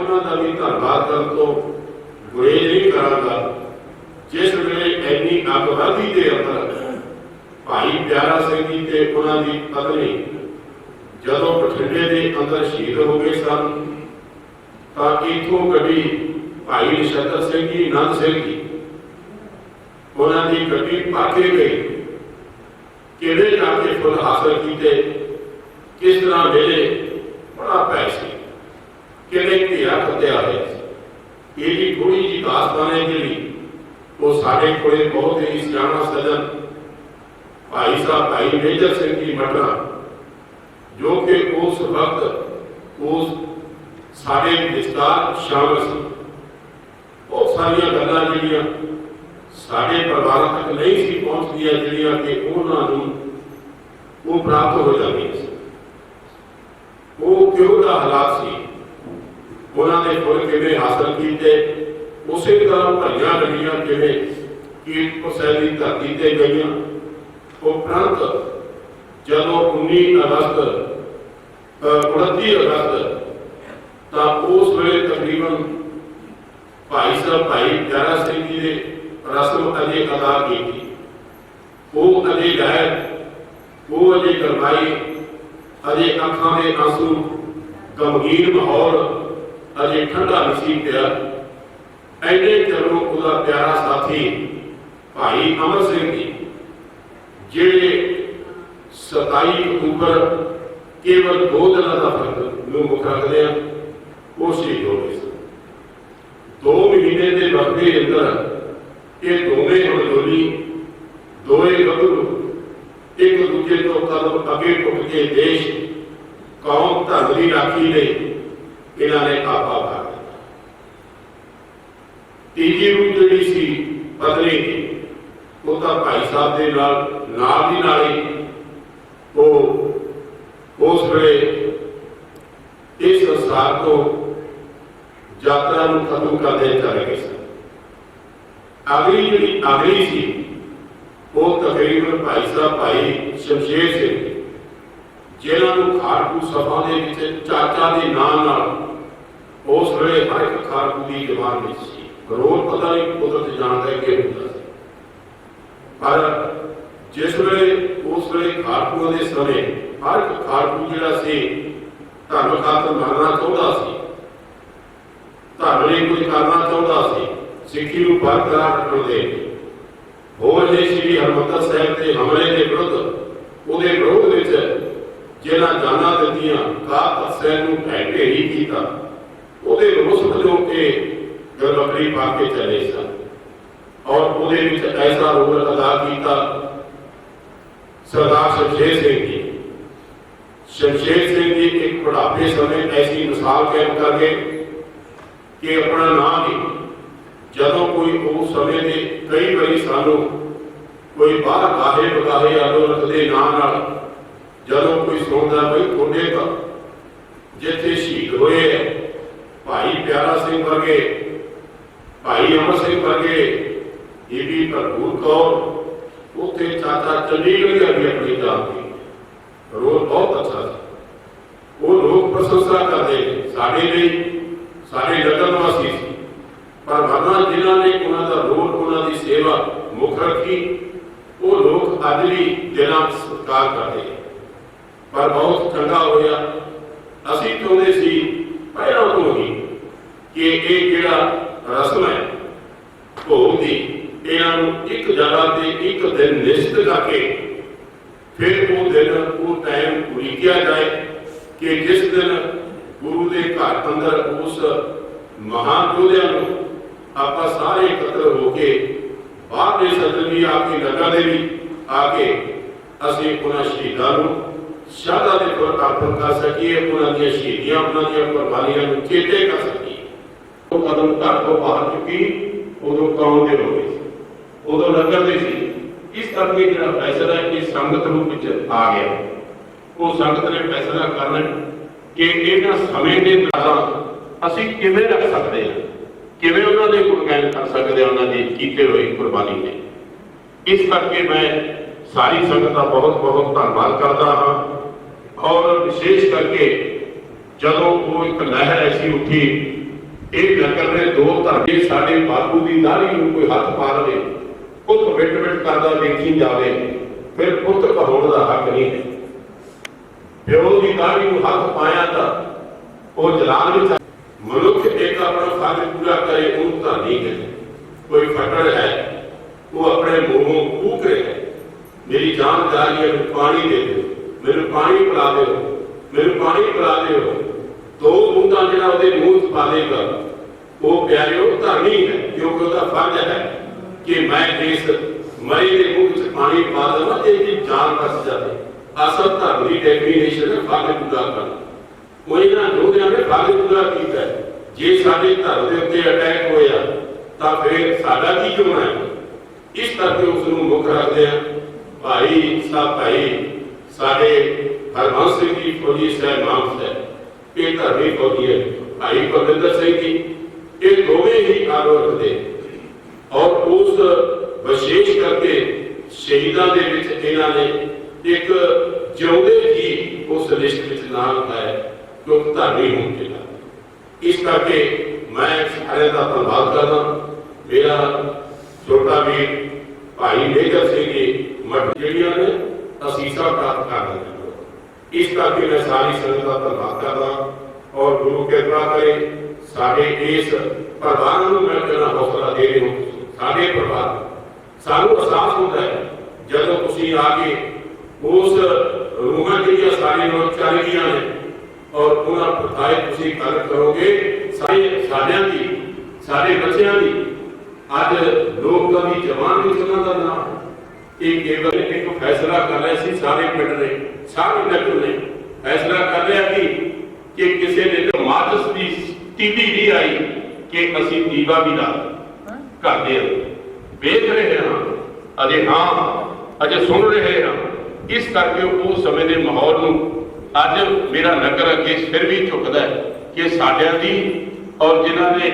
उन्होंने भी धन्यवाद करने तो गुरेज नहीं करांगा जिस वेले इन्नी अगवादी के अंदर भाई प्यारा सिंह जी ते उन्होंने पत्नी जदों बठिंडे के अंदर शहीद हो गए सन तो इतों गड्डी भाई नछत्र सिंह जी नंद सिंह जी उन्होंने गड्डी भागे गई किले जाके फुल हासिल किए किस तरह मेले बड़ा पैसे किले घेरा खत्या है ये थोड़ी जी दास्तान है जी वो साढ़े को बहुत ही सियाना सजन भाई साहब भाई मेजर सिंह जी मटरा जो कि उस वक्त उस साढ़े विस्तार शामिल से बहुत सारिया गल्लां जिहड़ियां साढ़े परिवार तक नहीं सी पहुँचदियां जिहड़ियां कि उन्होंने वो प्राप्त हो जाती वो क्यों का हालात सी उन्होंने फुल किवें हासिल किए उस तरह भरिया गड्डियां किवें कीट हुसैन की धरती से गई उपरंत जदों 19 अगस्त 29 अगस्त तो उस वेले तकरीबन भाई साहब भाई प्यारा सिंह जी ने रस्म अजे अदा की वो अजे लहर वो अजे करवाई अजे अखां के आंसू गमगीन माहौल अजे ठंडा नहीं पिया ऐने चलो उसका प्यारा साथी भाई अमर सिंह जी जेड़े 27 अक्तूबर केवल 2 दिन का फर्क मुख रखते हैं वो शहीद हो गए 2 महीने के वक्त के अंदर ये दोवें हड़ोली दोए गभरू एक दूजे तो कदम अगे टुट के देश कौम धर्म की राखी ने इन्होंने आपा भर दिया। तीजी रूप जी सी पत्नी की वो तो भाई साहब के नाल दी नाल ही वो उस वे इस संसार को यात्रा खत्म करते चले गए सन। अगली जी अगली सी वो तकरीबन भाई साहब भाई शमशेर सिंह जिन्होंने खारकू सभा के चाचा के नाम उस वे हर एक खारकू की जबान में सी गरोर पता नहीं कुदरत जानता है कि होता है पर जिस वे उस वे खारकू के समय हर एक खारकू जिहड़ा सी धर्म खातर मरना चाहता सी धर्म लिए कुछ करना चाहता सी सिक्खी को बरकरार रखने दे होर जे श्री हरमंदर साहिब के हमले के विरुद्ध उहदे विरोध विच जिन्हां जाना दित्तियां कात हुसैन नूं ढाई ही कीता उहदे रोस वजों के गलबरी पा के चले सन और उहदे विच ऐसा रोल अदा किया सरदार शमशेर सिंह जी। शमशेर सिंह जी एक बुढ़ापे समय ऐसी मिसाल कायम कर गए कि अपना नाम ही जदों कोई उस समय के कई बारी सानू कोई बाहर गाहे बगाहे आलोक के नाम जदों कोई सुनता भाई थोड़े का जिथे शहीद हुए भाई प्यारा सिंह वर्गे भाई अमर सिंह वर्गे बीबी भरपूर कौर उत्थे चाचा चंडीगढ़ भी अपनी जाती रोल बहुत अच्छा था वो लोग प्रशंसा करते साढ़े लिए साढ़े नगर वासी पर वरना जिन्होंने उन्होंने रोल उन्होंने सेवा मुख रखी वो लोग अज भी दिलों सत्कार करते हैं पर बहुत चंगा होया असी चाहते सी पहलों तो ही कि ये जिहड़ा रस्म है भोग की इन्हों एक जगह से एक दिन निश्चित करके फिर वो दिन वो टाइम उलीकिया जाए कि जिस दिन गुरु के घर अंदर उस महान योद्धा आप सारे एकत्र होके बाहर के सदन भी आके नगर भी आके असी उन्होंने शहीदों श्रद्धा के तौर अर्पण कर सकीए उन्होंने शहीदियां उन्होंने कुर्बानियां चेते कर सकीए। वो कदम घर तो बाहर चुकी उदों कौम के हो गए उदों नगर के सी इस करके जो फैसला इस संगत रूप आ गया वो संगत ने फैसला करना कि इन्हां समय के दौरान असी किवें रख सकते हैं किवें उन्होंने गुणगान कर सकते हैं उन्होंने कीते हुए कुर्बानी ने। इस करके मैं सारी संगत का बहुत बहुत धन्यवाद करता हाँ और विशेष करके जदों वो एक लहर ऐसी उठी ਇਹ ਨਕਲ ਨੇ ਦੋ ਧਰਮੇ ਸਾਡੇ ਬਾਪੂ ਦੀ ਦਾੜੀ ਨੂੰ ਕੋਈ ਹੱਥ ਪਾ ਲਵੇ, ਪੁੱਤ ਮਿੱਟ ਕਰਦਾ ਵੇਖੀ ਜਾਵੇ, ਫਿਰ ਪੁੱਤ ਕਹਾਉਣ ਦਾ ਹੱਕ ਨਹੀਂ ਹੈ। ਪਿਓ ਦੀ ਦਾੜੀ ਨੂੰ ਹੱਥ ਪਾਇਆ ਤਾਂ ਉਹ ਜਲਾਲ ਵਿੱਚ ਮਨੁੱਖ ਇੱਕ ਆਪਣਾ ਫਰਜ਼ ਪੂਰਾ ਕਰੇ, ਉਹਨੂੰ ਤਾਂ ਨਹੀਂ ਕਹਿੰਦੇ। ਕੋਈ ਫਟੜ ਹੈ, ਉਹ ਆਪਣੇ ਮੂੰਹੋਂ ਫੂਕ ਰਿਹਾ ਹੈ, ਮੇਰੀ ਜਾਨ ਜਾ ਰਹੀ ਹੈ, ਮੈਨੂੰ ਪਾਣੀ ਦੇ ਦਿਓ, ਮੈਨੂੰ ਪਾਣੀ ਪਿਲਾ ਦਿਓ, ਮੈਨੂੰ ਪਾਣੀ ਪਿਲਾ ਦਿਓ। ਦੋ ਬੂੰਦਾਂ ਜਿਹੜਾ ਉਹਦੇ ਮੂੰਹ 'ਚ ਪਾ ਦੇਗਾ, ਉਹ ਪਿਆਰਿਓ ਧਰਮੀ ਹੈ, ਕਿਉਂਕਿ ਉਹਦਾ ਫਰਜ਼ ਹੈ ਕਿ ਮੈਂ ਇਸ ਮਰੇ ਦੇ ਮੂੰਹ 'ਚ ਪਾਣੀ ਪਾ ਦੇਵਾਂ ਤੇ ਇਹਦੀ ਜਾਨ ਬਚ ਜਾਵੇ। ਅਸਲ ਧਰਮ ਦੀ ਡੈਫੀਨੇਸ਼ਨ ਹੈ ਫਰਜ਼ ਪੂਰਾ ਕਰਨਾ। ਉਹ ਇਹਨਾਂ ਯੋਧਿਆਂ ਨੇ ਫਰਜ਼ ਪੂਰਾ ਕੀਤਾ। ਜੇ ਸਾਡੇ ਧਰਮ ਦੇ ਉੱਤੇ ਅਟੈਕ ਹੋਇਆ ਤਾਂ ਫਿਰ ਸਾਡਾ ਕੀ ਹੋਣਾ ਹੈ? ਇਸ ਕਰਕੇ ਉਸ ਨੂੰ ਮੁੱਖ ਰੱਖਦੇ ਆ। ਭਾਈ ਸਾਡੇ ਹਰਬੰਸ ਸਿੰਘ ਜੀ ਫੌਜੀ ਸਾਹਿਬ ਨਾਮ ਹੈ, ਇਹ ਧਰਮੀ ਫੌਜੀ ਹੈ। ਭਾਈ ਪਰਵਿੰਦਰ ਸਿੰਘ ਜੀ, ਇਹ ਦੋਵੇਂ ਹੀ ਆਰੋ ਰੱਖਦੇ ਔਰ ਉਸ ਵਿਸ਼ੇਸ਼ ਕਰਕੇ ਸ਼ਹੀਦਾਂ ਦੇ ਵਿੱਚ ਇਹਨਾਂ ਨੇ ਇੱਕ ਜਿਉਂਦੇ ਹੀ ਉਸ ਲਿਸਟ ਵਿੱਚ ਨਾਮ ਲਿਖਾਇਆ ਕਿਉਂਕਿ ਧਰਮੀ ਹੋਣ ਦੇ ਨਾਲ। ਇਸ ਕਰਕੇ ਮੈਂ ਸਾਰਿਆਂ ਦਾ ਧੰਨਵਾਦ ਕਰਦਾ। ਮੇਰਾ ਛੋਟਾ ਵੀਰ ਭਾਈ ਮੇਜਰ ਸਿੰਘ ਜੀ ਮੱਠ ਜਿਹੜੀਆਂ ਨੇ ਅਸੀਸਾਂ ਪ੍ਰਾਪਤ ਕਰ ਰਹੇ ਨੇ। ਇਸ ਕਰਕੇ ਮੈਂ ਸਾਰੀ ਸੰਗਤ ਦਾ ਧੰਨਵਾਦ ਕਰਦਾ ਔਰ ਗੁਰੂ ਕਿਰਪਾ ਕਰੇ ਸਾਡੇ ਇਸ ਪਰਿਵਾਰ ਨੂੰ ਮੈਂ ਕਹਿੰਦਾ ਹੌਸਲਾ ਦੇ ਰਹੇ ਹੋ। ਸਾਡੇ ਪਰਿਵਾਰ ਸਾਨੂੰ ਅਹਿਸਾਸ ਹੁੰਦਾ ਹੈ ਜਦੋਂ ਤੁਸੀਂ ਆ ਕੇ ਉਸ ਰੂਹਾਂ ਜਿਹੜੀਆਂ ਸਾਰੀਆਂ ਨੂੰ ਚੱਲ ਗਈਆਂ ਨੇ ਔਰ ਉਹਨਾਂ ਪ੍ਰਤਾਏ ਤੁਸੀਂ ਗੱਲ ਕਰੋਗੇ ਸਾਡਿਆਂ ਦੀ, ਸਾਡੇ ਬੱਚਿਆਂ ਦੀ। ਅੱਜ ਲੋਕਾਂ ਦੀ ਜਵਾਨ ਵਿੱਚ ਉਹਨਾਂ ਦਾ ਨਾਮ ਇਹ ਕੇਵਲ ਇੱਕ ਫੈਸਲਾ ਕਰ ਰਿਹਾ ਸੀ। ਸਾਰੇ ਪਿੰਡ ਨੇ, ਸਾਰੇ ਨਗਰ ਨੇ ਫੈਸਲਾ ਕਰ ਲਿਆ ਕਿ ਕਿਸੇ ਨੇ ਮਾਚਸ ਦੀ ਟੀਵੀ ਨਹੀਂ ਆਈ ਕਿ ਅਸੀਂ ਦੀਵਾ ਵੀ ਲਾ ਕਰਦੇ ਹਾਂ, ਵੇਖ ਰਹੇ ਹਾਂ, ਅਜੇ ਸੁਣ ਰਹੇ ਹਾਂ। ਇਸ ਕਰਕੇ ਉਸ ਸਮੇਂ ਦੇ ਮਾਹੌਲ ਨੂੰ ਅੱਜ ਮੇਰਾ ਨਗਰ ਅੱਗੇ ਫਿਰ ਵੀ ਝੁਕਦਾ ਹੈ ਕਿ ਸਾਡਿਆਂ ਦੀ ਔਰ ਜਿਨ੍ਹਾਂ ਨੇ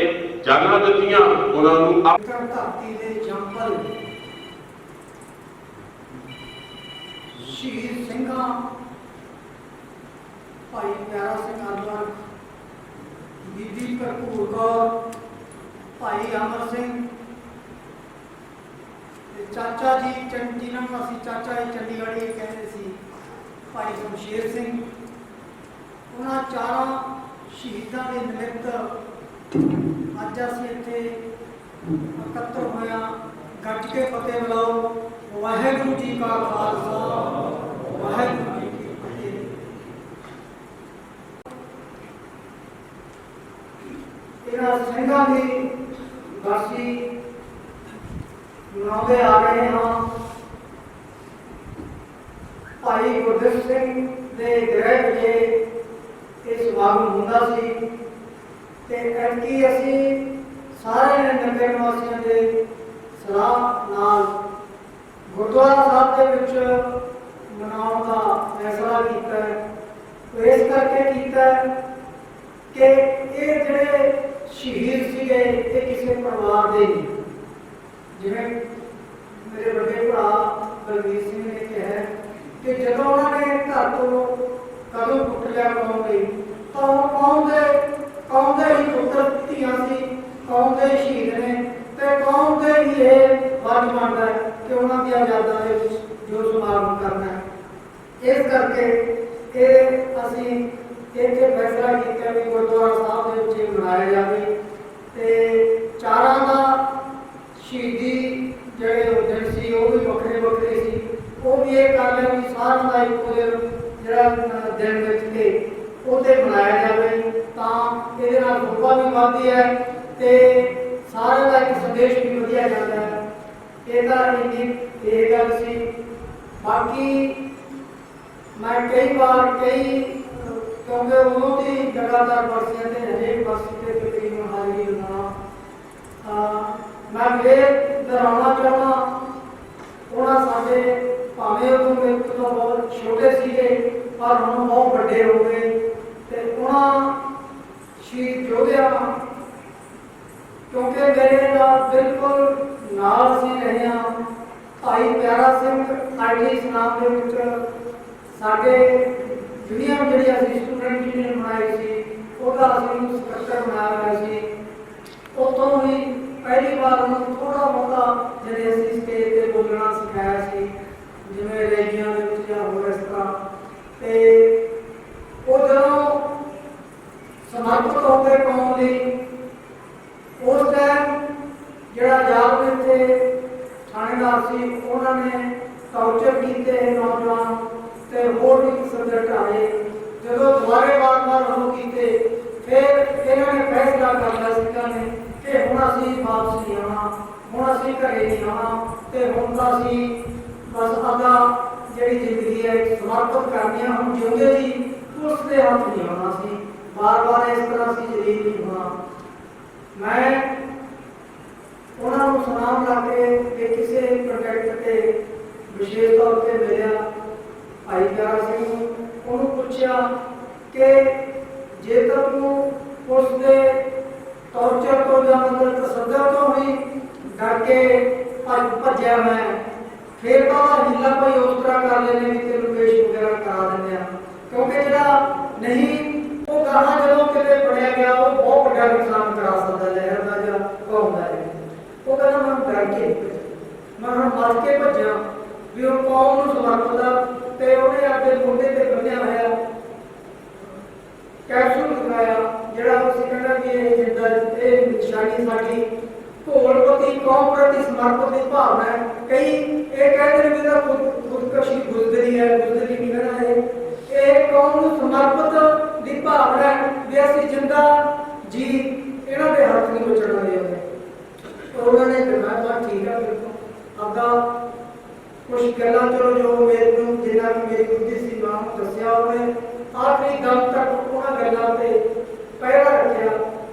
ਜਾਨਾਂ ਦਿੱਤੀਆਂ ਉਹਨਾਂ ਨੂੰ ਧਰਤੀ ਦੇ ਜੰਪਲ ਸ਼ਹੀਦ ਸਿੰਘਾਂ ਭਾਈ ਪਿਆਰਾ ਸਿੰਘ ਅਨਵਰ, ਬੀਬੀ ਭਰਪੂਰ ਕੌਰ, ਭਾਈ ਅਮਰ ਸਿੰਘ, ਚਾਚਾ ਜੀ ਜਿਹਨਾਂ ਨੂੰ ਅਸੀਂ ਚਾਚਾ ਜੀ ਚੰਡੀਗੜ੍ਹ ਹੀ ਕਹਿੰਦੇ ਸੀ, ਭਾਈ ਸ਼ਮਸ਼ੇਰ ਸਿੰਘ। ਉਹਨਾਂ ਚਾਰਾਂ ਸ਼ਹੀਦਾਂ ਦੇ ਨਿਮਿਤ ਅੱਜ ਅਸੀਂ ਇੱਥੇ ਇਕੱਤਰ ਹੋਇਆ। ਗੱਜ ਕੇ ਫਤਿਹ ਬੁਲਾਓ। ਵਾਹਿਗੁਰੂ ਜੀ ਕਾ ਖਾਲਸਾ, ਵਾਹਿਗੁਰੂ ਜੀ ਕੀ ਫਤਿਹ। ਇਹਨਾਂ ਸਿੰਘਾਂ ਦੀ ਬਰਸੀ ਮਨਾਉਂਦੇ ਆ ਰਹੇ ਹਾਂ। ਭਾਈ ਗੁਰਦੇਵ ਸਿੰਘ ਦੇ ਗ੍ਰਹਿ ਵਿਖੇ ਇਹ ਸਮਾਗਮ ਹੁੰਦਾ ਸੀ ਤੇ ਐਤਕੀ ਅਸੀਂ ਸਾਰੇ ਨਗਰ ਨਿਵਾਸੀਆਂ ਦੇ ਸਲਾਹ ਨਾਲ ਗੁਰਦੁਆਰਾ ਸਾਹਿਬ ਦੇ ਵਿੱਚ ਮਨਾਉਣ ਦਾ ਫੈਸਲਾ ਕੀਤਾ ਹੈ। ਇਸ ਕਰਕੇ ਕੀਤਾ ਕਿ ਇਹ ਜਿਹੜੇ ਸ਼ਹੀਦ ਸੀਗੇ ਇਹ ਕਿਸੇ ਪਰਿਵਾਰ ਦੇ ਨਹੀਂ। ਜਿਵੇਂ ਮੇਰੇ ਵੱਡੇ ਭਰਾ ਬਲਵੀਰ ਸਿੰਘ ਨੇ ਕਿਹਾ ਕਿ ਜਦੋਂ ਉਹਨਾਂ ਨੇ ਘਰ ਤੋਂ ਕਦੋਂ ਪੁੱਟ ਲਿਆ ਕੌਮ ਲਈ, ਤਾਂ ਉਹ ਕੌਮ ਦੇ ਹੀ ਪੁੱਤਰ ਧੀਆਂ ਸੀ, ਕੌਮ ਦੇ ਸ਼ਹੀਦ ਨੇ ਤੇ ਕੌਮ ਦੇ ਹੀ ਇਹ ਫਰਜ਼ ਬਣਦਾ ਹੈ ਕਿ ਉਹਨਾਂ ਦੀਆਂ ਯਾਦਾਂ ਦੇ ਵਿੱਚ ਜੋ ਸਮਾਗਮ ਕਰਨਾ ਹੈ। ਇਸ ਕਰਕੇ ਇਹ ਅਸੀਂ ਇੱਥੇ ਫੈਸਲਾ ਕੀਤਾ ਵੀ ਗੁਰਦੁਆਰਾ ਸਾਹਿਬ ਦੇ ਵਿੱਚ ਮਨਾਇਆ ਜਾਵੇ ਤੇ ਚਾਰਾਂ ਦਾ ਸ਼ਹੀਦੀ ਜਿਹੜੇ ਦਿਨ ਸੀ ਉਹ ਵੀ ਵੱਖਰੇ ਸੀ। ਉਹ ਵੀ ਇਹ ਕਰ ਲਿਆ ਵੀ ਸਾਰਿਆਂ ਦਾ ਇੱਕੋ ਜਿਹੜਾ ਦਿਨ ਵਿੱਚ ਕੇ ਉਹਦੇ ਮਨਾਇਆ ਜਾਵੇ ਤਾਂ ਇਹਦੇ ਨਾਲ ਰੂਪਾ ਵੀ ਵੱਧਦੀ ਹੈ ਤੇ ਸਾਰਿਆਂ ਦਾ ਇੱਕ ਸੰਦੇਸ਼ ਵੀ ਵਧੀਆ ਜਾਂਦਾ ਹੈ। ਇਹ ਤਾਂ ਇਹ ਗੱਲ ਸੀ। ਬਾਕੀ ਮੈਂ ਕਈ ਵਾਰ ਕਿਉਂਕਿ ਉਦੋਂ ਦੀ ਲਗਾਤਾਰ ਵਰਸੀਆਂ ਤੇ ਹਰੇਕ ਵਰਸੀ ਤੇ ਤਕਰੀਬਨ ਹਾਜ਼ਰੀ ਦਿੰਦਾ। ਮੈਂ ਫਿਰ ਦੁਹਰਾਉਣਾ ਚਾਹੁੰਦਾ, ਉਹਨਾਂ ਸਾਡੇ ਭਾਵੇਂ ਉਦੋਂ ਮੇਰੇ ਤੋਂ ਬਹੁਤ ਛੋਟੇ ਸੀਗੇ ਪਰ ਹੁਣ ਬਹੁਤ ਵੱਡੇ ਹੋ ਗਏ ਤੇ ਉਹਨਾਂ ਸ਼ਹੀਦ ਯੋਧਿਆਂ ਕਿਉਂਕਿ ਮੇਰੇ ਨਾਲ ਬਿਲਕੁਲ ਨਾਲ ਅਸੀਂ ਰਹੇ ਹਾਂ। ਭਾਈ ਪਿਆਰਾ ਸਿੰਘ ਆਈਟੀ ਨਾਮ ਦੇ ਵਿੱਚ ਸਾਡੇ ਯੂਨੀਅਨ ਜਿਹੜੀ ਅਸੀਂ ਸਟੂਡੈਂਟ ਯੂਨੀਅਨ ਬਣਾਈ ਸੀ ਉਹਦਾ ਅਸੀਂ ਸਕੱਤਰ ਬਣਾਇਆ ਹੋਇਆ ਸੀ ਉੱਥੋਂ ਹੀ ਪਹਿਲੀ ਵਾਰ ਉਹਨੂੰ ਥੋੜਾ ਬਹੁਤਾ ਜਿਹੜੇ ਅਸੀਂ ਸਟੇਜ ਤੇ ਬੋਲਣਾ ਸਿਖਾਇਆ ਸੀ, ਜਿਵੇਂ ਰੈਲੀਆਂ ਦੇ ਵਿੱਚ ਜਾਂ ਹੋਰ ਇਸ ਤਰ੍ਹਾਂ। ਤੇ ਉਹ ਜਦੋਂ ਸਮਰਪਿਤ ਹੋ ਕੇ ਕੌਮ ਲਈ, ਉਸ ਟਾਈਮ ਜਿਹੜਾ ਯਾਦ ਇੱਥੇ ਥਾਣੇਦਾਰ ਸੀ, ਉਹਨਾਂ ਨੇ ਟੌਰਚਰ ਕੀਤੇ ਨੌਜਵਾਨ ਤੇ ਹੋਰ ਵੀ ਕਿਸਮ ਦੇ ਢਾਏ। ਜਦੋਂ ਦੁਬਾਰੇ ਵਾਰ-ਵਾਰ ਉਹ ਕੀਤੇ, ਫਿਰ ਇਹਨਾਂ ਨੇ ਫੈਸਲਾ ਕਰ ਲਿਆ ਸਿੱਖਾਂ ਨੇ ਕਿ ਹੁਣ ਅਸੀਂ ਵਾਪਸ ਨਹੀਂ ਆਉਣਾ, ਹੁਣ ਅਸੀਂ ਘਰੇ ਨਹੀਂ ਆਉਣਾ, ਤੇ ਹੁਣ ਤਾਂ ਅਸੀਂ ਬਸ ਆਪਦਾ ਜਿਹੜੀ ਜ਼ਿੰਦਗੀ ਹੈ ਸਮਰਪਿਤ ਕਰਨੀ ਆ, ਹੁਣ ਜਿਉਂਦੇ ਜੀ ਪੁਲਿਸ ਦੇ ਹੱਥ ਨਹੀਂ ਆਉਣਾ ਸੀ, ਬਾਰ-ਬਾਰ ਇਸ ਤਰ੍ਹਾਂ ਅਸੀਂ ਜਲੀਲ ਨਹੀਂ ਹੋਣਾ। ਮੈਂ ਉਹਨਾਂ ਨੂੰ ਸਲਾਮ ਲਾ ਕੇ ਕਿਸੇ ਪ੍ਰੋਜੈਕਟ ਤੇ ਵਿਸ਼ੇਸ਼ ਤੌਰ ਤੇ ਮਿਲਿਆ ਭਾਈ ਪਿਆਰਾ ਸਿੰਘ ਨੂੰ, ਉਹਨੂੰ ਪੁੱਛਿਆ ਕਿ ਜੇ ਤੂੰ ਉਸ ਦੇ ਟੌਰਚਰ ਤੋਂ ਜਾਂ ਮਤਲਬ ਤਸੱਦਦ ਤੋਂ ਵੀ ਡਰ ਕੇ ਭੱਜਿਆ, ਮੈਂ ਫਿਰ ਤਾਂ ਹੀਲਾ ਭਾਈ ਉਸ ਤਰ੍ਹਾਂ ਕਰ ਲੈਣੇ ਵੀ ਤੈਨੂੰ ਪੇਸ਼ ਵਗੈਰਾ ਕਰਾ ਦਿੰਦੇ ਆ, ਕਿਉਂਕਿ ਜਿਹੜਾ ਨਹੀਂ ਉਹ ਗਾਹਾਂ ਜਦੋਂ ਕਿਤੇ ਫੜਿਆ ਗਿਆ ਉਹ ਬਹੁਤ ਵੱਡਾ ਨੁਕਸਾਨ ਕਰਾ ਸਕਦਾ ਲਹਿਰ ਦਾ ਜਾਂ ਕੌਮ ਦਾ। ਉਹ ਕਹਿੰਦਾ ਮੈਂ ਡਰ ਕੇ ਮੈਂ ਹੁਣ ਮਰ ਕੇ ਭੱਜਾਂ ਵੀ ਉਹ ਕੌਮ ਨੂੰ ਸਮਰਪਿਤ ਆ। ਤੇ ਉਹਨੇ ਆਪਣੇ ਮੋਢੇ ਤੇ ਬੰਨਿਆ ਹੋਇਆ ਕੈਪਸੂਲ ਦਿਖਾਇਆ, ਜਿਹੜਾ ਅਸੀਂ ਕਹਿੰਦਾ ਕਿ ਇਹ ਜਿੰਦਾ ਇਹ ਨਿਸ਼ਾਨੀ ਸਾਡੀ ਭੋਲ ਪ੍ਰਤੀ ਕੌਮ ਪ੍ਰਤੀ ਸਮਰਪਿਤ ਦੀ ਭਾਵਨਾ ਹੈ। ਕਈ ਇਹ ਕਹਿੰਦੇ ਨੇ ਵੀ ਇਹਦਾ ਖੁਦਕਸ਼ੀ ਗੁਜ਼ਰੀ ਹੈ, ਗੁਜ਼ਰੀ ਨਹੀਂ ਕਹਿਣਾ, ਇਹ ਕੌਮ ਨੂੰ ਸਮਰਪਿਤ ਦੀ ਭਾਵਨਾ ਹੈ ਵੀ ਅਸੀਂ ਜਿੰਦਾ ਜੀ ਇਹਨਾਂ ਦੇ ਹੱਥ ਨਹੀਂ ਬਚਣਾ ਦੇ। ਉਹਨਾਂ ਨੇ ਦਿਖਾਇਆ ਠੀਕ ਹੈ, ਬਿਲਕੁਲ ਆਪਦਾ ਕੁਝ ਗੱਲਾਂ ਚਲੋ ਜੋ ਮੈਨੂੰ ਜਿੰਨਾ ਕਿ ਮੇਰੀ ਬੁੱਧੀ ਸੀ ਮਾਂ ਨੂੰ ਦੱਸਿਆ, ਉਹਨੇ ਆਖਰੀ ਦਮ ਤੱਕ ਉਹਨਾਂ ਗੱਲਾਂ ਤੇ ਪਹਿਰਾ ਰੱਖਿਆ।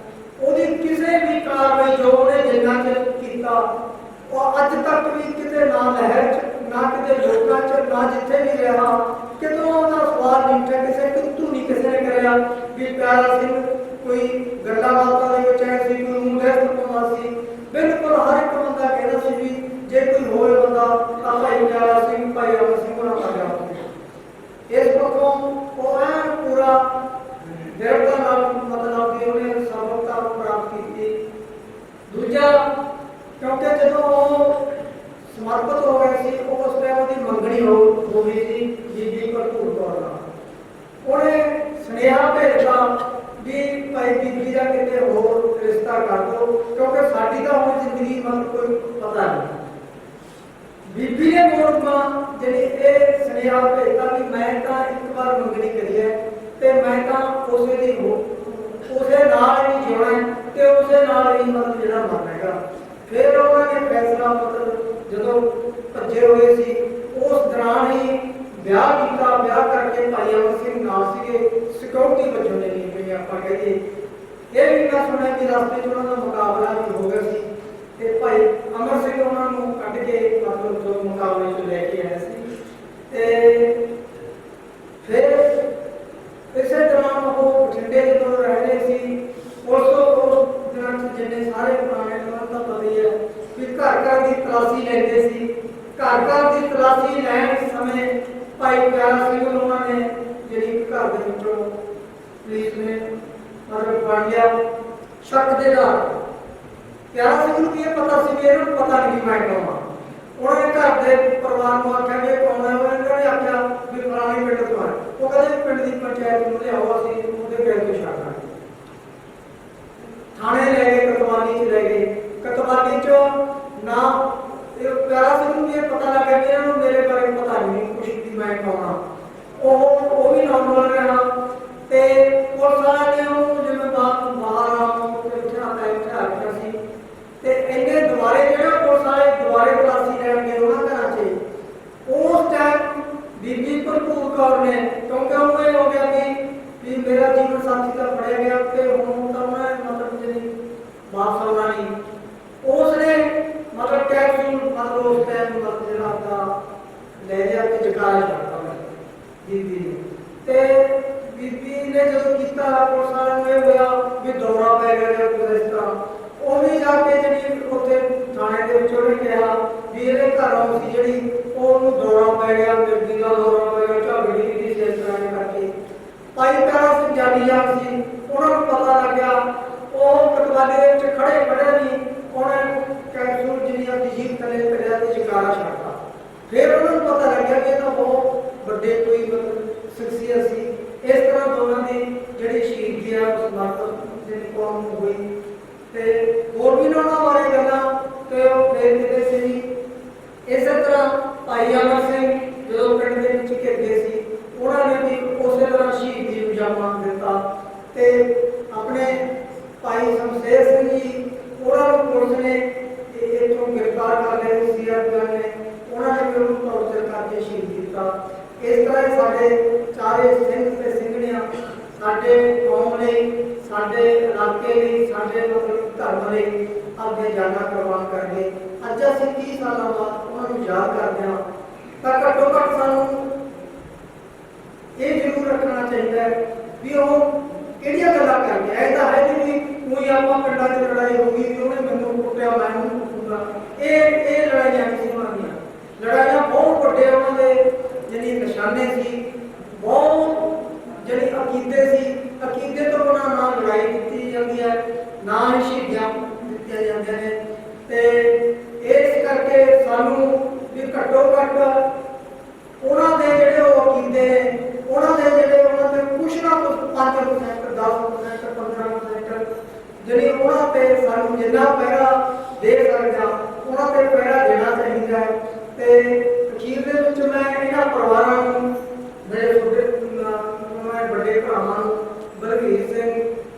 ਉਹਦੀ ਕਿਸੇ ਵੀ ਕਾਰਵਾਈ ਜੋ ਉਹਨੇ ਜਿੰਨਾ ਚਿਰ ਕੀਤਾ, ਉਹ ਅੱਜ ਤੱਕ ਵੀ ਕਿਤੇ ਨਾ ਲਹਿਰ ਚ, ਨਾ ਕਿਤੇ ਲੋਕਾਂ ਚ, ਨਾ ਜਿੱਥੇ ਵੀ ਰਿਹਾ ਕਿਤੋਂ ਉਹਦਾ ਸਵਾਲ ਨਹੀਂ ਉੱਠਿਆ, ਕਿਸੇ ਕਿਤੋਂ ਨਹੀਂ ਕਿਸੇ ਨੇ ਕਰਿਆ ਵੀ ਪਿਆਰਾ ਸਿੰਘ ਕੋਈ ਗੱਲਾਂ ਬਾਤਾਂ ਦੇ ਵਿੱਚ ਐ ਸੀ, ਕੋਈ ਮੁੰਡੇ ਤੋਂ ਸੀ। ਬਿਲਕੁਲ ਹਰ ਇੱਕ ਬੰਦਾ ਕਹਿੰਦਾ ਸੀ ਵੀ ਜੇ ਕੋਈ ਹੋਵੇ ਬੰਦਾ ਤਾਂ ਭਾਈ ਪਿਆਰਾ ਸਿੰਘ, ਭਾਈ ਅਮਰ ਸਿੰਘ ਹੋਣਾ ਚਾਹੀਦਾ। ਇਸ ਪੱਖੋਂ ਉਹ ਐਨ ਪੂਰਾ ਦ੍ਰਿੜਤਾ ਨਾਲ ਮਤਲਬ ਕਿ ਉਹਨੇ ਸਫਲਤਾ ਪ੍ਰਾਪਤ ਕੀਤੀ। ਦੂਜਾ, ਕਿਉਂਕਿ ਜਦੋਂ ਉਹ ਸਮਰਪਿਤ ਹੋ ਗਏ ਸੀ, ਉਸ ਟਾਈਮ ਉਹਦੀ ਮੰਗਣੀ ਹੋ ਗਈ ਸੀ ਬੀਬੀ ਭਰਪੂਰ ਕੌਰ ਨਾਲ। ਉਹਨੇ ਸੁਨੇਹਾ ਭੇਜਿਆ ਵੀ ਭਾਈ ਬੀਬੀ ਦਾ ਕਿਤੇ ਹੋਰ ਰਿਸ਼ਤਾ ਕਰ ਦਿਓ, ਕਿਉਂਕਿ ਸਾਡੀ ਤਾਂ ਹੁਣ ਜ਼ਿੰਦਗੀ ਮਤਲਬ ਕੋਈ ਪਤਾ ਨਹੀਂ। ਬੀਬੀ ਨੇ ਮੋੜਮਾ ਜਿਹੜੀ ਇਹ ਸੁਨੇਹਾ ਭੇਜਤਾ ਵੀ ਮੈਂ ਤਾਂ ਇੱਕ ਵਾਰ ਮੰਗਣੀ ਕਰੀ ਹੈ ਤੇ ਮੈਂ ਤਾਂ ਉਸੇ ਦੀ ਉਸੇ ਨਾਲ ਹੀ ਜਿਉਣਾ ਤੇ ਉਸੇ ਨਾਲ ਹੀ ਮਤਲਬ ਜਿਹੜਾ ਮਰਨਾ ਹੈਗਾ। ਫਿਰ ਉਹਨਾਂ ਨੇ ਫੈਸਲਾ ਮਤਲਬ ਜਦੋਂ ਭੱਜੇ ਹੋਏ ਸੀ ਉਸ ਦੌਰਾਨ ਹੀ ਵਿਆਹ ਕੀਤਾ। ਵਿਆਹ ਕਰਕੇ ਭਾਈ ਅਮਰ ਸਿੰਘ ਨਾਲ ਸੀਗੇ, ਸਿਕਿਉਰਿਟੀ ਵਜੋਂ ਨਹੀਂ ਜਿਵੇਂ ਆਪਾਂ ਕਹੀਏ। ਇਹ ਵੀ ਮੈਂ ਸੁਣਿਆ ਕਿ ਰਸਤੇ 'ਚ ਉਹਨਾਂ ਦਾ ਮੁਕਾਬਲਾ ਵੀ ਹੋ ਗਿਆ ਸੀ ਤੇ ਭਾਈ ਅਮਰ ਸਿੰਘ ਉਹਨਾਂ ਨੂੰ ਕੱਢ ਕੇ ਮਤਲਬ ਜੋ ਮੁਕਾਬਲੇ 'ਚ ਲੈ ਕੇ ਆਇਆ ਸੀ। ਤੇ ਫਿਰ ਇਸੇ ਦੌਰਾਨ ਉਹ ਬਠਿੰਡੇ ਜਦੋਂ ਰਹਿੰਦੇ ਸੀ, ਉਸ ਦਿਨਾਂ 'ਚ ਜਿੰਨੇ ਸਾਰੇ ਪੁਰਾਣੇ ਉਹਨਾਂ ਦਾ ਪਤਾ ਹੀ ਹੈ ਵੀ ਘਰ ਘਰ ਦੀ ਤਲਾਸ਼ੀ ਲੈਂਦੇ ਸੀ। ਘਰ ਘਰ ਦੀ ਤਲਾਸ਼ੀ ਲੈਣ ਸਮੇਂ ਭਾਈ ਪਿਆਰਾ ਸਿੰਘ ਨੂੰ ਉਹਨਾਂ ਨੇ ਜਿਹੜੀ ਘਰ ਦੇ ਵਿੱਚੋਂ ਪੁਲਿਸ ਨੇ ਮਤਲਬ ਫੜ ਲਿਆ ਸ਼ੱਕ ਦੇ ਨਾਲ। ਪਿਆਰਾ ਸਿੰਘ ਨੂੰ ਇਹ ਪਤਾ ਸੀ ਵੀ ਇਹਨਾਂ ਨੂੰ ਪਤਾ ਨਹੀਂ ਮੈਂ ਕੌਣ ਹਾਂ। ਉਹਨਾਂ ਨੇ ਘਰ ਦੇ ਪਰਿਵਾਰ ਨੂੰ ਆਖਿਆ ਵੀ ਕੌਣ ਹੈ, ਉਹਨਾਂ ਨੇ ਆਖਿਆ ਵੀ ਫਲਾਣੇ ਪਿੰਡ ਤੋਂ ਹੈ। ਉਹ ਕਹਿੰਦੇ ਪਿੰਡ ਦੀ ਪੰਚਾਇਤ ਨੂੰ ਲਿਆਓ, ਅਸੀਂ ਉਹਦੇ ਪਿੰਡ ਤੋਂ ਛੱਡਾਂਗੇ। ਥਾਣੇ ਲੈ ਗਏ, ਕਤਵਾਲੀ 'ਚ ਲੈ ਗਏ। ਕਤਵਾਲੀ 'ਚ ਨਾ ਪਿਆਰਾ ਸਿੰਘ ਨੂੰ ਇਹ ਪਤਾ ਲੱਗਿਆ ਕਿ ਇਹਨਾਂ ਨੂੰ ਮੇਰੇ ਬਾਰੇ ਪਤਾ ਨਹੀਂ ਕੁਛ ਵੀ ਮੈਂ ਕੌਣ ਹਾਂ। ਉਹ ਵੀ ਨੌਰਮਲ ਰਿਹਾ ਤੇ ਪੁਲਿਸ ਵਾਲਿਆਂ ਨੇ ਉਹਨੂੰ ਜਿਵੇਂ ਬਾਹਰ ਬਿਠਾ ਰੱਖਿਆ ਸੀ। ਤੇ ਇੰਨੇ ਦੁਬਾਰੇ ਜਿਹੜਾ ਪੁਲਿਸ ਵਾਲੇ ਦੁਬਾਰੇ ਤਲਾਸ਼ੀ ਲੈਣ ਗਏ ਉਹਨਾਂ ਘਰਾਂ 'ਚ, ਉਸ ਟਾਈਮ ਬੀਬੀ ਭਰਪੂਰ ਕੌਰ ਨੇ, ਕਿਉਂਕਿ ਉਹਨੂੰ ਇਹ ਹੋ ਗਿਆ ਵੀ ਮੇਰਾ ਜੀਵਨ ਸਾਥੀ ਤਾਂ ਫੜਿਆ ਗਿਆ ਤੇ ਹੁਣ ਤਾਂ ਉਹਨਾਂ ਨੇ ਮਤਲਬ ਜਿਹੜੀ ਵਾਪਸ ਆਉਣਾ ਨਹੀਂ, ਉਸ ਨੇ ਮਤਲਬ ਕੈਪਸੂਲ ਮਤਲਬ ਉਸ ਟਾਈਮ ਮਤਲਬ ਜਿਹੜਾ ਆਪਦਾ ਲੈ ਲਿਆ ਤੇ ਜਗਾਇਆ ਕਰਤਾ ਬੀਬੀ ਨੇ। ਤੇ ਬੀਬੀ ਨੇ ਜਦੋਂ ਕੀਤਾ ਪੁਲਿਸ ਵਾਲਿਆਂ ਨੂੰ ਇਹ ਹੋਇਆ ਵੀ ਦੌਰਾ ਪੈ ਗਿਆ ਜਾਂ ਕੁਝ ਇਸ ਤਰ੍ਹਾਂ। ਉਹ ਵੀ ਜਾ ਕੇ ਜਿਹੜੀ ਉੱਥੇ ਥਾਣੇ ਦੇ ਵਿੱਚ ਉਹਨੇ ਕਿਹਾ ਵੀ ਇਹਦੇ ਘਰੋਂ ਸੀ ਜਿਹੜੀ ਉਹਨੂੰ ਦੌਰਾ ਪੈ ਗਿਆ, ਮਿਰਗੀ ਦਾ ਦੌਰਾ ਪੈ ਗਿਆ, ਝਗੜੀ ਦੀ ਸੀ ਇਸ ਤਰ੍ਹਾਂ ਕਰਕੇ। ਭਾਈ ਪਿਆਰਾ ਸਿੰਘ ਜਾਨੀ ਜਾਨ ਸੀ, ਉਹਨਾਂ ਨੂੰ ਪਤਾ ਲੱਗਿਆ। ਉਹ ਕਤਵਾਲੀ ਦੇ ਵਿੱਚ ਖੜੇ ਦੀ ਜੀਭ ਥੱਲੇ ਪਿਆ ਤੇ ਜਕਾਰਾ ਛੱਡਤਾ। ਫਿਰ ਉਹਨਾਂ ਨੂੰ ਪਤਾ ਲੱਗਿਆ ਕਿ ਇਹ ਤਾਂ ਬਹੁਤ ਵੱਡੇ ਕੋਈ ਮਤਲਬ ਸ਼ਖਸੀਅਤ ਸੀ। ਇਸ ਤਰ੍ਹਾਂ ਦੋਨਾਂ ਦੀ ਜਿਹੜੀ ਸ਼ਹੀਦੀ ਆ ਉਸ ਮਰਦ ਦੇ ਕੌਮ ਨੂੰ ਹੋਈ। ਤੇ ਹੋਰ ਵੀ ਉਹਨਾਂ ਬਾਰੇ ਗੱਲਾਂ ਤੇ ਉਹ ਫਿਰ ਕਿਤੇ ਸੀ। ਇਸੇ ਤਰ੍ਹਾਂ ਭਾਈ ਅਮਰ ਸਿੰਘ ਜਦੋਂ ਪਿੰਡ ਦੇ ਵਿੱਚ ਘਿਰ ਗਏ ਸੀ, ਉਹਨਾਂ ਨੇ ਵੀ ਉਸੇ ਤਰ੍ਹਾਂ ਸ਼ਹੀਦੀ ਨੂੰ ਜਾਮਾ ਦਿੱਤਾ। ਤੇ ਆਪਣੇ ਭਾਈ ਸ਼ਮਸ਼ੇਰ ਸਿੰਘ ਜੀ, ਉਹਨਾਂ ਨੂੰ ਪੁਲਿਸ ਨੇ ਇੱਥੋਂ ਗ੍ਰਿਫਤਾਰ ਕਰ ਲਿਆ ਸੀ। ਸੀਆਰਪੀਐਫ ਨੇ ਉਹਨਾਂ ਨੇ ਵੀ ਉਹਨੂੰ ਟੌਰਚਰ ਕਰਕੇ ਸ਼ਹੀਦ ਕੀਤਾ। ਇਸ ਤਰ੍ਹਾਂ ਹੀ ਸਾਡੇ ਚਾਰੇ ਸਿੰਘ ਤੇ ਸਿੰਘਣੀਆਂ ਸਾਡੇ ਕੌਮ ਲਈ, ਸਾਡੇ ਇਲਾਕੇ ਲਈ, ਸਾਡੇ ਮਤਲਬ ਧਰਮ ਲਈ ਆਪਣੀਆਂ ਜਾਨਾਂ ਕੁਰਬਾਨ ਕਰ ਗਏ। ਅੱਜ ਅਸੀਂ 30 ਸਾਲਾਂ ਬਾਅਦ ਉਹਨਾਂ ਨੂੰ ਯਾਦ ਕਰਦੇ ਹਾਂ ਤਾਂ ਘੱਟੋ ਘੱਟ ਸਾਨੂੰ ਇਹ ਜ਼ਰੂਰ ਰੱਖਣਾ ਚਾਹੀਦਾ ਹੈ ਵੀ ਉਹ ਕਿਹੜੀਆਂ ਗੱਲਾਂ ਕਰ ਗਿਆ। ਇਹ ਤਾਂ ਹੈ ਨਹੀਂ ਵੀ ਕੋਈ ਆਪਾਂ ਪਿੰਡਾਂ 'ਚ ਲੜਾਈ ਹੋ ਗਈ ਵੀ ਉਹਨੇ ਮੈਨੂੰ ਕੁੱਟਿਆ ਮੈਂ ਉਹਨੂੰ ਕੁੱਟੂਗਾ। ਇਹ ਲੜਾਈਆਂ ਕਿਸੇ ਨਾਲ ਨਹੀਂ। ਲੜਾਈਆਂ ਬਹੁਤ ਵੱਡੇ ਉਹਨਾਂ ਦੇ ਜਿਹੜੀ ਨਿਸ਼ਾਨੇ ਸੀ, ਬਹੁਤ ਜਿਹੜੀ ਅਕੀਦੇ ਸੀ। ਅਕੀਦੇ ਤੋਂ ਬਿਨਾਂ ਨਾ ਲੜਾਈ ਦਿੱਤੀ ਜਾਂਦੀ ਹੈ, ਨਾ ਹੀ ਸ਼ਹੀਦੀਆਂ ਦਿੱਤੀਆਂ ਜਾਂਦੀਆਂ ਨੇ। ਤੇ ਇਸ ਕਰਕੇ ਸਾਨੂੰ ਵੀ ਘੱਟੋ ਘੱਟ ਉਹਨਾਂ ਦੇ ਜਿਹੜੇ ਉਹ ਅਕੀਦੇ ਨੇ, ਉਹਨਾਂ ਦੇ ਜਿਹੜੇ ਉਹਨਾਂ ਦੇ ਕੁਛ ਨਾ ਕੁਛ 5%, 10%, 15% ਜਿਹੜੀ ਉਹਨਾਂ ਤੇ ਸਾਨੂੰ ਜਿੰਨਾ ਪਹਿਰਾ ਦੇ ਸਕਦਾ ਉਹਨਾਂ ਤੇ ਪਹਿਰਾ ਦੇਣਾ ਚਾਹੀਦਾ ਹੈ। ਤੇ ਅਖੀਰ ਦੇ ਵਿੱਚ ਮੈਂ ਇਹਨਾਂ ਪਰਿਵਾਰਾਂ ਨੂੰ, ਮੇਰੇ ਵੱਡੇ ਭਰਾਵਾਂ ਨੂੰ, ਬਲਵੀਰ ਸਿੰਘ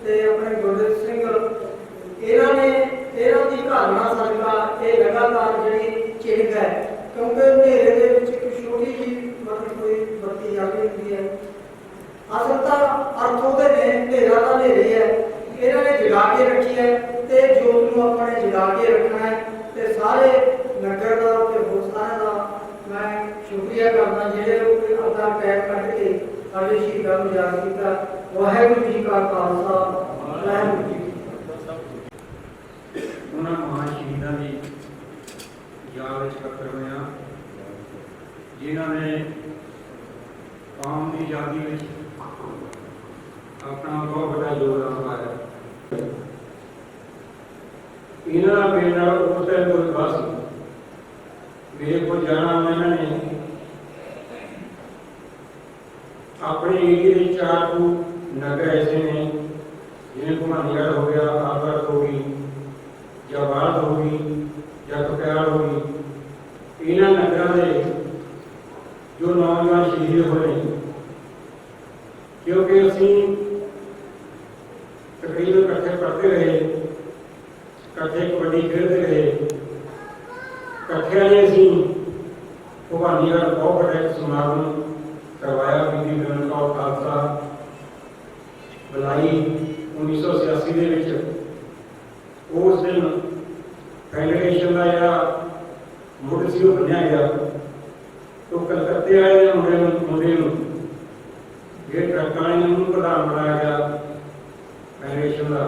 ਤੇ ਆਪਣੇ ਗੁਰਦੇਵ ਸਿੰਘ, ਇਹਨਾਂ ਦੀ ਘਾਲਣਾ ਸਦਕਾ ਇਹ ਲਗਾਤਾਰ ਜਿਹੜੀ ਚਿੰਗ ਹੈ, ਕਿਉਂਕਿ ਹਨੇਰੇ ਦੇ ਵਿੱਚ ਇੱਕ ਛੋਟੀ ਜਿਹੀ ਮਤਲਬ ਕੋਈ ਬੱਤੀ ਜਾਂਦੀ ਹੁੰਦੀ ਹੈ। ਅਸਲ ਤਾਂ ਅਰਥ ਉਹਦੇ ਨੇ, ਹਨੇਰਾ ਤਾਂ ਹਨੇਰੇ ਹੈ, ਇਹਨਾਂ ਨੇ ਜਗਾ ਕੇ ਰੱਖੀ ਹੈ ਤੇ ਜੋਤ ਨੂੰ ਆਪਾਂ ਨੇ ਜਗਾ ਕੇ ਰੱਖਣਾ ਹੈ। ਤੇ ਸਾਰੇ ਨਗਰ ਦਾ ਤੇ ਹੋਰ ਸਾਰਿਆਂ ਦਾ ਮੈਂ ਸ਼ੁਕਰੀਆ ਕਰਦਾ ਜਿਹੜੇ ਆਪਣਾ ਟਾਈਮ ਕੱਢ ਕੇ ਸਾਡੇ ਸ਼ਹੀਦਾਂ ਨੂੰ ਯਾਦ ਕੀਤਾ। ਵਾਹਿਗੁਰੂ ਜੀ ਕਾ ਖਾਲਸਾ, ਵਾਹਿਗੁਰੂ ਜੀ ਕੀ ਫਤਿਹ। ਉਹਨਾਂ ਮਹਾਨ ਸ਼ਹੀਦਾਂ ਦੀ ਯਾਦ ਵਿੱਚ ਇਕੱਤਰ ਹੋਇਆ ਜਿਨ੍ਹਾਂ ਨੇ ਕੌਮ ਦੀ ਆਜ਼ਾਦੀ ਵਿੱਚ ਆਪਣਾ ਬਹੁਤ ਵੱਡਾ ਯੋਗਦਾਨ ਪਾਇਆ। ਇਹਨਾਂ ਦਾ ਮੇਰੇ ਨਾਲ ਉਸ ਟਾਈਮ ਕੋਈ ਖਾਸ ਮੇਰੇ ਕੋਲ ਜਾਣਾ, ਇਹਨਾਂ ਨੇ ਆਪਣੇ ਏਰੀਏ ਦੇ 4 ਨਗਰ ਐਸੇ ਨੇ ਜਿਵੇਂ ਭਵਾਨੀਗੜ੍ਹ ਹੋ ਗਿਆ, ਆਗੜ ਹੋ ਗਈ, ਜਾਂ ਬਾਲਦ ਹੋ ਗਈ, ਜਾਂ ਕਪਿਆਲ ਹੋ ਗਈ। ਇਹਨਾਂ ਨਗਰਾਂ ਦੇ ਜੋ ਨੌਜਵਾਨ ਸ਼ਹੀਦ ਹੋਏ, ਕਿਉਂਕਿ ਅਸੀਂ ਤਕਰੀਬਨ ਇਕੱਠੇ ਪੜ੍ਹਦੇ ਰਹੇ, ਇਕੱਠੇ ਕਬੱਡੀ ਖੇਡਦੇ ਰਹੇ, ਇਕੱਠਿਆਂ ਨੇ ਅਸੀਂ ਭਵਾਨੀਗੜ੍ਹ ਬਹੁਤ ਵੱਡਾ ਇੱਕ ਸਮਾਗਮ ਕਰਵਾਇਆ। ਬੀਬੀ ਗਗਨ ਕੌਰ ਖਾਲਸਾ ਬੁਲਾਈ 1986 ਦੇ ਵਿੱਚ। ਉਸ ਦਿਨ ਫੈਡਰੇਸ਼ਨ ਦਾ ਜਿਹੜਾ ਮੁੱਢ ਸੀ ਉਹ ਬਣਿਆ ਗਿਆ। ਤੋਂ ਕਲਕੱਤੇ ਵਾਲੇ ਦੇ ਮੁੰਡੇ ਨੂੰ ਇਹ ਟਰੱਕਾਂ ਵਾਲੇ ਨੂੰ ਪ੍ਰਧਾਨ ਬਣਾਇਆ ਗਿਆ ਫੈਡਰੇਸ਼ਨ ਦਾ।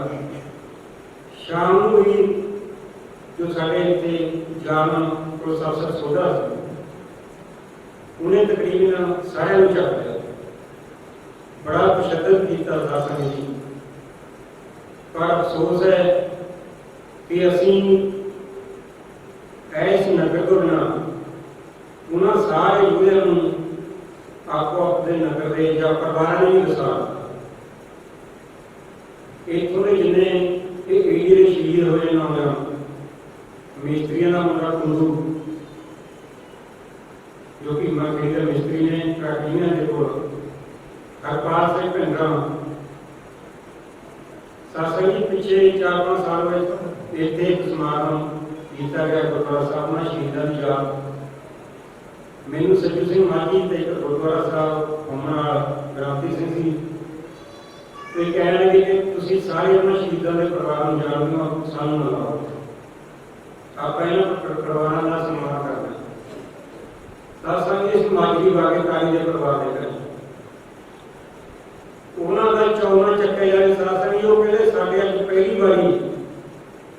ਸ਼ਾਮ ਨੂੰ ਹੀ ਜੋ ਸਾਡੇ ਇੱਥੇ ਜਾਨ ਪੁਲਿਸ ਅਫਸਰ ਸੋਧਾ ਸੀ, ਉਹਨੇ ਤਕਰੀਬਨ ਸਾਰਿਆਂ ਨੂੰ ਚੱਕ ਲਿਆ। ਬੜਾ ਤਸ਼ੱਦਦ ਕੀਤਾ ਸ਼ਾਸਨ ਨੇ। ਪਰ ਅਫਸੋਸ ਹੈ ਕਿ ਅਸੀਂ ਇਸ ਨਗਰ ਤੋਂ ਬਿਨਾਂ ਉਹਨਾਂ ਸਾਰੇ ਯੂਜ਼ਰ ਨੂੰ ਆਪੋ ਆਪਣੇ ਨਗਰ ਦੇ ਜਾਂ ਪਰਿਵਾਰਾਂ ਨੂੰ ਹੀ ਦਸਾ। ਇੱਥੋਂ ਦੇ ਜਿੰਨੇ ਇਹ ਏਰੀਏ ਦੇ ਸ਼ਹੀਦ ਹੋਏ ਨੌਜਵਾਨ ਮਿਸਤਰੀਆਂ ਦਾ ਮੁੰਡਾ ਕੁੰਦੂ, ਜੋ ਕਿ ਮਾਰਕੀਟ ਦੇ ਮਿਸਤਰੀ ਨੇ, ਕਾਟੀਆਂ ਦੇ ਕੋਲ ਹਰਪਾਲ ਸਿੰਘ ਭਿੰਡਰਾ ਸਾਸਨ ਜੀ ਪਿੱਛੇ 4-5 ਸਾਲ ਵਿੱਚ ਇੱਥੇ ਇੱਕ ਸਮਾਗਮ ਕੀਤਾ ਗਿਆ ਗੁਰਦੁਆਰਾ ਸਾਹਿਬ ਨਾਲ ਸ਼ਹੀਦਾਂ ਦੀ ਯਾਦ। ਮੈਨੂੰ ਸੱਜੂ ਸਿੰਘ ਮਾਝੀ ਤੇ ਇੱਕ ਗੁਰਦੁਆਰਾ ਸਾਹਿਬ ਹਮਨਾਲ ਗ੍ਰਾਂਤੀ ਸਿੰਘ ਸੀ ਤੇ ਕਹਿਣ ਲੱਗੇ ਕਿ ਤੁਸੀਂ ਸਾਰੇ ਉਹਨਾਂ ਸ਼ਹੀਦਾਂ ਦੇ ਪਰਿਵਾਰ ਨੂੰ ਜਾਣਦੇ ਹੋ, ਸਾਨੂੰ ਮਿਲਾਓ, ਆਪਾਂ ਇਹਨਾਂ ਪਰਿਵਾਰਾਂ ਦਾ ਸਨਮਾਨ ਕਰਨਾ। ਤਾਂ ਸੰਗੇ ਮਾਝੀ ਵਾਗੇਕਾਰੀ ਦੇ ਪਰਿਵਾਰ ਦੇ ਘਰ ਉਹਨਾਂ ਦਾ ਚੌਣਾ ਚੱਕਿਆ ਜਾਵੇ ਸਾਸਨੀ। ਉਹ ਕਹਿੰਦੇ ਸਾਡੇ ਅੱਜ ਪਹਿਲੀ ਵਾਰੀ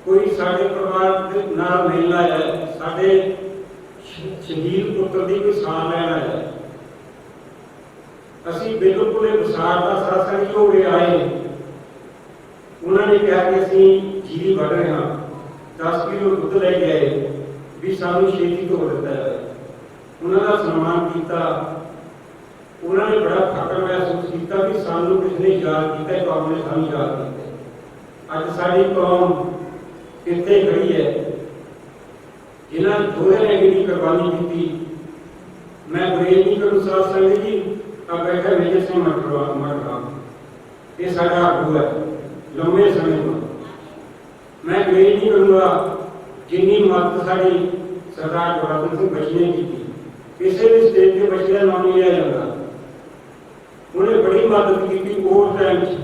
ਕੋਈ ਸਾਡੇ ਪਰਿਵਾਰ ਦੇ ਨਾਲ ਮਿਲਣ ਆਇਆ, ਸਾਡੇ ਸ਼ਹੀਦ ਪੁੱਤਰ ਦੀ ਕੋਈ ਸਾਹ ਲੈਣ ਆਇਆ। ਅਸੀਂ ਬਿਲਕੁਲ ਇਹ ਵਿਸਾਰ ਦਾ ਸਾਸਨੀ ਹੋ ਗਏ ਆਏ। ਉਹਨਾਂ ਨੇ ਕਿਹਾ ਕਿ ਅਸੀਂ ਜੀਰੀ ਵੱਢ ਰਹੇ ਹਾਂ, 10 ਕਿਲੋ ਦੁੱਧ ਲੈ ਕੇ ਆਏ ਵੀ ਸਾਨੂੰ ਛੇਤੀ ਤੋਂ ਦਿੱਤਾ ਜਾਵੇ। ਉਹਨਾਂ ਦਾ ਸਨਮਾਨ ਕੀਤਾ। ਉਹਨਾਂ ਨੇ ਬੜਾ ਫਖਰ ਮਹਿਸੂਸ ਕੀਤਾ ਕਿ ਸਾਨੂੰ ਕਿਸ ਨੇ ਯਾਦ ਕੀਤਾ, ਕੌਮ ਨੇ ਸਾਨੂੰ ਯਾਦ ਕੀਤਾ। ਅੱਜ ਸਾਡੀ ਕੌਮ ਕਿੱਥੇ ਖੜੀ ਹੈ, ਜਿਨ੍ਹਾਂ ਦੋਹਰੇ ਨੇ ਜਿਹੜੀ ਕੁਰਬਾਨੀ ਕੀਤੀ। ਮੈਂ ਗੁਰੇਜ ਨਹੀਂ ਕਰੂ ਸਾਧ ਸੰਗਤ ਜੀ, ਆ ਬੈਠਾ ਮੇਜਰ ਸਿੰਘ ਮਟਰਾ, ਇਹ ਸਾਡਾ ਆਗੂ ਹੈ ਲੰਮੇ ਸਮੇਂ ਤੋਂ। ਮੈਂ ਗੁਰੇਜ ਨਹੀਂ ਕਰੂੰਗਾ ਜਿੰਨੀ ਮਦਦ ਸਾਡੀ ਸਰਦਾਰ ਗੁਰਬਖਸ਼ ਸਿੰਘ ਬਖਸ਼ ਨੇ ਕੀਤੀ। ਕਿਸੇ ਵੀ ਸਟੇਜ ਤੇ ਬਖਸ਼ ਦਾ ਨਾਮ ਨਹੀਂ ਲਿਆ ਜਾਂਦਾ। ਉਹਨੇ ਬੜੀ ਮਦਦ ਕੀਤੀ ਉਸ ਟਾਈਮ 'ਚ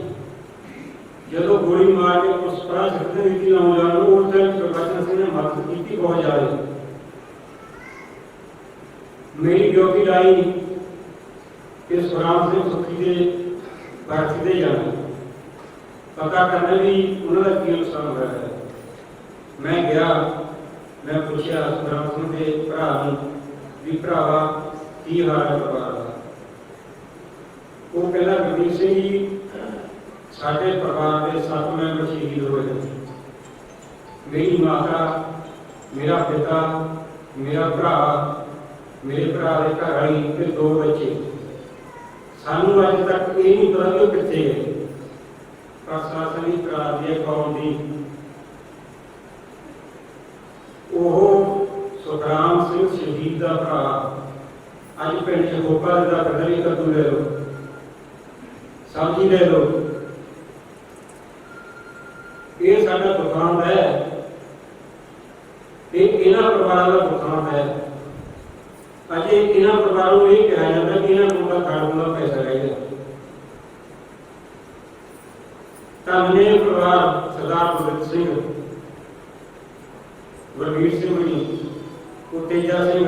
ਜਦੋਂ ਗੋਲੀ ਮਾਰ ਕੇ ਉਸ ਪਰਾਂ ਸਕਦੇ ਵਿੱਚ ਨੌਜਵਾਨ ਨੂੰ। ਉਸ ਟਾਈਮ ਗੁਰਬਖਸ਼ ਸਿੰਘ ਨੇ ਮਦਦ ਕੀਤੀ ਬਹੁਤ ਜ਼ਿਆਦਾ। ਮੇਰੀ ਡਿਊਟੀ ਲਾਈ ਕਿ ਸੁਖਰਾਮ ਸਿੰਘ ਸੁੱਖੀ ਦੇ ਬਰਸੀ ਤੇ ਜਾਣਾ, ਪਤਾ ਕਰਨਾ ਵੀ ਉਹਨਾਂ ਦਾ ਕੀ ਨੁਕਸਾਨ ਹੋਇਆ ਹੈ। ਮੈਂ ਗਿਆ, ਮੈਂ ਪੁੱਛਿਆ ਸੁਖਰਾਮ ਸਿੰਘ ਦੇ ਭਰਾ ਨੂੰ ਵੀ ਭਰਾਵਾ ਕੀ ਹਾਲ ਹੈ ਪਰਿਵਾਰ ਦਾ। ਉਹ ਕਹਿੰਦਾ ਗੁਰਦੀਪ ਸਿੰਘ ਜੀ, ਸਾਡੇ ਪਰਿਵਾਰ ਦੇ 7 ਮੈਂਬਰ ਸ਼ਹੀਦ ਹੋਏ ਨੇ। ਮੇਰੀ ਮਾਤਾ, ਮੇਰਾ ਪਿਤਾ, ਮੇਰਾ ਭਰਾ, ਮੇਰੇ ਭਰਾ ਦੇ ਘਰ ਵਾਲੀ ਤੇ 2 ਬੱਚੇ। ਸਾਨੂੰ ਅੱਜ ਤੱਕ ਇਹ ਨਹੀਂ ਪਤਾ ਕਿ ਉਹ ਕਿੱਥੇ ਗਏ। ਪ੍ਰਸ਼ਾਸਨ ਦੀ ਕਰਾ ਦੀ ਕੌਮ ਦੀ ਉਹ ਸੁਖਰਾਮ ਸਿੰਘ ਸ਼ਹੀਦ ਦਾ ਭਰਾ ਅੱਜ ਪਿੰਡ ਚ ਹੋਪਾ ਦਾ ਕਦਰੀ ਕੱਦੂ ਲੈ ਲਓ, ਸਬਜ਼ੀ ਲੈ ਲਓ। ਇਹ ਸਾਡਾ ਦੁਕਾਨ ਹੈ, ਇਹ ਇਹਨਾਂ ਪਰਿਵਾਰਾਂ ਦਾ ਦੁਕਾਨ ਹੈ। ਅਜੇ ਇਹਨਾਂ ਪਰਿਵਾਰਾਂ ਨੂੰ ਇਹ ਕਿਹਾ ਜਾਂਦਾ ਕਿ ਇਹਨਾਂ ਕੋਲ ਦਾ ਖਾਣ ਦਾ ਪੈਸਾ ਰਹਿ ਗਿਆ। ਤਾਂ ਮੇਰੇ ਪਰਿਵਾਰ ਸਰਦਾਰ ਗੁਰਬਖਸ਼ ਸਿੰਘ, ਗੁਰਵੀਰ ਸਿੰਘ ਜੀ, ਤੇਜਾ ਸਿੰਘ,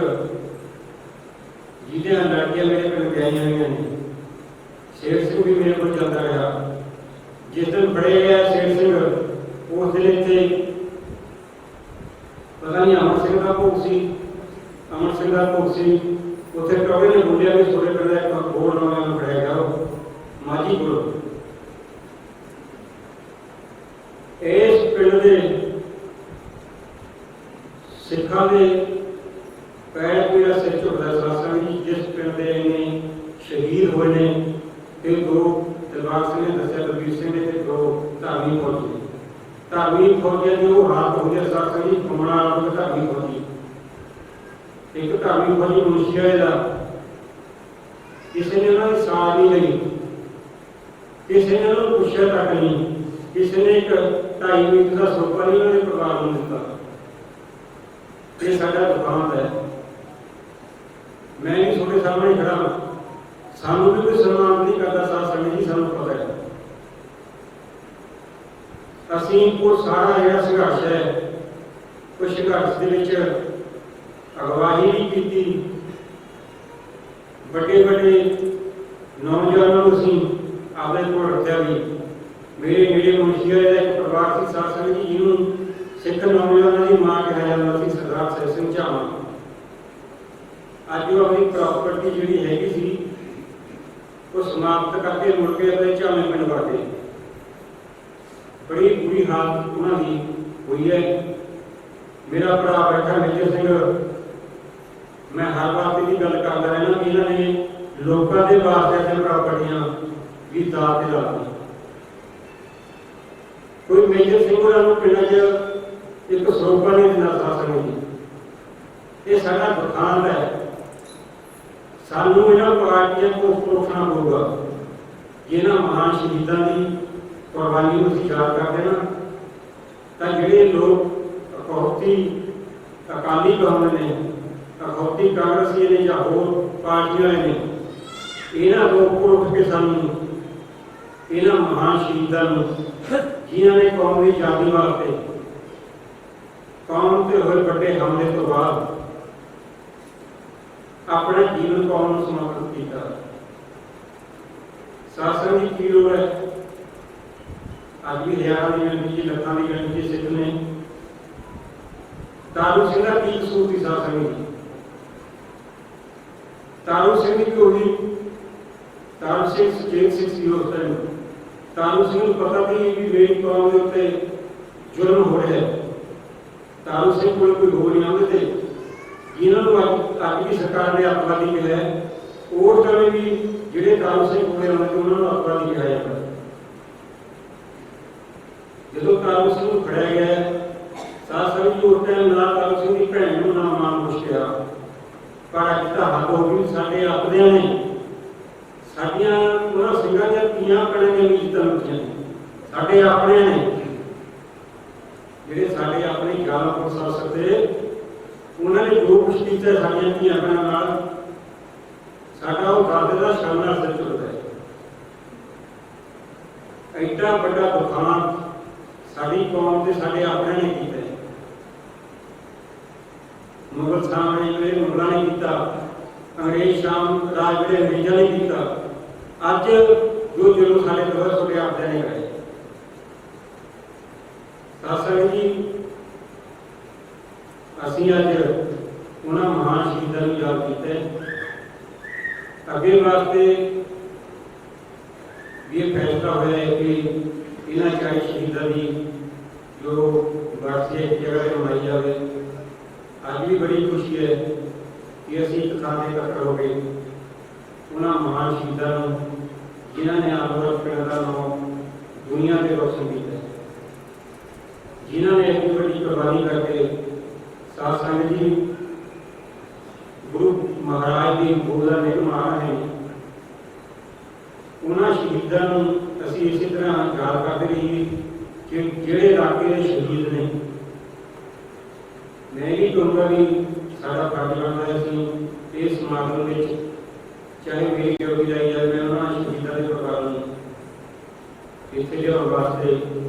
ਜਿਹਦੇ ਨਾਲ ਲੜਕੀਆਂ ਮੇਰੇ ਪਿੰਡ ਵਿਆਹੀਆਂ ਹੋਈਆਂ ਨੇ। ਸ਼ੇਰ ਸਿੰਘ ਵੀ ਮੇਰੇ ਕੋਲ ਜਾਂਦਾ ਰਿਹਾ। ਜਿਸ ਦਿਨ ਫੜੇ ਗਿਆ ਸ਼ੇਰ ਸਿੰਘ, ਉਸ ਦਿਨ ਇੱਥੇ ਪਤਾ ਨਹੀਂ ਅਮਰ ਸਿੰਘ ਦਾ ਭੋਗ ਸੀ, ਅਮਰ ਸਿੰਘ ਦਾ ਭੋਗ ਸੀ। ਉੱਥੇ ਕਵੀ ਨੇ ਬੋਲਿਆ ਵੀ ਤੁਹਾਡੇ ਪਿੰਡ ਦਾ ਇੱਕ ਬੋਰਡ ਨੌਜਵਾਨ ਨੂੰ ਫੜਿਆ ਗਿਆ, ਉਹ ਮਾਝੀ ਕੋਲ। ਇਸ ਪਿੰਡ ਦੇ ਸਿੱਖਾਂ ਦੇ ਪੈਰ ਪੂਰਾ ਸਿਰ ਝੁਕਦਾ ਸਾਸਾਂ ਜੀ, ਜਿਸ ਪਿੰਡ ਦੇ ਇੰਨੇ ਸ਼ਹੀਦ ਹੋਏ ਨੇ। ਤੇ 2 ਦਿਲਬਾਗ ਸਿੰਘ ਨੇ ਦੱਸਿਆ, ਬਲਬੀਰ ਸਿੰਘ ਨੇ, ਤੇ 2 ਧਾਰਮਿਕ ਫੌਜੀ। ਧਾਰਮਿਕ ਫੌਜੀਆਂ ਦੇ ਉਹ ਹਾਲਤ ਹੋ ਗਿਆ ਸਾਸਾਂ ਜੀ, ਘੁੰਮਣਾ ਵਾਲਾ ਧਾਰਮਿਕ ਫੌਜੀ। ਇੱਕ ਧਾਰਮਿਕ ਫੌਜੀ ਮੁਨਸ਼ੀਆ ਦਾ, ਕਿਸੇ ਨੇ ਉਹਨਾਂ ਦੀ ਸਾਰ ਨਹੀਂ ਲਈ, ਕਿਸੇ ਨੇ ਉਹਨਾਂ ਨੂੰ ਪੁੱਛਿਆ ਤੱਕ ਨਹੀਂ, ਕਿਸੇ ਨੇ 1.5 ਮਿੰਟ ਦਾ ਸੋਪਾ ਨਹੀਂ ਉਹਨਾਂ ਦੇ ਪਰਿਵਾਰ ਨੂੰ ਦਿੱਤਾ। ਇਹ ਸਾਡਾ ਦੁਕਾਨ ਹੈ। ਮੈਂ ਵੀ ਤੁਹਾਡੇ ਸਾਹਮਣੇ ਖੜਾ ਹਾਂ, ਸਾਨੂੰ ਵੀ ਕੋਈ ਸਨਮਾਨ ਨਹੀਂ ਕਰਦਾ ਸਾਧ ਸੰਗਤ ਜੀ, ਸਾਨੂੰ ਪਤਾ ਹੈ। ਅਸੀਂ ਉਹ ਸਾਰਾ ਜਿਹੜਾ ਸੰਘਰਸ਼ ਹੈ, ਉਹ ਸੰਘਰਸ਼ ਦੇ ਵਿੱਚ ਅਗਵਾਈ ਵੀ ਕੀਤੀ। ਵੱਡੇ ਵੱਡੇ ਨੌਜਵਾਨਾਂ ਨੂੰ ਅਸੀਂ ਆਪਣੇ ਕੋਲ ਰੱਖਿਆ ਵੀ। ਮੇਰੇ ਨੇੜੇ ਮੁਨਸ਼ੀਆ ਦਾ ਇੱਕ ਪਰਿਵਾਰ ਸੀ ਸਾਧ ਸੰਗਤ ਜੀ, ਜਿਹਨੂੰ ਸਿੱਖ ਨੌਜਵਾਨਾਂ ਦੀ ਮਾਂ ਕਿਹਾ ਜਾਂਦਾ ਸੀ, ਸਰਦਾਰ ਸਹਿ ਸਿੰਘ ਝਾਮਾ। ਅੱਜ ਉਹ ਆਪਣੀ ਪ੍ਰਾਪਰਟੀ ਜਿਹੜੀ ਹੈਗੀ ਸੀ ਉਹ ਸਮਾਪਤ ਕਰਕੇ ਮੁੜ ਕੇ ਆਪਣੇ ਝਾਮੇ ਪਿੰਡ ਵੜ ਗਏ। ਬੜੀ ਬੁਰੀ ਹਾਲਤ ਉਹਨਾਂ ਦੀ ਹੋਈ ਹੈ। ਮੇਰਾ ਭਰਾ ਬੈਠਾ ਮੇਜਰ ਸਿੰਘ, ਮੈਂ ਹਰ ਵਾਰ ਦੀ ਗੱਲ ਕਰਦਾ ਰਹਿਣਾ ਕਿ ਇਹਨਾਂ ਨੇ ਲੋਕਾਂ ਦੇ ਵਾਸਤੇ ਆਪਣੇ ਪ੍ਰਾਪਰਟੀਆਂ ਵੀ ਦਾਅ ਤੇ ਲਾ ਦਿੱਤੀ। ਕੋਈ ਮੇਜਰ ਸਿੰਘ ਹੋਰਾਂ ਨੂੰ ਪਿੰਡਾਂ 'ਚ ਇੱਕ ਸਰੋਪਾ ਨਹੀਂ ਦਿੰਦਾ ਸਾਧ ਸੰਗਤ ਜੀ। ਇਹ ਸਾਡਾ ਦੁਕਾਨ ਹੈ। ਸਾਨੂੰ ਇਹਨਾਂ ਪਾਰਟੀਆਂ ਤੋਂ ਰੋਕਣਾ ਪਊਗਾ। ਜਿਹਨਾਂ ਮਹਾਨ ਸ਼ਹੀਦਾਂ ਦੀ ਕੁਰਬਾਨੀ ਨੂੰ ਅਸੀਂ ਯਾਦ ਕਰਦੇ ਨਾ, ਤਾਂ ਜਿਹੜੇ ਲੋਕ ਅਖੌਤੀ ਅਕਾਲੀ ਕੌਮ ਨੇ, ਅਖੌਤੀ ਕਾਂਗਰਸੀ ਨੇ ਜਾਂ ਹੋਰ ਪਾਰਟੀਆਂ ਨੇ, ਇਹਨਾਂ ਤੋਂ ਉੱਠ ਕੇ ਸਾਨੂੰ ਇਹਨਾਂ ਮਹਾਨ ਸ਼ਹੀਦਾਂ ਨੂੰ, ਜਿਨ੍ਹਾਂ ਨੇ ਕੌਮ ਦੀ ਆਜ਼ਾਦੀ ਵਾਸਤੇ ਕੌਮ ਤੇ ਹੋਏ ਵੱਡੇ ਹਮਲੇ ਤੋਂ ਬਾਅਦ अपना जीवन कौम को समर्पित किया। शासन की की लोड़ है। आज भी हजारों की गिनती, लखों की गिनती सिख ने तारू सिंह का की कसूर थी शासन की? तारू सिंह की होगी, तारू सिंह सुचेत सिंह सी उस टाइम। तारू सिंह को पता थी कि मेरी कौम के उत्ते जुल्म हो रहा है। तारू सिंह कोई हो नहीं आते थे। ਜਿਨ੍ਹਾਂ ਨੂੰ ਅੱਜ ਦੀ ਸਰਕਾਰ ਨੇ ਅੱਤਵਾਦੀ ਕਿਹਾ ਹੈ, ਉਸ ਸਮੇਂ ਵੀ ਜਿਹੜੇ ਕਾਲੂ ਸਿੰਘ ਹੋਏ ਉਹਨਾਂ ਨੂੰ ਅੱਤਵਾਦੀ ਕਿਹਾ ਜਾਂਦਾ। ਜਦੋਂ ਕਾਲੂ ਸਿੰਘ ਨੂੰ ਫੜਿਆ ਗਿਆ, ਸਾਧ ਸੰਗਤ ਜੀ ਉਸ ਟਾਈਮ ਨਾ ਕਾਲੂ ਸਿੰਘ ਦੀ ਭੈਣ ਨੂੰ ਨਾ ਮਾਂ ਨੂੰ ਪੁੱਛਿਆ, ਪਰ ਅੱਜ ਤਾਂ ਹੱਦ ਹੋ ਗਈ। ਸਾਡੇ ਆਪਣਿਆਂ ਨੇ ਸਾਡੀਆਂ ਉਹਨਾਂ ਸਿੰਘਾਂ ਦੀਆਂ ਧੀਆਂ ਭੈਣਾਂ ਦੀਆਂ ਇੱਜ਼ਤਾਂ ਲੁੱਟੀਆਂ, ਸਾਡੇ ਆਪਣਿਆਂ ਨੇ ਜਿਹੜੇ ਸਾਡੇ ਆਪਣੇ ਗਿਆਨ ਪੁਰਸ਼ ਆ ਸਕਦੇ, ਉਹਨਾਂ ਨੇ ਜੋ ਕੁਛ ਕੀਤਾ ਸਾਡੀਆਂ ਧੀਆਂ ਭੈਣਾਂ ਨਾਲ, ਸਾਡਾ ਉਹ ਦਰਦ ਦਾ ਸਾਹਮਣਾ ਸਿਰ ਚੁੱਕਦਾ ਹੈ। ਐਡਾ ਵੱਡਾ ਦੁਖਾਂਤ ਸਾਡੀ ਕੌਮ ਤੇ ਸਾਡੇ ਆਪਣਿਆਂ ਨੇ ਕੀਤਾ ਹੈ। ਮੁਗਲ ਸਾਮਰਾਜ ਜਿਹੜੇ ਮੁਗਲਾਂ ਨੇ ਕੀਤਾ, ਅੰਗਰੇਜ਼ ਸ਼ਾਮ ਰਾਜ ਜਿਹੜੇ ਅੰਗਰੇਜ਼ਾਂ ਨੇ ਕੀਤਾ, ਅੱਜ ਜੋ ਜ਼ੁਲਮ ਸਾਡੇ ਦਰਦ ਤੁਹਾਡੇ ਆਪਦਿਆਂ ਨੇ ਕਰਾਏ। ਸਾਧ ਸੰਗਤ ਜੀ, ਅਸੀਂ ਅੱਜ ਉਹਨਾਂ ਮਹਾਨ ਸ਼ਹੀਦਾਂ ਨੂੰ ਯਾਦ ਕੀਤਾ ਹੈ। ਅੱਗੇ ਵਾਸਤੇ ਵੀ ਇਹ ਫੈਸਲਾ ਹੋਇਆ ਹੈ ਕਿ ਇਹਨਾਂ 40 ਸ਼ਹੀਦਾਂ ਦੀ ਜੋ ਵਰਸੇ ਇੱਕ ਜਗ੍ਹਾ ਤੇ ਮਨਾਈ ਜਾਵੇ। ਅੱਜ ਵੀ ਬੜੀ ਖੁਸ਼ੀ ਹੈ ਕਿ ਅਸੀਂ ਇੱਕ ਥਾਂ ਤੇ ਇਕੱਠੇ ਹੋ ਕੇ ਉਹਨਾਂ ਮਹਾਨ ਸ਼ਹੀਦਾਂ ਨੂੰ, ਜਿਨ੍ਹਾਂ ਨੇ ਆਪ ਪਿੰਡ ਦਾ ਨਾਮ ਦੁਨੀਆ ਤੇ ਰੋਸ਼ਨ ਕੀਤਾ, ਜਿਨ੍ਹਾਂ ਨੇ ਇੰਨੀ ਵੱਡੀ ਕੁਰਬਾਨੀ ਕਰਕੇ ਸਾਧ ਸੰਗਤ ਜੀ ਗੁਰੂ ਮਹਾਰਾਜ ਦੀ ਗੋਦ ਦਾ ਨਿਰਮਾਣ ਹੈ, ਉਹਨਾਂ ਸ਼ਹੀਦਾਂ ਨੂੰ ਅਸੀਂ ਇਸੇ ਤਰ੍ਹਾਂ ਯਾਦ ਕਰਦੇ ਰਹੀਏ ਕਿ ਜਿਹੜੇ ਇਲਾਕੇ ਦੇ ਸ਼ਹੀਦ ਨੇ। ਮੈਂ ਵੀ ਕਹੂੰਗਾ ਵੀ ਸਾਡਾ ਫਰਜ਼ ਬਣਦਾ ਹੈ ਅਸੀਂ ਇਸ ਸਮਾਗਮ ਵਿੱਚ, ਚਾਹੇ ਮੇਰੀ ਡਿਊਟੀ ਲਾਈ ਜਾਏ, ਮੈਂ ਉਹਨਾਂ ਸ਼ਹੀਦਾਂ ਦੇ ਪਰਿਵਾਰ ਨੂੰ ਇੱਥੇ ਲਿਆਉਣ ਵਾਸਤੇ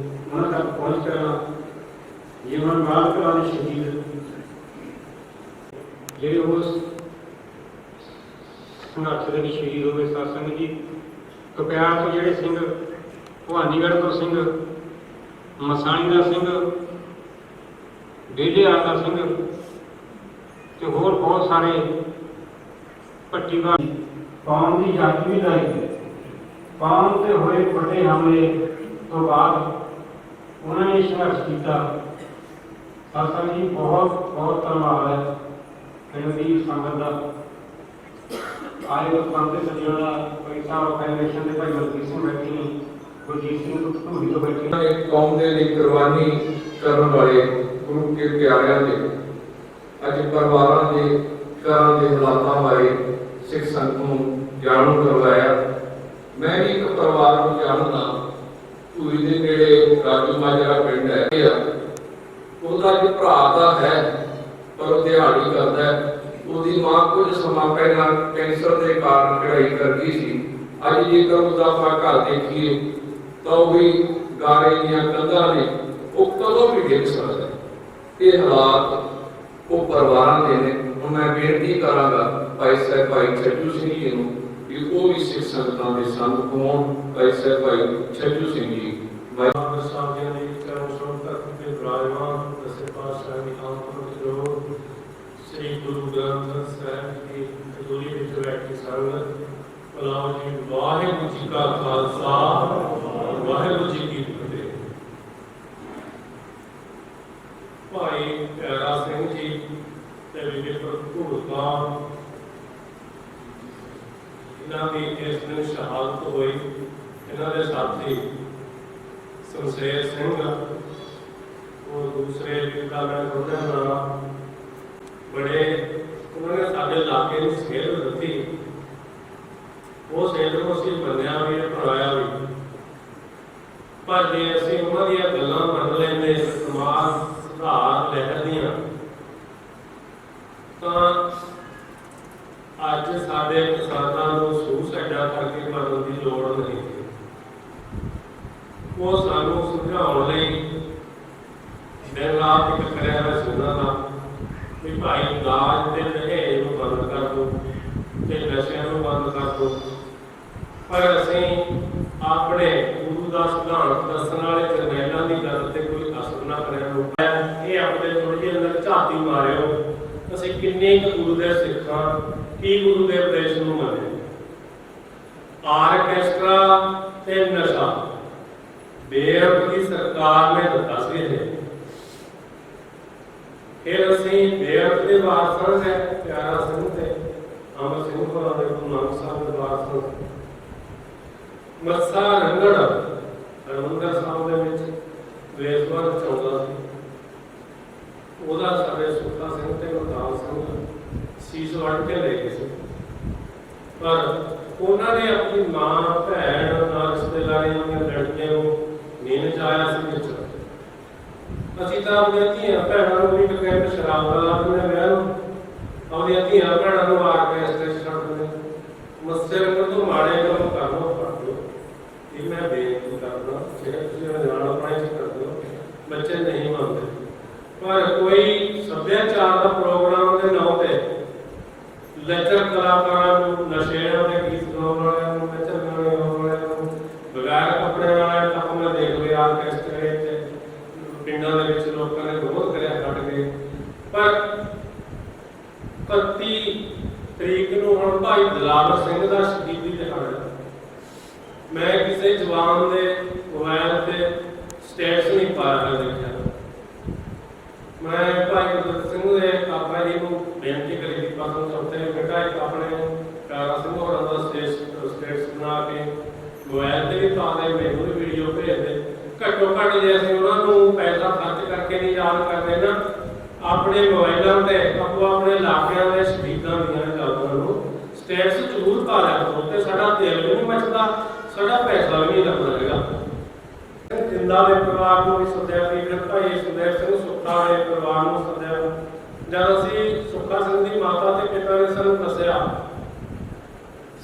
ਉਹਨਾਂ ਤੱਕ ਪਹੁੰਚ ਕਰਾਂ। ਜੀਵਨ ਬਾਲ ਕਲਾ ਦੇ ਸ਼ਹੀਦ ਜਿਹੜੇ ਉਸ ਸੰਘਰਸ਼ ਦੇ ਵਿੱਚ ਸ਼ਹੀਦ ਹੋਏ। ਸਾਧ ਸੰਗਤ ਜੀ, ਕਪਿਆਲ ਤੋਂ ਜਿਹੜੇ ਸਿੰਘ, ਭਵਾਨੀਗੜ੍ਹ ਤੋਂ ਸਿੰਘ, ਮਸਾਣੀ ਦਾ ਸਿੰਘ, ਡੇਢੇਆਲ ਦਾ ਸਿੰਘ ਤੇ ਹੋਰ ਬਹੁਤ ਸਾਰੇ ਭੱਟੀਵਾਲ ਕੌਮ ਦੀ ਯਾਤਰੀ ਦਾ ਕੌਮ ਤੇ ਹੋਏ ਵੱਡੇ ਹਮਲੇ ਤੋਂ ਬਾਅਦ ਉਹਨਾਂ ਨੇ ਸੰਘਰਸ਼ ਕੀਤਾ। ਸਾਧ ਸੰਗਤ ਜੀ, ਬਹੁਤ ਬਹੁਤ ਧੰਨਵਾਦ ਹੈ ਪਿੰਡ ਦੀ ਸੰਗਤ ਦਾ, ਆਏ ਉਸ ਪੰਥ ਸੱਜਣਾਂ ਦਾ, ਪੈਸਾ ਆਰਗੇਨਾਈਜੇਸ਼ਨ ਦੇ ਭਾਈ ਮਲਕੀਤ ਸਿੰਘ ਬੈਠੇ ਨੇ, ਗੁਰਜੀਤ ਸਿੰਘ ਧੂਰੀ ਤੋਂ ਬੈਠੇ ਨੇ। ਕੌਮ ਦੇ ਲਈ ਕੁਰਬਾਨੀ ਕਰਨ ਵਾਲੇ ਗੁਰੂ ਕੇ ਪਿਆਰਿਆਂ ਦੇ ਅੱਜ ਪਰਿਵਾਰਾਂ ਦੇ ਘਰਾਂ ਦੇ ਹਾਲਾਤਾਂ ਬਾਰੇ ਸਿੱਖ ਸੰਗਤ ਨੂੰ ਜਾਣੂ ਕਰਵਾਇਆ। ਮੈਂ ਵੀ ਇੱਕ ਪਰਿਵਾਰ ਨੂੰ ਜਾਣਦਾ, ਧੂਰੀ ਦੇ ਨੇੜੇ ਰਾਜੂ ਮਾਜਰਾ ਪਿੰਡ ਹੈ। ਉਹਦਾ ਇੱਕ ਭਰਾ ਦਾ ਹੈ ਪਰ ਉਹ ਦਿਹਾੜੀ ਕਰਦਾ ਹੈ। ਉਹਦੀ ਮਾਂ ਕੁਝ ਸਮਾਂ ਪਹਿਲਾਂ ਕੈਂਸਰ ਦੇ ਕਾਰਨ ਚੜ੍ਹਾਈ ਕਰ ਗਈ ਸੀ। ਅੱਜ ਜੇਕਰ ਉਹਦਾ ਆਪਾਂ ਘਰ ਦੇਖੀਏ ਤਾਂ ਉਹ ਵੀ ਗਾਰੇ ਦੀਆਂ ਕੰਧਾਂ ਨੇ, ਉਹ ਕਦੋਂ ਵੀ ਡਿੱਗ ਸਕਦਾ। ਇਹ ਹਾਲਾਤ ਉਹ ਪਰਿਵਾਰਾਂ ਦੇ ਨੇ। ਹੁਣ ਮੈਂ ਬੇਨਤੀ ਕਰਾਂਗਾ ਭਾਈ ਸਾਹਿਬ ਭਾਈ ਛੱਜੂ ਸਿੰਘ ਜੀ ਨੂੰ ਕਿ ਉਹ ਵੀ ਸਿੱਖ ਸੰਗਤਾਂ ਦੇ ਸੰਗ ਹੋਣ। ਭਾਈ ਸਾਹਿਬ ਭਾਈ ਛੱਜੂ ਸਿੰਘ ਜੀ ਸਾਧਿਆਂ ਦੇ ਚਰਨ ਛੋਹ ਤੱਕ ਤੇ ਵਿਰਾਜਮਾਨ ਦਸੇ ਪਾਤਸ਼ਾਹ ਦੀ ਆਮਦ ਜੋ ਸ੍ਰੀ ਗੁਰੂ ਗ੍ਰੰਥ ਸਾਹਿਬ ਦੀ ਹਜ਼ੂਰੀ ਵਿੱਚ ਬੈਠ ਕੇ ਸੰਗਤ ਬੁਲਾਓ ਜੀ। ਵਾਹਿਗੁਰੂ ਜੀ ਕਾ ਖਾਲਸਾ, ਵਾਹਿਗੁਰੂ ਜੀ ਕੀ ਫਤਿਹ। ਭਾਈ ਪਿਆਰਾ ਸਿੰਘ ਜੀ ਤੇ ਬੀਬੀ ਭਰਪੂਰ ਕੌਰ, ਇਹਨਾਂ ਦੀ ਇਸ ਦਿਨ ਸ਼ਹਾਦਤ ਹੋਈ। ਇਹਨਾਂ ਦੇ ਸਾਥੀ ਸ਼ਮਸ਼ੇਰ ਸਿੰਘ और दूसरे जिनका मैं खुदा ना बड़े उन्होंने साढ़े इलाके में सेल दी। वो सेल को असं बनिया भी पढ़ाया भी, पर जे असं उन्होंने गल्लां मन लेंदे समाज सुधार लहर दियां तां अज साडे किसानां नूं सुसाइडा करके मरन की लोड़ नहीं। वो सानू समझाउण लई दिन रात एक करिया मैं सुनना था कि भाई दाज ते दहेज नूं बंद कर दो ते नशियां नूं बंद कर दो। पर असीं अपने गुरु दा सिद्धांत दस्सण वाले जरनैलां दी गल ते कोई असर ना करिया। ये अपने थोड़ी जी अंदर झाती मारिओ, असीं किन्ने गुरु दे सिखां की गुरु दे उपदेश नूं मन्ने। आर्केस्ट्रा ते नशा बेअदबी की सरकार ने दता सी। ਫਿਰ ਅਸੀਂ ਬੇਅੰਤ ਦੇ ਵਾਰਸਾਂ ਹੈ ਪਿਆਰਾ ਸਿੰਘ ਤੇ ਅਮਰ ਸਿੰਘ ਹੋਰਾਂ ਦੇ ਗੁਰੂ ਨਾਨਕ ਸਾਹਿਬ ਦੇ ਵਾਰਸਾਂ ਮੱਸਾ ਰੰਗੜ ਹਰਿਮੰਦਰ ਸਾਹਿਬ ਦੇ ਵਿੱਚ ਵੇਸਵਾਰ ਚਾਹੁੰਦਾ ਸੀ। ਉਹਦਾ ਸਾਡੇ ਸੁੱਖਾ ਸਿੰਘ ਤੇ ਗੁਰਦਾਸ ਸਿੰਘ ਸੀਸ ਵੱਢ ਕੇ ਲੈ ਗਏ ਸੀ, ਪਰ ਉਹਨਾਂ ਨੇ ਆਪਣੀ ਮਾਂ ਭੈਣ ਨਾਲ ਰਿਸ਼ਤੇਦਾਰੀਆਂ ਦੀਆਂ ਲੜਕੀਆਂ ਨੂੰ ਨਹੀਂ ਨਚਾਇਆ ਸੀ ਵਿੱਚ। ਅਸੀਂ ਤਾਂ ਆਪਣੀਆਂ ਧੀਆਂ ਭੈਣਾਂ ਨੂੰ ਵੀ ਕਹਿੰਦੇ ਸ਼ਰਾਬ ਦਾ ਲਾ ਦਿੰਦੇ ਵਿਆਹ ਨੂੰ, ਆਪਣੀਆਂ ਧੀਆਂ ਭੈਣਾਂ ਨੂੰ ਆਰਕੈਸਟਰਾ ਛੱਡ ਦਿੰਦੇ। ਮੱਸੇ ਰੰਗੜ ਤੋਂ ਮਾੜੇ ਕੰਮ ਕਰ ਲਓ ਫੜ ਲਓ, ਇਹ ਮੈਂ ਬੇਨਤੀ ਕਰਦਾ ਜਿਹੜਾ ਤੁਸੀਂ ਅਣਜਾਣ ਆਪਣੇ ਚ ਕਰ ਦਿਓ, ਬੱਚੇ ਨਹੀਂ ਮੰਨਦੇ। ਪਰ ਕੋਈ ਸੱਭਿਆਚਾਰ ਦਾ ਪ੍ਰੋਗਰਾਮ ਦੇ ਨਾਂ ਤੇ ਲੈਕਚਰ ਕਲਾਕਾਰਾਂ ਨੂੰ, ਨਸ਼ੇੜੀਆਂ ਦੇ ਗੀਤ ਗਾਉਣ ਵਾਲਿਆਂ ਨੂੰ, ਲੈਕਚਰ ਗਾਉਣ ਵਾਲਿਆਂ ਨੂੰ, ਬਗੈਰ ਕੱਪੜੇ ਵਾਲਿਆਂ ਤੱਕ ਮੈਂ ਦੇਖ ਲਿਆ ਆਰਕੈਸਟਰੇ ਤੇ ਪਿੰਡਾਂ ਦੇ ਵਿੱਚ ਲੋਕਾਂ ਨੇ ਵਿਰੋਧ ਕਰਿਆ ਕੱਢ ਕੇ। ਪਰ 31 ਤਰੀਕ ਨੂੰ ਹੁਣ ਭਾਈ ਦਿਲਾਵਰ ਸਿੰਘ ਦਾ ਸ਼ਹੀਦੀ ਦਿਹਾੜਾ, ਮੈਂ ਕਿਸੇ ਜਵਾਨ ਦੇ ਮੋਬਾਈਲ ਤੇ ਸਟੇਟਸ ਨਹੀਂ ਪਾਇਆ ਦੇਖਿਆ। ਮੈਂ ਭਾਈ ਗੁਰਦਿੱਤ ਸਿੰਘ ਦੇ ਕਾਕਾ ਜੀ ਨੂੰ ਬੇਨਤੀ ਕਰੀ ਸੀ ਪਾਸੋਂ ਚੌਥੇ ਬੇਟਾ ਇੱਕ ਆਪਣੇ ਪਿਆਰਾ ਸਿੰਘ ਹੋਰਾਂ ਦਾ ਸਟੇਟਸ ਬਣਾ ਕੇ ਮੋਬਾਈਲ ਤੇ ਵੀ ਪਾ ਦੇ, ਮੈਨੂੰ ਵੀ ਵੀਡੀਓ ਭੇਜ ਦੇ। ਘੱਟੋ ਘੱਟ ਜੇ ਅਸੀਂ ਉਹਨਾਂ ਨੂੰ ਪੈਸਾ ਖਰਚ ਕਰਕੇ ਨਹੀਂ ਯਾਦ ਕਰਦੇ ਨਾ, ਆਪਣੇ ਮੋਬਾਈਲਾਂ ਤੇ ਆਪੋ ਆਪਣੇ ਇਲਾਕਿਆਂ ਦੇ ਸ਼ਹੀਦਾਂ ਦੀਆਂ ਯਾਦਾਂ ਨੂੰ ਸਟੇਟਸ ਜ਼ਰੂਰ ਪਾ ਲਿਆ ਕਰੋ ਤੇ ਸਾਡਾ ਦਿਲ ਵੀ ਨਹੀਂ ਮੱਚਦਾ, ਸਾਡਾ ਪੈਸਾ ਵੀ ਨਹੀਂ ਲੱਗਦਾ ਹੈਗਾ। ਜਿੰਦਾ ਦੇ ਪਰਿਵਾਰ ਨੂੰ ਵੀ ਸੱਦਿਆ ਸੀ, ਫਿਰ ਭਾਈ ਸੁਖਦੇਵ ਸਿੰਘ ਸੁੱਖਾ ਦੇ ਪਰਿਵਾਰ ਨੂੰ ਸੱਦਿਆ। ਜਦ ਅਸੀਂ ਸੁੱਖਾ ਸਿੰਘ ਦੀ ਮਾਤਾ ਤੇ ਪਿਤਾ ਨੇ ਸਾਨੂੰ ਦੱਸਿਆ,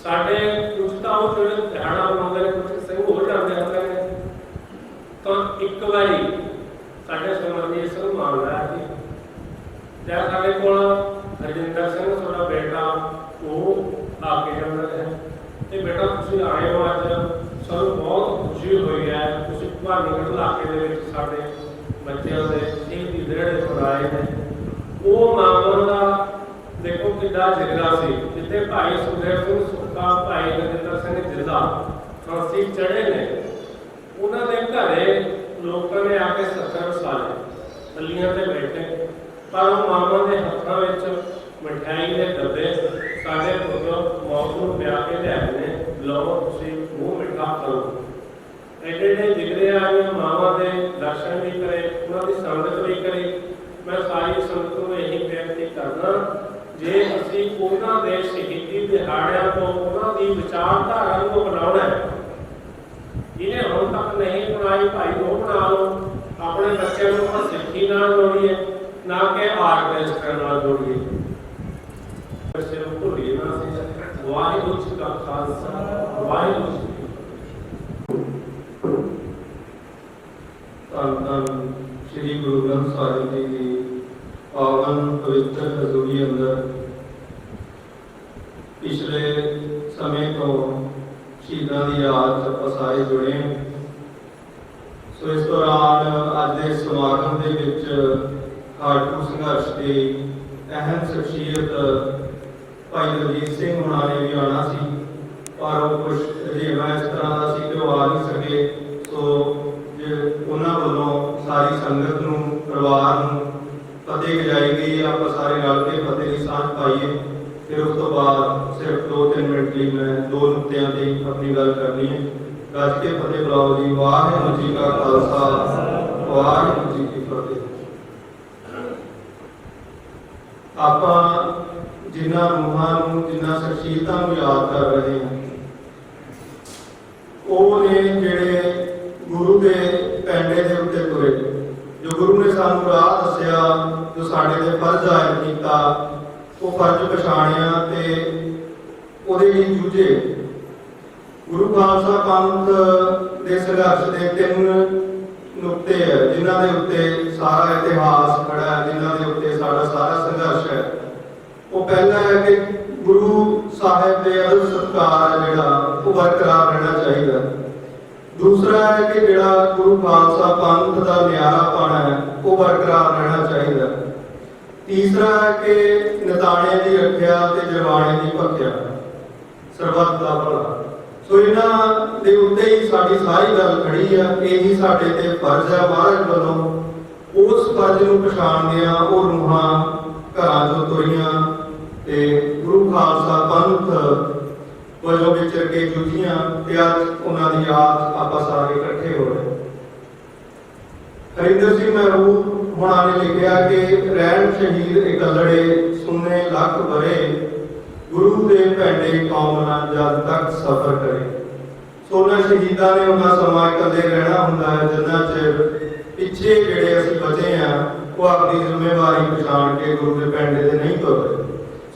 ਸਾਡੇ ਕੁਝ ਤਾਂ ਉਹ ਜਿਹੜੇ ਦਿਹਾੜਾ ਬਣਾਉਂਦੇ ਨੇ, ਕੁਝ ਸਿੰਘ ਹੋਰ ਜਾਂਦੇ ਹੁੰਦੇ ਨੇ, ਤਾਂ ਇੱਕ ਵਾਰੀ ਸਾਡੇ ਸਿਮਰਜੀਤ ਸਿੰਘ ਮਾਨ ਲਾਇਆ ਸੀ ਜਦ ਸਾਡੇ ਕੋਲ ਹਰਜਿੰਦਰ ਸਿੰਘ ਸਾਡਾ ਬੇਟਾ ਉਹ ਆ ਕੇ ਜਾਂਦਾ ਹੈ ਤੇ ਬੇਟਾ ਤੁਸੀਂ ਆਏ ਹੋ ਅੱਜ, ਸਾਨੂੰ ਬਹੁਤ ਖੁਸ਼ੀ ਹੋਈ ਹੈ, ਤੁਸੀਂ ਭਾਨੀਗੜ੍ਹ ਇਲਾਕੇ ਦੇ ਵਿੱਚ ਸਾਡੇ ਬੱਚਿਆਂ ਦੇ ਸ਼ਹੀਦੀ ਦਿਹਾੜੇ ਮਨਾਏ ਨੇ। ਉਹ ਮਾਮਾ ਦਾ ਦੇਖੋ ਕਿੱਡਾ ਜਿਗਰਾ ਸੀ, ਜਿੱਥੇ ਭਾਈ ਸੁਖਦੇਵ ਸਿੰਘ ਸੁੱਖਾ, ਭਾਈ ਹਰਜਿੰਦਰ ਸਿੰਘ ਜਿੰਦਾ ਫਾਂਸੀ ਚੜ੍ਹੇ ਨੇ, ਉਹਨਾਂ ਦੇ ਘਰੇ ਲੋਕਾਂ ਨੇ ਆ ਕੇ ਸੱਥਰ ਵਸਾਲੇ, ਥੱਲੀਆਂ ਤੇ ਬੈਠੇ, ਪਰ ਉਹ ਮਾਮਾ ਦੇ ਹੱਥਾਂ ਵਿੱਚ ਮਠਿਆਈ ਦੇ ਡੱਬੇ ਸਾਡੇ ਪੁੱਤ ਮੌਤ ਨੂੰ ਪਿਆ ਕੇ ਲਿਆਏ ਨੇ, ਲਓ ਤੁਸੀਂ ਮੂੰਹ ਮਿੱਠਾ ਕਰੋ। ਐਡੇ ਜਿਗਰੇ ਵਾਲੀਆਂ ਮਾਵਾਂ ਦੇ ਦਰਸ਼ਨ ਵੀ ਕਰੇ, ਉਹਨਾਂ ਦੀ ਸੰਗਤ ਵੀ ਕਰੇ। ਮੈਂ ਸਾਰੀ ਸੰਗਤ ਨੂੰ ਇਹੀ ਬੇਨਤੀ ਕਰਦਾ, ਜੇ ਅਸੀਂ ਉਹਨਾਂ ਦੇ ਸ਼ਹੀਦੀ ਦਿਹਾੜਿਆਂ ਤੋਂ ਉਹਨਾਂ ਦੀ ਵਿਚਾਰਧਾਰਾ ਨੂੰ ਅਪਣਾਉਣਾ ਹੈ, ਜਿਹਨੇ ਹੁਣ ਤੱਕ ਨਹੀਂ ਬਣਾਈ ਭਾਈ ਉਹ ਬਣਾ ਲਓ। ਆਪਣੇ ਬੱਚਿਆਂ ਨੂੰ ਆਪਾਂ ਸਿੱਖੀ ਨਾਲ ਜੋੜੀਏ, ਨਾ ਕਿ ਆਰਕੈਸਟਰਾ ਨਾਲ ਜੋੜੀਏ। ਸਿਰ ਭੁੱਲੀਏ ਨਾ ਅਸੀਂ। ਵਾਹਿਗੁਰੂ ਜੀ ਕਾ ਖਾਲਸਾ, ਵਾਹਿਗੁਰੂ ਜੀ ਕੀ ਫਤਿਹ। ਧੰਨ ਧੰਨ ਸ੍ਰੀ ਗੁਰੂ ਗ੍ਰੰਥ ਸਾਹਿਬ ਜੀ ਦੀ ਪਾਵਨ ਪਵਿੱਤਰ ਹਜ਼ੂਰੀ ਅੰਦਰ ਪਿਛਲੇ ਸਮੇਂ ਤੋਂ ਸ਼ਹੀਦਾਂ ਦੀ ਯਾਦ 'ਚ ਆਪਾਂ ਸਾਰੇ ਜੁੜੇ ਹਾਂ। ਸੋ ਇਸ ਦੌਰਾਨ ਅੱਜ ਦੇ ਸਮਾਗਮ ਦੇ ਵਿੱਚ ਖਾਟੂ ਸੰਘਰਸ਼ ਦੀ ਅਹਿਮ ਸ਼ਖਸੀਅਤ ਭਾਈ ਦਲਜੀਤ ਸਿੰਘ ਹੋਣਾ ਨੇ ਵੀ ਆਉਣਾ ਸੀ, ਪਰ ਉਹ ਕੁਝ ਅਜਿਹਾ ਇਸ ਤਰ੍ਹਾਂ ਦਾ ਸੀ ਕਿ ਉਹ ਆ ਨਹੀਂ ਸਕੇ। ਸੋ ਜੇ ਉਹਨਾਂ ਵੱਲੋਂ ਸਾਰੀ ਸੰਗਤ ਨੂੰ, ਪਰਿਵਾਰ ਨੂੰ ਫਤਿਹ ਗਜਾਈ ਗਈ, ਆਪਾਂ ਸਾਰੇ ਰਲ ਕੇ ਫਤਿਹ ਦੀ ਸਾਂਝ ਪਾਈਏ। ਫਿਰ ਉਸ ਤੋਂ ਬਾਅਦ ਸਿਰਫ 2-3 ਮਿੰਟ ਲਈ ਮੈਂ 2 ਨੁਕਤਿਆਂ ਤੇ ਆਪਣੀ ਗੱਲ ਕਰਨੀ ਹੈ। ਗੱਜ ਕੇ ਫਤਿਹ ਬੁਲਾਓ ਜੀ। ਵਾਹਿਗੁਰੂ ਜੀ ਕਾ ਖਾਲਸਾ, ਵਾਹਿਗੁਰੂ ਜੀ ਕੀ ਫਤਿਹ। ਆਪਾਂ ਜਿਨ੍ਹਾਂ ਰੂਹਾਂ ਨੂੰ, ਜਿਨ੍ਹਾਂ ਸ਼ਖਸੀਅਤਾਂ ਨੂੰ ਯਾਦ ਕਰ ਰਹੇ ਹਾਂ, ਉਹ ਨੇ ਜਿਹੜੇ ਗੁਰੂ ਦੇ ਪੈਂਡੇ ਦੇ ਉੱਤੇ ਤੁਰੇ, ਜੋ ਗੁਰੂ ਨੇ ਸਾਨੂੰ ਰਾਹ ਦੱਸਿਆ, ਜੋ ਸਾਡੇ ਤੇ ਫਰਜ਼ ਆਇਦ ਕੀਤਾ, ਉਹ ਫਰਜ਼ ਪਛਾਣਿਆ ਤੇ ਉਹਦੇ ਲਈ ਜੂਝੇ। ਗੁਰੂ ਖਾਲਸਾ ਪੰਥ ਦੇ ਸੰਘਰਸ਼ ਦੇ 3 ਨੁਕਤੇ ਹੈ ਜਿਨ੍ਹਾਂ ਦੇ ਉੱਤੇ ਸਾਰਾ ਇਤਿਹਾਸ ਖੜਾ ਹੈ, ਜਿਨ੍ਹਾਂ ਦੇ ਉੱਤੇ ਸਾਡਾ ਸਾਰਾ ਸੰਘਰਸ਼ ਹੈ। ਉਹ ਪਹਿਲਾ ਹੈ ਕਿ ਗੁਰੂ ਸਾਹਿਬ ਦੇ ਅਦਬ ਸਤਿਕਾਰ ਹੈ ਜਿਹੜਾ ਉਹ ਬਰਕਰਾਰ ਰਹਿਣਾ ਚਾਹੀਦਾ। ਦੂਸਰਾ ਹੈ ਕਿ ਜਿਹੜਾ ਗੁਰੂ ਖਾਲਸਾ ਪੰਥ ਦਾ ਨਿਆਰਾਪਣ ਹੈ ਉਹ ਬਰਕਰਾਰ ਰਹਿਣਾ ਚਾਹੀਦਾ। ਤੀਸਰਾ ਹੈ ਕਿ ਨਿਤਾਣੇ ਦੀ ਰੱਖਿਆ ਤੇ ਜਰਵਾਣੇ ਦੀ ਭਖਿਆ, ਸਰਬੱਤ ਦਾ ਭਲਾ। ਸੋ ਇਹਨਾਂ ਦੇ ਉੱਤੇ ਹੀ ਸਾਡੀ ਸਾਰੀ ਗੱਲ ਖੜੀ ਆ। ਇਹੀ ਸਾਡੇ ਤੇ ਫਰਜ਼ ਹੈ ਮਹਾਰਾਜ ਵੱਲੋਂ ਉਸ ਫਰਜ਼ ਨੂੰ ਪਛਾਣਦਿਆਂ ਉਹ ਰੂਹਾਂ ਘਰਾਂ ਤੋਂ ਤੁਰੀਆਂ ਤੇ ਗੁਰੂ ਖਾਲਸਾ ਪੰਥ ਵਜੋਂ ਵਿਚਰ ਕੇ ਜੁਝੀਆਂ ਤੇ ਅੱਜ ਉਹਨਾਂ ਦੀ ਯਾਦ ਆਪਾਂ ਸਾਰੇ ਇਕੱਠੇ ਹੋ ਰਹੇ। ਹਰਿੰਦਰ ਸਿੰਘ ਮਹਿਰੂਬ ਹੋਣਾ ਨੇ ਲਿਖਿਆ ਕਿ ਰਹਿਣ ਸ਼ਹੀਦ ਇਕੱਲੜੇ ਸੁਨੇ ਲੱਖ ਬਰੇ, ਗੁਰੂ ਦੇ ਭੈਣੇ ਕੌਮ ਨਾਲ ਜਦ ਤੱਕ ਸਫ਼ਰ ਕਰੇ। ਸੋ ਉਹਨਾਂ ਸ਼ਹੀਦਾਂ ਨੇ ਉਹਨਾਂ ਸਮਾਂ ਇਕੱਲੇ ਰਹਿਣਾ ਹੁੰਦਾ ਹੈ ਜਿੰਨਾ ਚਿਰ ਪਿੱਛੇ ਜਿਹੜੇ ਅਸੀਂ ਬਚੇ ਆ ਉਹ ਆਪਣੀ ਜ਼ਿੰਮੇਵਾਰੀ ਪਛਾਣ ਕੇ ਗੁਰੂ ਦੇ ਪੈਂਡੇ ਤੇ ਨਹੀਂ ਤੁਰਦੇ।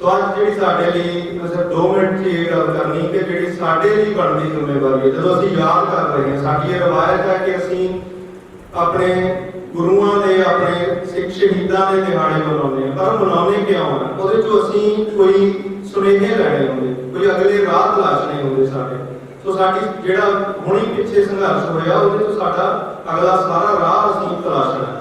ਸੋ ਅੱਜ ਜਿਹੜੀ ਸਾਡੇ ਲਈ ਸਿਰਫ 2 ਮਿੰਟ 'ਚ ਇਹ ਗੱਲ ਕਰਨੀ ਕਿ ਜਿਹੜੀ ਸਾਡੇ ਲਈ ਬਣਦੀ ਜ਼ਿੰਮੇਵਾਰੀ ਹੈ, ਜਦੋਂ ਅਸੀਂ ਯਾਦ ਕਰ ਰਹੇ ਹਾਂ, ਸਾਡੀ ਇਹ ਰਵਾਇਤ ਹੈ ਕਿ ਅਸੀਂ ਆਪਣੇ ਗੁਰੂਆਂ ਦੇ ਆਪਣੇ ਸਿੱਖ ਸ਼ਹੀਦਾਂ ਦੇ ਦਿਹਾੜੇ ਮਨਾਉਂਦੇ ਹਾਂ। ਪਰ ਮਨਾਉਂਦੇ ਕਿਉਂ ਆ? ਉਹਦੇ 'ਚੋਂ ਅਸੀਂ ਕੋਈ ਸੁਨੇਹੇ ਲੈਣੇ ਹੁੰਦੇ, ਕੋਈ ਅਗਲੇ ਰਾਹ ਤਲਾਸ਼ਣੇ ਹੁੰਦੇ ਸਾਡੇ। ਸੋ ਸਾਡੀ ਜਿਹੜਾ ਹੁਣੀ ਪਿੱਛੇ ਸੰਘਰਸ਼ ਹੋਇਆ ਉਹਦੇ 'ਚ ਸਾਡਾ ਅਗਲਾ ਸਾਰਾ ਰਾਹ ਅਸੀਂ ਤਲਾਸ਼ਣਾ।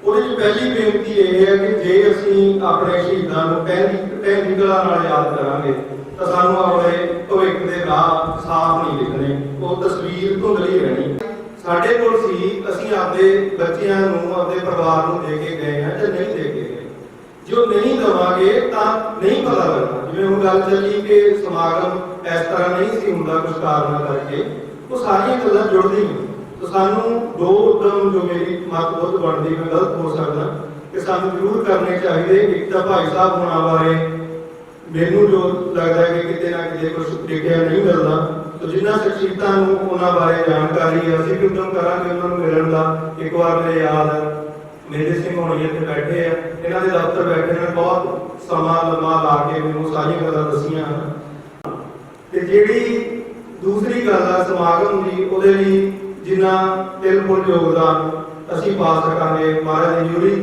ਉਹਦੇ 'ਚ ਪਹਿਲੀ ਬੇਨਤੀ ਇਹ ਹੈ ਕਿ ਜੇ ਅਸੀਂ ਆਪਣੇ ਸ਼ਹੀਦਾਂ ਨੂੰ ਟਹਿਨੀ ਕਲਾ ਨਾਲ ਯਾਦ ਕਰਾਂਗੇ ਤਾਂ ਸਾਨੂੰ ਆਪਣੇ ਭਵਿੱਖ ਦੇ ਰਾਹ ਸਾਫ਼ ਨਹੀਂ ਦਿਖਣੇ, ਉਹ ਤਸਵੀਰ ਧੁੰਦਲੀ ਰਹਿਣੀ। ਸਾਡੇ ਕੋਲ ਸੀ, ਅਸੀਂ ਆਪਦੇ ਬੱਚਿਆਂ ਨੂੰ ਆਪਦੇ ਪਰਿਵਾਰ ਨੂੰ ਦੇ ਕੇ ਗਏ ਹਾਂ ਜਾਂ ਨਹੀਂ ਦੇ ਕੇ ਗਏ। ਜੋ ਨਹੀਂ ਦੇਵਾਂਗੇ ਤਾਂ ਨਹੀਂ ਪਤਾ ਲੱਗਦਾ। ਜਿਵੇਂ ਹੁਣ ਗੱਲ ਚੱਲੀ ਕਿ ਸਮਾਗਮ ਇਸ ਤਰ੍ਹਾਂ ਨਹੀਂ ਸੀ ਹੁੰਦਾ ਕੁਝ ਕਾਰਨਾਂ ਕਰਕੇ, ਉਹ ਸਾਰੀਆਂ ਗੱਲਾਂ ਜੁੜਦੀਆਂ। ਤਾਂ ਸਾਨੂੰ 2 ਉਦਮ ਜੋ ਮੇਰੀ ਮਤ ਬਹੁਤ ਬਣਦੀ, ਮੈਂ ਗਲਤ ਹੋ ਸਕਦਾ, ਕਿ ਸਾਨੂੰ ਜ਼ਰੂਰ ਕਰਨੇ ਚਾਹੀਦੇ। ਇੱਕ ਤਾਂ ਭਾਈ ਸਾਹਿਬ ਹੋਣਾ ਬਾਰੇ ਮੈਨੂੰ ਜੋ ਲੱਗਦਾ ਹੈ ਕਿ ਕਿਤੇ ਨਾ ਕਿਤੇ ਕੁਝ ਲਿਖਿਆ ਨਹੀਂ ਮਿਲਦਾ, ਤਾਂ ਜਿਨ੍ਹਾਂ ਸ਼ਖਸੀਅਤਾਂ ਨੂੰ ਉਹਨਾਂ ਬਾਰੇ ਜਾਣਕਾਰੀ ਹੈ ਅਸੀਂ ਵੀ ਉਦਮ ਕਰਾਂਗੇ ਉਹਨਾਂ ਨੂੰ ਮਿਲਣ ਦਾ। ਇੱਕ ਵਾਰ ਮੇਰੇ ਯਾਦ ਹੈ ਮੇਜਰ ਸਿੰਘ ਹੋਣੀ ਇੱਥੇ ਬੈਠੇ ਆ, ਇਹਨਾਂ ਦੇ ਦਫ਼ਤਰ ਬੈਠੇ ਨੇ, ਬਹੁਤ ਸਮਾਂ ਲੰਮਾ ਲਾ ਕੇ ਮੈਨੂੰ ਸਾਰੀਆਂ ਗੱਲਾਂ ਦੱਸੀਆਂ। ਤੇ ਜਿਹੜੀ ਦੂਸਰੀ ਗੱਲ ਆ ਸਮਾਗਮ ਦੀ, ਉਹਦੇ ਲਈ ਜਿੰਨਾ ਦਿਲ ਫੁੱਲ ਯੋਗਦਾਨ ਅਸੀਂ ਪਾ ਸਕਾਂਗੇ, ਮਹਾਰਾਜ ਦੀ ਜੁੜੀ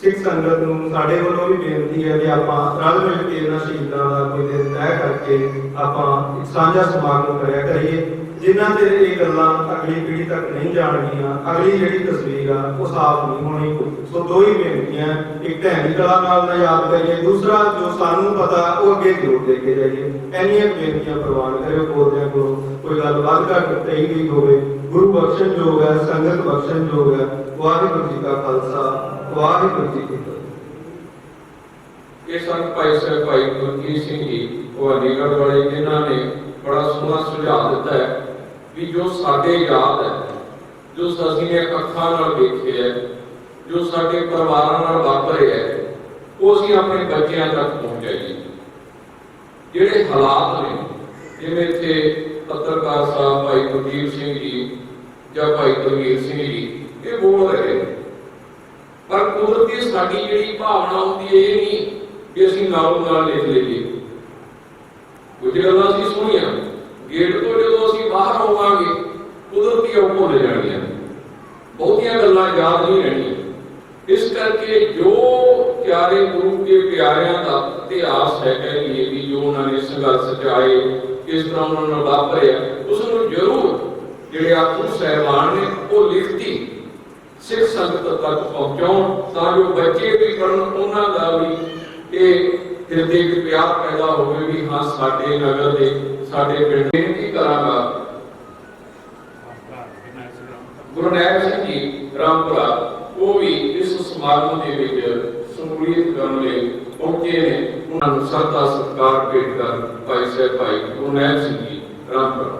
ਸਿੱਖ ਸੰਗਤ ਨੂੰ ਸਾਡੇ ਵੱਲੋਂ ਵੀ ਬੇਨਤੀ ਹੈ ਕਿ ਆਪਾਂ ਰਲ ਮਿਲ ਕੇ ਇਹਨਾਂ ਸ਼ਹੀਦਾਂ ਦਾ ਕੋਈ ਦਿਨ ਤੈਅ ਕਰਕੇ ਆਪਾਂ ਇੱਕ ਸਾਂਝਾ ਸਮਾਗਮ ਕਰਿਆ ਕਰੀਏ, ਜਿਨ੍ਹਾਂ ਤੇ ਇਹ ਗੱਲਾਂ ਅਗਲੀ ਪੀੜ੍ਹੀ ਤੱਕ ਨਹੀਂ ਜਾਣਗੀਆਂ, ਅਗਲੀ ਜਿਹੜੀ ਤਸਵੀਰ ਆ ਉਹ ਸਾਫ਼ ਨਹੀਂ ਹੋਣੀ। ਸੋ 2 ਹੀ ਬੇਨਤੀਆਂ, ਇੱਕ ਢਹਿੰਦੀ ਕਲਾ ਨਾਲ ਯਾਦ ਕਰੀਏ, ਦੂਸਰਾ ਜੋ ਸਾਨੂੰ ਪਤਾ ਉਹ ਅੱਗੇ ਜ਼ਰੂਰ ਦੇ ਕੇ ਜਾਈਏ। ਇੰਨੀਆਂ ਬੇਨਤੀਆਂ ਪ੍ਰਵਾਨ ਕਰਿਓ। ਬੋਲਦਿਆਂ ਕੋਲੋਂ ਕੋਈ ਗੱਲ ਵੱਧ ਘੱਟ ਕਹੀ ਗਈ ਹੋਵੇ, ਗੁਰੂ ਬਖਸ਼ਣ ਯੋਗ ਹੈ, ਸੰਗਤ ਬਖਸ਼ਣ ਯੋਗ ਹੈ। ਵਾਹਿਗੁਰੂ ਜੀ ਕਾ ਖਾਲਸਾ, ਵਾਹਿਗੁਰੂ ਜੀ ਕੀ ਫਤਿਹ। ਇਹ ਸੰਤ ਭਾਈ ਸਾਹਿਬ ਭਾਈ ਗੁਰਜੀਤ ਸਿੰਘ ਜੀ ਭਵਾਨੀਗੜ੍ਹ ਵਾਲੇ, ਜਿਨ੍ਹਾਂ ਨੇ ਬੜਾ ਸੋਹਣਾ ਸੁਝਾਅ ਦਿੱਤਾ ਹੈ ਵੀ ਜੋ ਸਾਡੇ ਯਾਦ ਹੈ, ਜੋ ਅਸੀਂ ਨੇ ਅੱਖਾਂ ਨਾਲ ਦੇਖਿਆ ਹੈ, ਜੋ ਸਾਡੇ ਪਰਿਵਾਰਾਂ ਨਾਲ ਵਾਪਰਿਆ ਹੈ, ਉਹ ਅਸੀਂ ਆਪਣੇ ਬੱਚਿਆਂ ਤੱਕ ਪਹੁੰਚਾਈਏ। ਜਿਹੜੇ ਹਾਲਾਤ ਨੇ, ਜਿਵੇਂ ਇੱਥੇ ਪੱਤਰਕਾਰ ਸਾਹਿਬ ਭਾਈ ਗੁਰਜੀਤ ਸਿੰਘ ਜੀ ਜਾਂ ਭਾਈ ਗੁਰਮੀਤ ਸਿੰਘ ਜੀ ਇਹ ਬੋਲ ਰਹੇ ਨੇ, ਪਰ ਕੁਦਰਤੀ ਸਾਡੀ ਜਿਹੜੀ ਭਾਵਨਾ ਹੁੰਦੀ ਹੈ ਇਹ ਨਹੀਂ ਕਿ ਅਸੀਂ ਨਾਲ ਲਿਖ ਲਈਏ। ਕੁਝ ਗੱਲਾਂ ਅਸੀਂ ਸੁਣੀਆਂ, ਗੇਟ ਤੋਂ ਜਦੋਂ ਅਸੀਂ ਬਾਹਰ ਹੋਵਾਂਗੇ ਕੁਦਰਤੀ ਉਹ ਭੁੱਲ ਜਾਣੀਆਂ, ਬਹੁਤੀਆਂ ਗੱਲਾਂ ਯਾਦ ਨਹੀਂ ਰਹਿਣੀਆਂ। ਇਸ ਕਰਕੇ ਜੋ ਪਿਆਰੇ ਗੁਰੂ ਕੇ ਪਿਆਰਿਆਂ ਦਾ ਇਤਿਹਾਸ ਹੈ, ਕਹਿ ਲਈਏ ਵੀ ਜੋ ਉਹਨਾਂ ਨੇ ਸੰਘਰਸ਼ ਚਾਏ, ਕਿਸ ਤਰ੍ਹਾਂ ਉਹਨਾਂ ਨਾਲ ਵਾਪਰਿਆ, ਉਸ ਨੂੰ ਜ਼ਰੂਰ ਜਿਹੜੇ ਆਖੂ ਸਹਿਬਾਨ ਨੇ ਉਹ ਲਿਖਤੀ ਸਿੱਖ ਸੰਗਤ ਤੱਕ ਪਹੁੰਚਾਉਣ, ਤਾਂ ਜੋ ਬੱਚੇ ਵੀ ਪੜ੍ਹਨ, ਉਹਨਾਂ ਦਾ ਵੀ ਇਹ ਹਿਰਦੇ ਵਿੱਚ ਪਿਆਰ ਪੈਦਾ ਹੋਵੇ ਵੀ ਹਾਂ ਸਾਡੇ ਨਗਰ ਦੇ ਸਾਡੇ ਪਿੰਡ ਦੇ ਕੀ ਕਰਾਂਗਾ। ਗੁਰੂ ਨਾਨਕ ਸਿੰਘ ਜੀ ਰਾਮਪੁਰਾ ਉਹ ਵੀ ਇਸ ਸਮਾਗਮ ਦੇ ਵਿੱਚ ਸ਼ਮੂਲੀਅਤ ਕਰਨ ਲਈ ਪਹੁੰਚੇ ਨੇ। ਉਹਨਾਂ ਨੂੰ ਸਰਦਾ ਸਤਿਕਾਰ ਭੇਟ ਕਰ ਭਾਈ ਸਾਹਿਬ ਭਾਈ ਗੁਰੂ ਨਾਨਕ ਸਿੰਘ ਜੀ ਰਾਮਪੁਰਾ।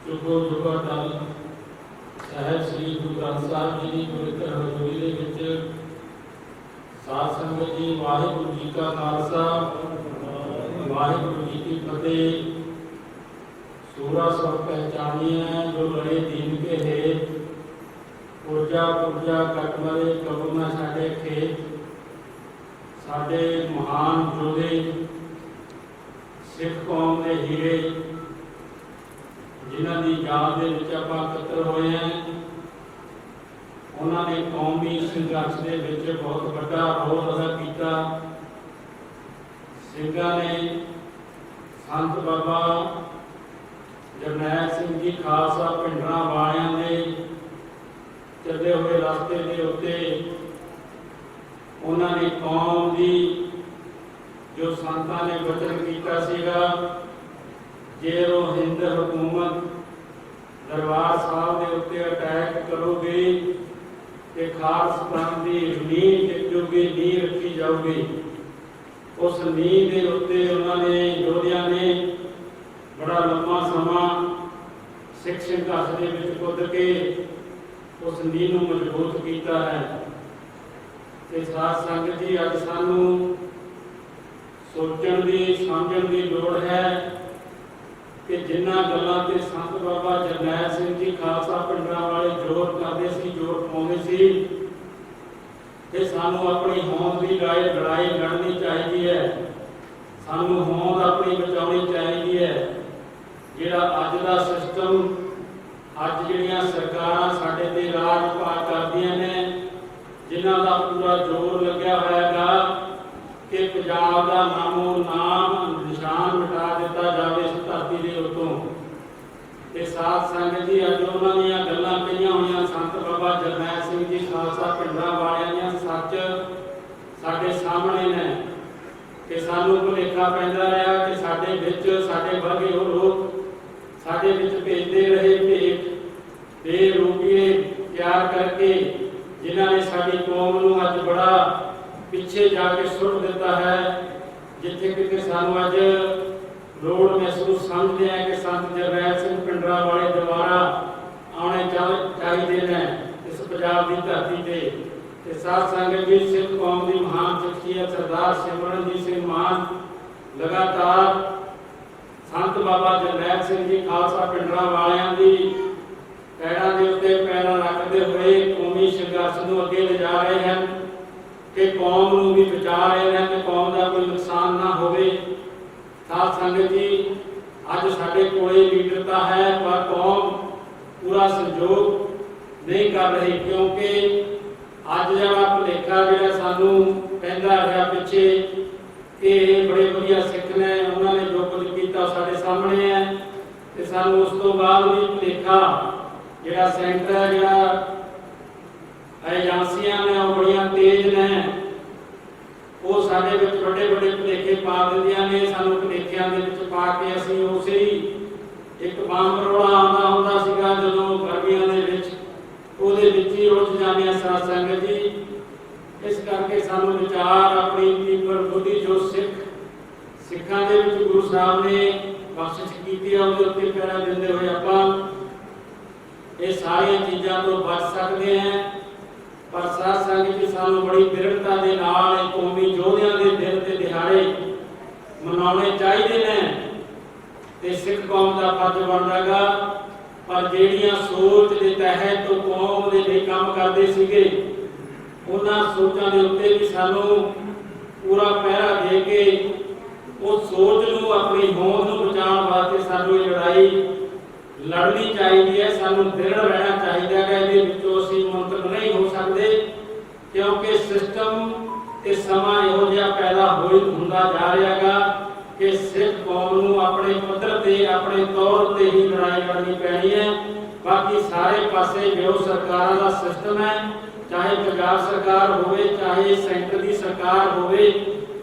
ਜੁਗੋ ਜੁਗਾ ਟਲ ਸਾਹਿਬ ਸ੍ਰੀ ਗੁਰੂ ਗ੍ਰੰਥ ਸਾਹਿਬ ਜੀ ਦੀ ਪਵਿੱਤਰ ਹਜ਼ੂਰੀ ਦੇ ਵਿੱਚ ਸਾਧ ਸੰਗਤ ਜੀ, ਵਾਹਿਗੁਰੂ ਜੀ ਕਾ ਖਾਲਸਾ, ਵਾਹਿਗੁਰੂ ਜੀ ਕੀ ਫਤਿਹ। ਸੂਰਾ ਸਭ ਪਹਿਚਾਨੀਐ ਜੋ ਲੜੇ ਦੀਨ ਕੇ ਹੇਤ, ਪੁਰਜਾ ਪੁਰਜਾ ਕਟ ਮਰੇ ਕਬੂ ਨਾ ਸਾਡੇ ਖੇਤ। ਸਾਡੇ ਮਹਾਨ ਯੋਧੇ, ਸਿੱਖ ਕੌਮ ਦੇ ਹੀਰੇ, ਜਿਨ੍ਹਾਂ ਦੀ ਯਾਦ ਦੇ ਵਿੱਚ ਆਪਾਂ ਇਕੱਤਰ ਹੋਏ ਹਾਂ, ਉਹਨਾਂ ਨੇ ਕੌਮੀ ਸੰਘਰਸ਼ ਦੇ ਵਿੱਚ ਬਹੁਤ ਵੱਡਾ ਰੋਲ ਅਦਾ ਕੀਤਾ। ਸਿੰਘਾਂ ਨੇ ਸੰਤ ਬਾਬਾ ਜਰਨੈਲ ਸਿੰਘ ਜੀ ਖਾਲਸਾ ਪਿੰਡਰਾਂ ਵਾਲਿਆਂ ਦੇ ਚੱਲੇ ਹੋਏ ਰਸਤੇ ਦੇ ਉੱਤੇ ਉਹਨਾਂ ਨੇ ਕੌਮ ਦੀ ਜੋ ਸੰਤਾਂ ਨੇ ਵਚਨ ਕੀਤਾ ਸੀਗਾ, ਜੇ ਉਹ ਹਿੰਦ ਹਕੂਮਤ ਦਰਬਾਰ ਸਾਹਿਬ ਦੇ ਉੱਤੇ ਅਟੈਕ ਕਰੋਗੇ ਕਿ ਖਾਲਸ ਪੰਥ ਦੀ ਨੀਂਹ ਟਿਕੂਗੀ, ਨੀਂਹ ਰੱਖੀ ਜਾਊਗੀ। ਉਸ ਨੀਂਹ ਦੇ ਉੱਤੇ ਉਹਨਾਂ ਨੇ ਯੋਧਿਆਂ ਨੇ ਬੜਾ ਲੰਮਾ ਸਮਾਂ ਸਿੱਖ ਸੰਘਰਸ਼ ਦੇ ਵਿੱਚ ਕੁੱਦ ਕੇ ਉਸ ਨੀਂਹ ਨੂੰ ਮਜ਼ਬੂਤ ਕੀਤਾ ਹੈ। ਤੇ ਸਾਧ ਸੰਗਤ ਜੀ, ਅੱਜ ਸਾਨੂੰ ਸੋਚਣ ਦੀ ਸਮਝਣ ਦੀ ਲੋੜ ਹੈ ਕਿ ਜਿਨ੍ਹਾਂ ਗੱਲਾਂ ਤੇ ਸੰਤ ਬਾਬਾ ਜਰਨੈਲ ਸਿੰਘ ਜੀ ਖਾਲਸਾ ਪਿੰਡਾਂ ਵਾਲੇ ਜ਼ੋਰ ਕਰਦੇ ਸੀ, ਜ਼ੋਰ ਪਾਉਂਦੇ ਸੀ, ਕਿ ਸਾਨੂੰ ਆਪਣੀ ਹੋਂਦ ਦੀ ਲੜਾਈ ਲੜਨੀ ਚਾਹੀਦੀ ਹੈ, ਸਾਨੂੰ ਹੋਂਦ ਆਪਣੀ ਬਚਾਉਣੀ ਚਾਹੀਦੀ ਹੈ। ਜਿਹੜਾ ਅੱਜ ਦਾ ਸਿਸਟਮ, ਅੱਜ ਜਿਹੜੀਆਂ ਸਰਕਾਰਾਂ ਸਾਡੇ ਤੇ ਰਾਜ ਭਾਗ ਕਰਦੀਆਂ ਨੇ, ਜਿਨ੍ਹਾਂ ਦਾ ਪੂਰਾ ਜ਼ੋਰ ਲੱਗਿਆ ਹੋਇਆਗਾ ਕਿ ਪੰਜਾਬ ਦਾ ਨਾਮੋ ਨਾਮ ਨਿਸ਼ਾਨ ਮਿਟਾ ਦਿੱਤਾ ਜਾਵੇ ਇਸ ਧਰਤੀ ਦੇ ਉੱਤੋਂ। ਤੇ ਸਾਧ ਸੰਗਤ ਜੀ, ਅੱਜ ਉਹਨਾਂ ਦੀਆਂ ਗੱਲਾਂ ਕਹੀਆਂ ਹੋਈਆਂ ਸੰਤ ਬਾਬਾ ਜਰਨੈਲ ਸਿੰਘ ਜੀ ਖਾਲਸਾ ਪਿੰਡਾਂ ਵਾਲਿਆਂ ਦੀਆਂ ਸੱਚ ਸਾਡੇ ਸਾਹਮਣੇ ਨੇ। ਕਿ ਸਾਨੂੰ ਭੁਲੇਖਾ ਪੈਂਦਾ ਰਿਹਾ ਕਿ ਸਾਡੇ ਵਿੱਚ ਸਾਡੇ ਵਰਗੇ ਉਹ ਲੋਕ ਸਾਡੇ ਵਿੱਚ ਭੇਜਦੇ ਰਹੇ ਭੇਟ ਦੇ ਰੂਪੀਏ ਤਿਆਰ ਕਰਕੇ, ਜਿਨ੍ਹਾਂ ਨੇ ਸਾਡੀ ਕੌਮ ਨੂੰ ਅੱਜ ਬੜਾ ਪਿੱਛੇ ਜਾ ਕੇ ਸੁੱਟ ਦਿੱਤਾ ਹੈ। ਜਿੱਥੇ ਕਿਤੇ ਸਾਨੂੰ ਅੱਜ ਲੋੜ ਮਹਿਸੂਸ ਸਮਝਦੇ ਹਾਂ ਕਿ ਸੰਤ ਜਰਨੈਲ ਸਿੰਘ ਪਿੰਡਰਾਂ ਵਾਲੇ ਦੁਬਾਰਾ ਆਉਣੇ ਚਾਹੀਦੇ ਨੇ ਇਸ ਪੰਜਾਬ ਦੀ ਧਰਤੀ ਤੇ। ਤੇ ਸਾਧ ਸੰਗਤ ਜੀ, ਸਿੱਖ ਕੌਮ ਦੀ ਮਹਾਨ ਸ਼ਖਸੀਅਤ ਸਰਦਾਰ ਸਿਮਰਨਜੀਤ ਸਿੰਘ ਮਾਨ ਲਗਾਤਾਰ ਸੰਤ ਬਾਬਾ ਜਰਨੈਲ ਸਿੰਘ ਜੀ ਖਾਲਸਾ ਪਿੰਡਰਾਂ ਵਾਲਿਆਂ ਦੀ ਪੈਰਾਂ ਦੇ ਉੱਤੇ ਪੈਰਾਂ ਰੱਖਦੇ ਹੋਏ ਕੌਮੀ ਸੰਘਰਸ਼ ਨੂੰ ਅੱਗੇ ਲਿਜਾ ਰਹੇ ਹਨ ਕਿ ਕੌਮ ਨੂੰ ਵੀ ਬਚਾ ਰਹੇ ਹਨ, ਕਿ ਕੌਮ ਦਾ ਕੋਈ ਨੁਕਸਾਨ ਨਾ ਹੋਵੇ। ਸਾਧ ਸੰਗਤ ਜੀ, ਅੱਜ ਸਾਡੇ ਕੋਲੇ ਲੀਡਰਤਾ ਹੈ ਪਰ ਕੌਮ ਪੂਰਾ ਸਹਿਯੋਗ ਨਹੀਂ ਕਰ ਰਹੀ, ਕਿਉਂਕਿ ਅੱਜ ਜਿਹੜਾ ਭੁਲੇਖਾ ਜਿਹੜਾ ਸਾਨੂੰ ਪੈਂਦਾ ਰਿਹਾ ਪਿੱਛੇ ਕਿ ਇਹ ਬੜੇ ਵਧੀਆ ਸਿੱਖ ਨੇ, ਉਹਨਾਂ ਨੇ ਜੋ ਕੁਝ ਕੀਤਾ ਸਾਡੇ ਸਾਹਮਣੇ ਹੈ। ਤੇ ਸਾਨੂੰ ਉਸ ਤੋਂ ਬਾਅਦ ਵੀ ਭੁਲੇਖਾ ਜਿਹੜਾ ਸੈਂਟਰ ਜਿਹੜਾ ਏਜੰਸੀਆਂ ਨੇ ਉਹ ਬੜੀਆਂ ਤੇਜ਼ ਨੇ, ਉਹ ਸਾਡੇ ਵਿੱਚ ਵੱਡੇ ਵੱਡੇ ਭੁਲੇਖੇ ਪਾ ਦਿੰਦੀਆਂ ਨੇ। ਸਾਨੂੰ ਭੁਲੇਖਿਆਂ ਦੇ ਵਿੱਚ ਪਾ ਕੇ ਅਸੀਂ ਉਸੇ ਹੀ ਇੱਕ ਬੰਬ ਰੋਲਾ ਆਉਂਦਾ ਹੁੰਦਾ ਸੀਗਾ ਜਦੋਂ ਗਰਮੀਆਂ ਦੇ ਵਿੱਚ, ਉਹਦੇ ਵਿੱਚ ਹੀ ਉਲਝ ਜਾਂਦੇ ਆ ਸਾਧ ਸੰਗਤ ਜੀ। ਇਸ ਕਰਕੇ ਸਾਨੂੰ ਵਿਚਾਰ ਆਪਣੀ ਤੀਬਰ ਬੁੱਧੀ ਜੋ ਸਿੱਖਾਂ ਦੇ ਵਿੱਚ ਗੁਰੂ ਸਾਹਿਬ ਨੇ ਬਖਸ਼ਿਸ਼ ਕੀਤੀ ਆ, ਉਹਦੇ ਉੱਤੇ ਪੈਰਾ ਦਿੰਦੇ ਹੋਏ ਆਪਾਂ ਇਹ ਸਾਰੀਆਂ ਚੀਜ਼ਾਂ ਤੋਂ ਬਚ ਸਕਦੇ ਹਾਂ। ਪਰ ਸਾਧ ਸੰਗਤ ਜੀ, ਸਾਨੂੰ ਬੜੀ ਦ੍ਰਿੜਤਾ ਦੇ ਨਾਲ ਇਹ ਕੌਮੀ ਯੋਧਿਆਂ ਦੇ ਦਿਨ ਤੇ ਦਿਹਾੜੇ ਮਨਾਉਣੇ ਚਾਹੀਦੇ ਨੇ ਤੇ ਸਿੱਖ ਕੌਮ ਦਾ ਫਰਜ਼ ਬਣਦਾਗਾ। ਪਰ ਜਿਹੜੀਆਂ ਸੋਚ ਦੇ ਤਹਿਤ ਤੋਂ ਕੌਮ ਦੇ ਲਈ ਕੰਮ ਕਰਦੇ ਸੀਗੇ, ਉਹਨਾਂ ਸੋਚਾਂ ਦੇ ਉੱਤੇ ਵੀ ਸਾਨੂੰ ਪੂਰਾ ਪਹਿਰਾ ਦੇ ਕੇ ਉਸ ਸੋਚ ਨੂੰ, ਆਪਣੀ ਹੋਂਦ ਨੂੰ ਬਚਾਉਣ ਵਾਸਤੇ ਸਾਨੂੰ ਇਹ ਲੜਾਈ ਲੜਨੀ ਚਾਹੀਦੀ ਹੈ। ਸਾਨੂੰ ਦ੍ਰਿੜ ਰਹਿਣਾ ਚਾਹੀਦਾ ਹੈ। ਇਹਦੇ ਵਿੱਚੋਂ ਅਸੀਂ ਮੁਨਕਰ ਨਹੀਂ ਹੋ ਸਕਦੇ, ਕਿਉਂਕਿ ਸਿਸਟਮ ਤੇ ਸਮਾਂ ਇਹੋ ਜਿਹਾ ਪੈਦਾ ਹੁੰਦਾ ਜਾ ਰਿਹਾਗਾ ਕਿ ਸਿੱਖ ਕੌਮ ਨੂੰ ਆਪਣੇ ਪੱਧਰ ਤੇ, ਆਪਣੇ ਤੌਰ ਤੇ ਹੀ ਲੜਾਈ ਲੜਨੀ ਪੈਣੀ ਹੈ। ਬਾਕੀ ਸਾਰੇ ਪਾਸੇ ਜੋ ਸਰਕਾਰਾਂ ਦਾ ਸਿਸਟਮ ਹੈ, ਚਾਹੇ ਪੰਜਾਬ ਸਰਕਾਰ ਹੋਵੇ, ਚਾਹੇ ਸੈਂਟਰ ਦੀ ਸਰਕਾਰ ਹੋਵੇ,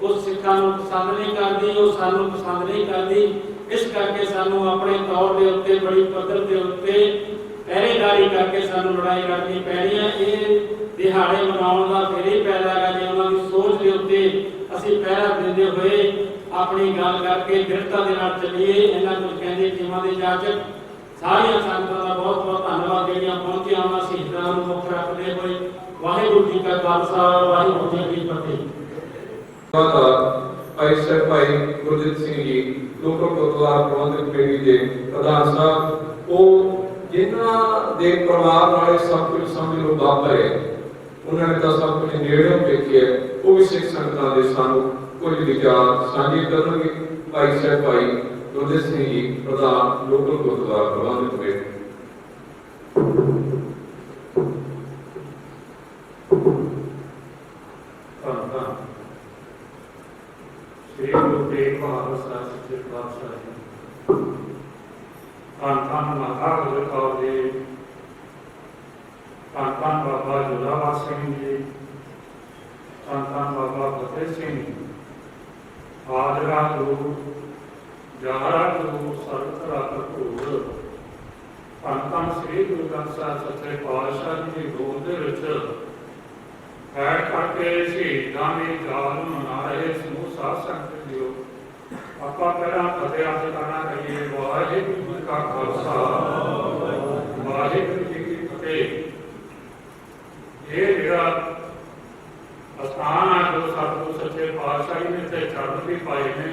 ਉਹ ਸਿੱਖਾਂ ਨੂੰ ਪਸੰਦ ਨਹੀਂ ਕਰਦੀ, ਉਹ ਸਾਨੂੰ ਪਸੰਦ ਨਹੀਂ ਕਰਦੀ। ਇਸ ਕਰਕੇ ਸਾਨੂੰ ਆਪਣੇ ਤੌਰ ਦੇ ਉੱਤੇ, ਬੜੀ ਪੱਧਰ ਦੇ ਉੱਤੇ ਪਹਿਰੇਦਾਰੀ ਕਰਕੇ ਸਾਨੂੰ ਲੜਾਈ ਲੜਨੀ ਪੈਣੀ ਹੈ। ਇਹ ਦਿਹਾੜੇ ਮਨਾਉਣ ਦਾ ਫਿਰ ਹੀ ਫਾਇਦਾ ਹੈਗਾ ਜੇ ਉਹਨਾਂ ਦੀ ਸੋਚ ਦੇ ਉੱਤੇ ਅਸੀਂ ਪਹਿਰਾ ਦਿੰਦੇ ਹੋਏ ਆਪਣੀ ਗੱਲ ਕਰਕੇ ਦ੍ਰਿੜਤਾ ਦੇ ਨਾਲ ਚੱਲੀਏ। ਇਹਨਾਂ ਕੁਝ ਕਹਿੰਦੇ ਜੀਵਾਂ ਦੇ ਜਾਚਕ ਸਾਰੀਆਂ ਸੰਗਤਾਂ ਦਾ ਬਹੁਤ ਬਹੁਤ ਧੰਨਵਾਦ ਜਿਹੜੀਆਂ ਪਹੁੰਚੀਆਂ, ਉਹਨਾਂ ਸ਼ਹੀਦਾਂ ਨੂੰ ਮੁੱਖ ਰੱਖਦੇ ਹੋਏ। ਵਾਹਿਗੁਰੂ ਜੀ ਕਾ ਖਾਲਸਾ, ਵਾਹਿਗੁਰੂ ਜੀ ਕੀ ਫਤਿਹ। ਭਾਈ ਗੁਰਜੀਤ ਸਿੰਘ ਜੀ ਲੋਕਲ ਗੁਰਦੁਆਰਾ ਪ੍ਰਬੰਧਕ ਕਮੇਟੀ ਦੇ ਪ੍ਰਧਾਨ ਸਾਹਿਬ, ਉਹ ਜਿਨ੍ਹਾਂ ਦੇ ਪਰਿਵਾਰ ਨਾਲੇ ਸਭ ਕੁਝ ਸਮਝ ਲਓ ਵਾਪਰੇ, ਉਹਨਾਂ ਨੇ ਤਾਂ ਸਭ ਕੁਝ ਨੇੜਿਓਂ ਦੇਖਿਆ, ਉਹ ਵੀ ਸਿੱਖ ਸੰਗਤਾਂ ਦੇ ਸਾਨੂੰ ਕੁਝ ਵਿਚਾਰ ਸਾਂਝੇ ਕਰਨਗੇ। ਭਾਈ ਸਾਹਿਬ ਭਾਈ ਗੁਰਜੀਤ ਸਿੰਘ ਜੀ ਪ੍ਰਧਾਨ ਲੋਕਲ ਗੁਰਦੁਆਰਾ ਪ੍ਰਬੰਧਕ ਕਮੇਟੀ। श्री गुरु तेग बहादुर साहब सच्चे पातशाह जी, धन धन माता गुजर कौर जी, धन धन बाबा जोरावर सिंह जी, धन धन बाबा फतेह सिंह, हाजरा गुरु जारा गुरु सरकरा कपूर, ਧੰਨ ਸ੍ਰੀ ਗੁਰੂ ਗ੍ਰੰਥ ਸਾਹਿਬ ਸੱਚੇ ਪਾਤਸ਼ਾਹ ਜੀ ਦੀ ਗੋਦ ਦੇ ਵਿੱਚ ਬੈਠ ਕਰਕੇ ਸ਼ਹੀਦਾਂ ਦੀ ਯਾਦ ਨੂੰ ਮਨਾ ਰਹੇ ਸਮੂਹ ਸਾਧ ਸੰਗਤ ਜੀਓ। ਆਪਾਂ ਪਹਿਲਾਂ ਫਤਿਹ ਆਪ ਕਰਨਾ ਕਰੀਏ। ਵਾਹਿਗੁਰੂ ਜੀ ਕਾ ਖਾਲਸਾ ਵਾਹਿਗੁਰੂ ਜੀ ਕੀ ਫਤਿਹ। ਇਹ ਜਿਹੜਾ ਅਸਥਾਨ ਆ ਜੋ ਸਤਿਗੁਰੂ ਸੱਚੇ ਪਾਤਸ਼ਾਹ ਜੀ ਨੇ ਤੇ ਚਰਨ ਵੀ ਪਾਏ ਨੇ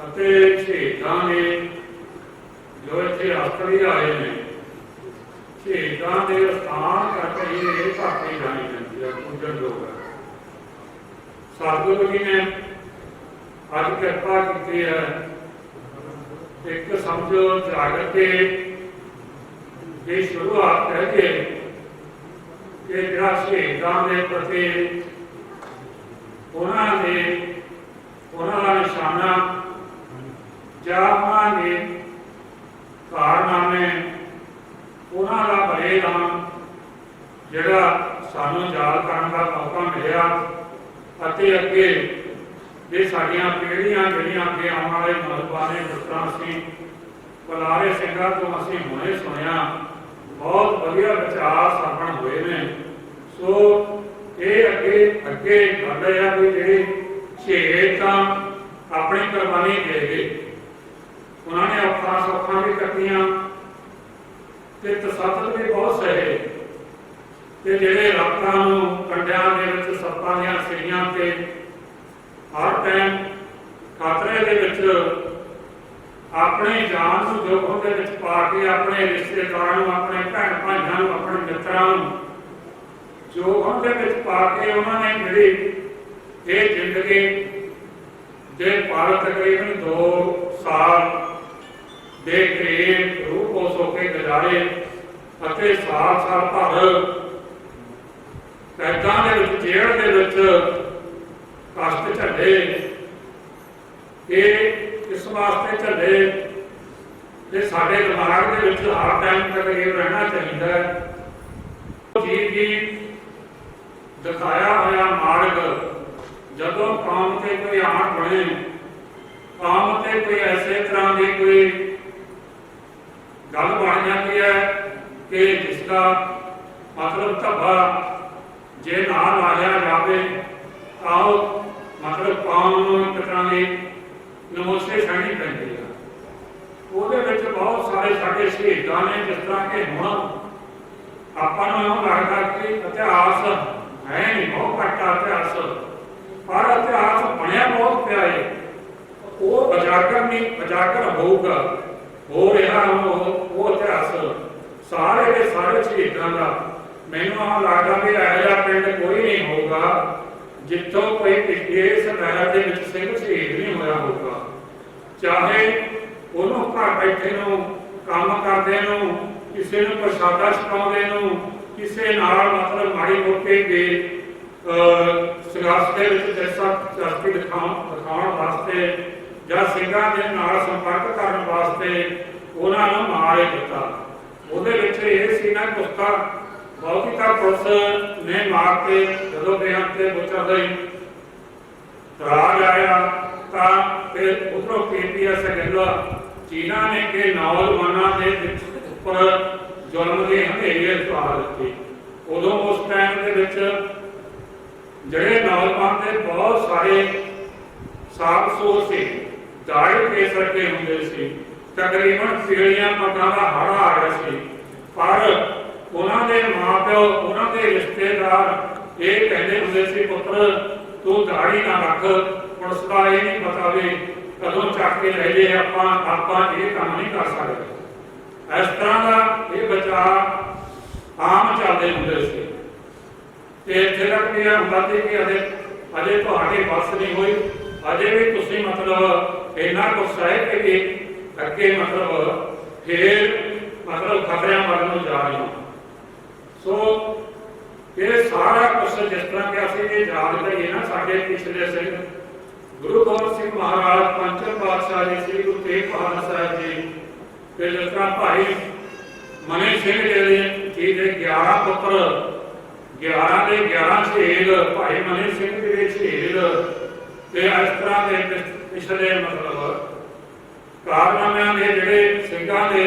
ਅਤੇ ਸ਼ਹੀਦਾਂ ਨੇ ਜੋ ਇੱਥੇ ਆਸਰੀ ਆਏ ਨੇ, ਸ਼ਹੀਦਾਂ ਦੇ ਅਸਥਾਨ ਕਰਕੇ ਹੀ ਇਹ ਧਰਤੀ ਜਾਣੀ ਜਾਂਦੀ ਹੈ, ਪੂਜਣ ਯੋਗ ਹੈ। ਸਤਿਗੁਰੂ ਜੀ ਨੇ ਅੱਜ ਕਿਰਪਾ ਕੀਤੀ ਹੈ, ਇੱਕ ਸਮਝੋ ਜਾਗਰਤੀ ਦੀ ਸ਼ੁਰੂਆਤ ਕਰਕੇ ਕਿ ਜਿਹੜਾ ਸ਼ਹੀਦਾਂ ਦੇ ਪ੍ਰਤੀ ਉਹਨਾਂ ਦਾ ਨਿਸ਼ਾਨਾ ਜਾਂ ਉਹਨਾਂ ਦੇ ਕਾਰਨਾਮੇ, ਉਹਨਾਂ ਦਾ ਬਲੀਦਾਨ ਜਿਹੜਾ ਸਾਨੂੰ ਯਾਦ ਕਰਨ ਦਾ ਮੌਕਾ ਮਿਲਿਆ ਅਤੇ ਅੱਗੇ ਜੇ ਸਾਡੀਆਂ ਪੀੜ੍ਹੀਆਂ ਜਿਹੜੀਆਂ ਅੱਗੇ ਆਉਣ ਵਾਲੇ ਨੌਜਵਾਨ ਨੇ, ਜਿਸ ਤਰ੍ਹਾਂ ਅਸੀਂ ਬੁਲਾਰੇ ਸਿੰਘਾਂ ਤੋਂ ਅਸੀਂ ਹੁਣੇ ਸੁਣਿਆ, ਬਹੁਤ ਵਧੀਆ ਵਿਚਾਰ ਸਰਵਣ ਹੋਏ ਨੇ। ਸੋ ਇਹ ਅੱਗੇ ਗੱਲ ਇਹ ਆ ਵੀ ਜਿਹੜੇ ਸ਼ਹੀਦ ਤਾਂ ਆਪਣੀ ਕੁਰਬਾਨੀ ਦੇ ਗਏ, ਉਹਨਾਂ ਨੇ ਔਖਾਂ ਸੌਖਾਂ ਵੀ ਕੱਟੀਆਂ ਤੇ ਤਸੱਦਦ ਵੀ ਬਹੁਤ ਸਹੇ, ਤੇ ਜਿਹੜੇ ਰਾਤਾਂ ਨੂੰ ਕੰਡਿਆਂ ਦੇ ਵਿੱਚ ਸੱਪਾਂ ਦੀਆਂ ਸਿੜੀਆਂ ਤੇ ਹਰ ਟਾਈਮ ਖਤਰੇ ਦੇ ਵਿੱਚ ਆਪਣੀ ਜਾਨ ਨੂੰ ਜੋਖਮ ਦੇ ਵਿੱਚ ਪਾ ਕੇ ਆਪਣੇ ਰਿਸ਼ਤੇਦਾਰਾਂ ਨੂੰ, ਆਪਣੇ ਭੈਣ ਭਾਈਆਂ ਨੂੰ, ਆਪਣੇ ਮਿੱਤਰਾਂ ਨੂੰ ਜੋਖਮ ਦੇ ਵਿੱਚ ਪਾ ਕੇ ਉਹਨਾਂ ਨੇ ਜਿਹੜੀ ਇਹ ਜ਼ਿੰਦਗੀ ਦੇ ਪਲ ਤਕਰੀਬਨ 2 ਸਾਲ ਦੇ ਕਰੀਬ ਰੂਹ ਖੁਸ਼ ਹੋ ਕੇ ਗੁਜ਼ਾਰੇ ਅਤੇ ਸਾਲ ਭਰ ਕੈਦਾਂ ਦੇ ਵਿੱਚ, ਜੇਲ੍ਹ ਦੇ ਵਿੱਚ ਕਸ਼ਟ ਝੱਲੇ। ਇਹ ਇਸ ਵਾਸਤੇ ਝੱਲੇ ਕਿ ਸਾਡੇ ਦਿਮਾਗ ਦੇ ਵਿੱਚ ਹਰ ਟਾਈਮ ਤੱਕ ਇਹ ਰਹਿਣਾ ਚਾਹੀਦਾ ਹੈ ਜੀ ਦਿਖਾਇਆ ਹੋਇਆ ਮਾਰਗ ਜਦੋਂ ਕੌਮ ਤੇ ਕੋਈ ਆਣ ਬਣੇ, ਕੌਮ ਤੇ ਕੋਈ ਐਸੇ ਤਰ੍ਹਾਂ ਦੀ ਕੋਈ ਗੱਲ ਬਣ ਜਾਂਦੀ ਹੈ ਕਿ ਜਿਸ ਦਾ ਮਤਲਬ ਧੱਬਾ ਜੇ ਨਾ ਲਾਇਆ ਜਾਵੇ ਤਾਂ ਉਹ ਮਤਲਬ ਕੌਮ ਨੂੰ ਇੱਕ ਤਰ੍ਹਾਂ ਦੀ ਨਮੋਸ਼ੇ ਸਹਿਣੀ ਪੈਂਦੀ ਹੈ। ਉਹਦੇ ਵਿੱਚ ਬਹੁਤ ਸਾਰੇ ਸਾਡੇ ਸ਼ਹੀਦਾਂ ਨੇ, ਜਿਸ ਤਰ੍ਹਾਂ ਕਿ ਹੁਣ ਆਪਾਂ ਨੂੰ ਇਉਂ ਲੱਗਦਾ ਕਿ ਇਤਿਹਾਸ ਹੈ ਨਹੀਂ, ਬਹੁਤ ਘੱਟ ਇਤਿਹਾਸ, ਪਰ ਇਤਿਹਾਸ ਬਣਿਆ ਬਹੁਤ ਪਿਆ ਹੈ। ਉਹ ਉਜਾਗਰ ਨਹੀਂ, ਉਜਾਗਰ ਹੋਊਗਾ, ਹੋ ਰਿਹਾ ਉਹ ਇਤਿਹਾਸ ਸਾਰੇ ਦੇ ਸਾਰੇ ਸ਼ਹੀਦਾਂ ਦਾ। ਮੈਨੂੰ ਆਹ ਲੱਗਦਾ ਵੀ ਇਹੋ ਜਿਹਾ ਪਿੰਡ ਕੋਈ ਨਹੀਂ ਹੋਊਗਾ ਜਿੱਥੋਂ ਕੋਈ ਇਸ ਲਹਿਰ ਦੇ ਵਿੱਚ ਸਿੰਘ ਸ਼ਹੀਦ ਨਹੀਂ ਹੋਇਆ ਹੋਊਗਾ, ਚਾਹੇ ਉਹਨੂੰ ਘਰ ਬੈਠੇ ਨੂੰ, ਕੰਮ ਕਰਦੇ ਨੂੰ, ਕਿਸੇ ਨੂੰ ਪ੍ਰਸ਼ਾਦਾ ਛਕਾਉਂਦੇ ਨੂੰ, ਕਿਸੇ ਨਾਲ ਮਤਲਬ ਮਾੜੀ ਮੋਟੀ ਦੇ ਸੰਘਰਸ਼ ਦੇ ਵਿੱਚ ਦਿਲਚਸਪੀ ਦਿਖਾਉਣ ਵਾਸਤੇ ਜਾਂ ਸਿੰਘਾਂ ਦੇ ਨਾਲ ਸੰਪਰਕ ਕਰਨ ਵਾਸਤੇ ਉਹਨਾਂ ਨੂੰ ਮਾਰ ਦਿੱਤਾ। ਉਹਦੇ ਵਿੱਚ ਇਹ ਸੀ ਨਾ ਕੁੱਤਾ ਬਹੁਤੀ ਤਾਂ ਪੁਲਿਸ ਨੇ ਮਾਰ ਕੇ ਜਦੋਂ ਬੇਅੰਤ ਤੇ ਬੁੱਚਾ ਗਈ ਰਾਜ ਆਇਆ ਤਾਂ ਫਿਰ ਉਧਰੋਂ KPS ਗਿੱਲਾ ਚੀਨਾ ਨੇ ਕਿ ਨੌਜਵਾਨਾਂ ਦੇ ਉੱਪਰ ਜ਼ੁਲਮ ਦੀ ਹਨੇਰੀ ਉਠਾ ਦਿੱਤੀ। ਉਦੋਂ ਉਸ ਟਾਈਮ ਦੇ ਵਿੱਚ ਜਿਹੜੇ ਨੌਜਵਾਨ ਦੇ ਬਹੁਤ ਸਾਰੇ ਸਾਬਸੂਰ ਸੀ, ਦਾੜੀ ਕੇਸ ਰੱਖੇ ਹੁੰਦੇ ਸੀ, ਤਕਰੀਬਨ ਪੀੜੀਆਂ ਪੱਗਾਂ ਦਾ ਹੜ ਆ ਰਿਹਾ ਸੀ, ਪਰ ਉਹਨਾਂ ਦੇ ਮਾਂ-ਪਿਓ, ਉਹਨਾਂ ਦੇ ਰਿਸ਼ਤੇਦਾਰ ਇਹ ਕਹਿੰਦੇ ਹੁੰਦੇ ਸੀ, ਪੁੱਤਰ ਤੂੰ ਦਾੜੀ ਨਾ ਰੱਖ, ਪੁਲਿਸ ਦਾ ਇਹ ਨਹੀਂ ਪਤਾ ਵੀ ਕਦੋਂ ਚੱਕ ਕੇ ਲੈ ਜੇ, ਆਪਾਂ ਇਹ ਕੰਮ ਨਹੀਂ ਕਰ ਸਕਦੇ। ਇਸ ਤਰ੍ਹਾਂ ਦਾ ਇਹ ਵਿਚਾਰ ਆਮ ਚੱਲਦੇ ਹੁੰਦੇ ਸੀ ਤੇ ਇੱਥੇ ਤੱਕ ਵੀ ਇਹ ਹੁੰਦਾ ਸੀ ਕਿ ਅਜੇ ਤੁਹਾਡੀ ਬੱਸ ਨਹੀਂ ਹੋਈ, ਅਜੇ ਵੀ ਤੁਸੀਂ ਮਤਲਬ ਇੰਨਾ ਕੁਛ ਸਹਿ ਕੇ ਅੱਗੇ ਮਤਲਬ ਫੇਰ ਮਤਲਬ ਖਤਰਿਆਂ ਵੱਲ ਨੂੰ ਜਾ ਰਹੇ ਹੋ। ਸੋ ਇਹ ਸਾਰਾ ਕੁਛ ਜਿਸ ਤਰ੍ਹਾਂ ਕਿ ਅਸੀਂ ਇਹ ਯਾਦ ਕਰੀਏ ਨਾ, ਸਾਡੇ ਪਿਛਲੇ ਸਿੰਘ ਗੁਰੂ ਗੋਬਿੰਦ ਸਿੰਘ ਮਹਾਰਾਜ, ਪੰਚਮ ਪਾਤਸ਼ਾਹ ਜੀ, ਸ੍ਰੀ ਗੁਰੂ ਤੇਗ ਬਹਾਦਰ ਸਾਹਿਬ ਜੀ, ਤੇ ਜਿਸ ਤਰ੍ਹਾਂ ਭਾਈ ਮਨੀ ਸਿੰਘ ਜੀ ਦੇ 11 ਪੁੱਤਰ, 11 ਦੇ 11 ਸ਼ਹੀਦ, ਭਾਈ ਮਨੀ ਸਿੰਘ ਜੀ ਦੇ ਸ਼ਹੀਦ, ਤੇ ਇਸ ਤਰ੍ਹਾਂ ਦੇ ਪਿਛਲੇ ਮਤਲਬ ਕਾਰਨਾਮਿਆਂ ਦੇ ਜਿਹੜੇ ਸਿੰਘਾਂ ਦੇ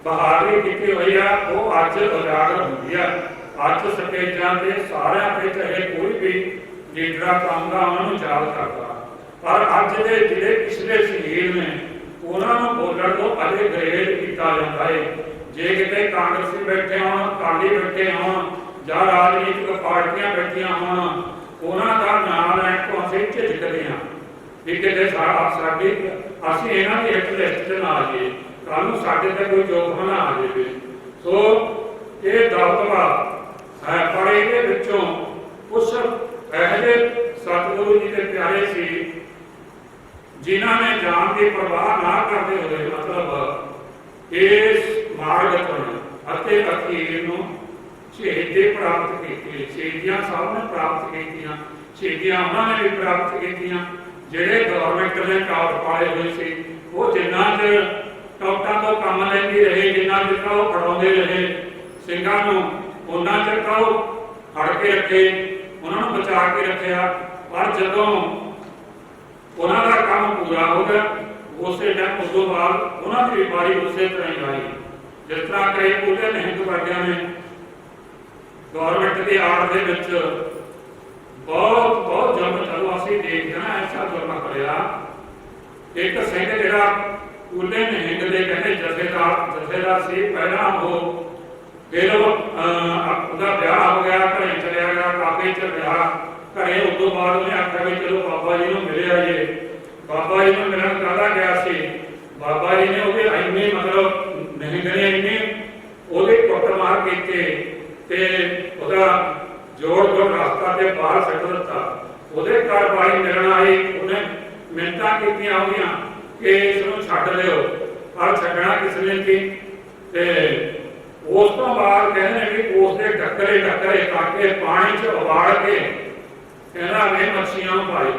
ਬਹਾਦਰੀ ਕੀਤੀ ਹੋਈ ਆ ਉਹ ਅੱਜ ਉਜਾਗਰ ਹੁੰਦੀ ਆ। ਅੱਜ ਸਟੇਜਾਂ ਤੇ ਸਾਰਿਆਂ ਤੇ ਚਾਹੇ ਕੋਈ ਵੀ ਲੀਡਰਾਂ ਕੰਮ ਉਹਨਾਂ ਨੂੰ ਯਾਦ ਕਰਦਾ, ਪਰ ਅੱਜ ਦੇ ਜਿਹੜੇ ਪਿਛਲੇ ਸ਼ਹੀਦ ਨੇ ਉਹਨਾਂ ਨੂੰ ਬੋਲਣ ਤੋਂ ਅਜੇ ਗਰੇਜ ਕੀਤਾ ਜਾਂਦਾ ਹੈ। ਜੇ ਕਿਤੇ ਕਾਂਗਰਸੀ ਬੈਠੇ ਹੋਣ, ਅਕਾਲੀ ਬੈਠੇ ਹੋਣ ਜਾਂ ਰਾਜਨੀਤਿਕ ਪਾਰਟੀਆਂ ਬੈਠੀਆਂ ਹੋਣ, ਉਹਨਾਂ ਦਾ ਨਾਮ ਲੈਣ ਤੋਂ ਅਸੀਂ ਝਿਜਕਦੇ ਹਾਂ ਵੀ ਕਿਤੇ ਸਾਡੀ ਅਸੀਂ ਇਹਨਾਂ ਦੀ ਹਿੱਟ ਲਿਸਟ 'ਚ ਨਾ ਆ ਜਾਈਏ, ਕੱਲ੍ਹ ਨੂੰ ਸਾਡੇ ਤੇ ਕੋਈ ਜੋਖਮ ਨਾ ਆ ਜਾਵੇ। ਸੋ ਇਹ ਦਬਦਬਾ ਹੈ, ਪਰ ਇਹਦੇ ਵਿੱਚੋਂ ਕੁਛ ਇਹੋ ਜਿਹੇ ਸਤਿਗੁਰੂ ਜੀ ਦੇ ਪਿਆਰੇ ਸੀ ਜਿਨ੍ਹਾਂ ਨੇ ਜਾਨ ਦੀ ਪਰਵਾਹ ਨਾ ਕਰਦੇ ਹੋਏ ਮਤਲਬ ਇਸ ਮਾਰਗ ਤੋਂ ਅਤੇ ਅਖੀਰ ਨੂੰ ਸ਼ਹੀਦੀ ਪ੍ਰਾਪਤ ਕੀਤੀ। ਸ਼ਹੀਦੀਆਂ ਸਭ ਨੇ ਪ੍ਰਾਪਤ ਕੀਤੀਆਂ, ਸ਼ਹੀਦੀਆਂ ਉਹਨਾਂ ਨੇ ਵੀ ਪ੍ਰਾਪਤ ਕੀਤੀਆਂ। ਜਿਹੜੇ ਗਵਰਨਮੈਂਟ ਨੇ ਟੌਪ ਪਾਏ ਹੋਏ ਸੀ ਉਹ ਜਿੰਨਾ ਚਿਰ ਟੌਪਾਂ ਤੋਂ ਕੰਮ ਲੈਂਦੀ ਰਹੇ, ਜਿੰਨਾ ਚਿਰ ਉਹ ਫੜਾਉਂਦੇ ਰਹੇ ਸਿੰਘਾਂ ਨੂੰ, ਉਹਨਾਂ ਚਿਰ ਉਹ ਫੜ ਕੇ ਰੱਖੇ, ਉਹਨਾਂ ਨੂੰ ਬਚਾ ਕੇ ਰੱਖਿਆ। ਪਰ ਜਦੋਂ ਉਹਨਾਂ ਦਾ ਕੰਮ ਪੂਰਾ ਹੋ ਗਿਆ ਉਸੇ ਟਾਈਮ ਉਸ ਤੋਂ ਬਾਅਦ ਉਹਨਾਂ ਦੀ ਵਾਰੀ ਉਸੇ ਤਰ੍ਹਾਂ ਹੀ ਆਈ। ਜਿਸ ਤਰ੍ਹਾਂ ਕਈ ਪੂਰੇ ਨਿਹੰਗ ਵਰਗਿਆਂ ਨੇ ਗਵਰਨਮੈਂਟ ਦੀ ਆੜ ਦੇ ਵਿੱਚ ਬਹੁਤ ਜ਼ੁਲਮ ਚਲੋ ਅਸੀਂ ਦੇਖਦੇ ਹਾਂ, ਐਸਾ ਜ਼ੁਲਮ ਕਰਿਆ। ਇੱਕ ਸਿੰਘ ਜਿਹੜਾ ਪੂਰੇ ਨਿਹੰਗ ਦੇ ਕਹਿੰਦੇ ਜਥੇਦਾਰ ਸੀ, ਪਹਿਲਾਂ ਉਹ ਫਿਰ ਉਹਦਾ ਵਿਆਹ ਹੋ ਗਿਆ, ਘਰੇ ਚਲਿਆ ਗਿਆ, ਕਾਬੇ ਚ ਰਿਹਾ ਘਰੇ। ਉਸ ਤੋਂ ਬਾਅਦ ਉਹਨੇ ਆਖਿਆ ਵੀ ਚਲੋ ਬਾਬਾ ਜੀ ਨੂੰ ਮਿਲ ਆਈਏ। ਬਾਬਾ ਜੀ ਨੂੰ ਮਿਲਣ ਕਾਹਦਾ ਗਿਆ ਸੀ, ਬਾਬਾ ਜੀ ਨੇ ਉਹਦੇ ਇੰਨੇ ਮਤਲਬ ਨਿਹੰਗ ਨੇ ਇੰਨੇ ਉਹਦੇ ਕੁੱਟਮਾਰ ਕੀਤੇ ਤੇ ਉਹਦਾ ਜੋੜ ਰਸਤਾ ਤੇ ਬਾਹਰ ਸੱਟ ਦਿੱਤਾ। ਉਹਦੇ ਘਰ ਵਾਲੀ ਮਿਲਣ ਆਈ, ਉਹਨੇ ਮਿੰਨਤਾਂ ਕੀਤੀਆਂ ਉਹਦੀਆਂ ਕਿ ਇਸ ਨੂੰ ਛੱਡ ਲਿਓ, ਪਰ ਛੱਡਣਾ ਕਿਸ ਨੇ ਸੀ। ਤੇ ਉਸ ਤੋਂ ਬਾਅਦ ਕਹਿੰਦੇ ਵੀ ਉਸ ਦੇ ਡੱਕਰੇ ਕਰਕੇ ਪਾਣੀ 'ਚ ਉਬਾਲ ਕੇ ਕਹਿੰਦਾ ਵੇ ਮੱਛੀਆਂ ਨੂੰ ਪਾਏ,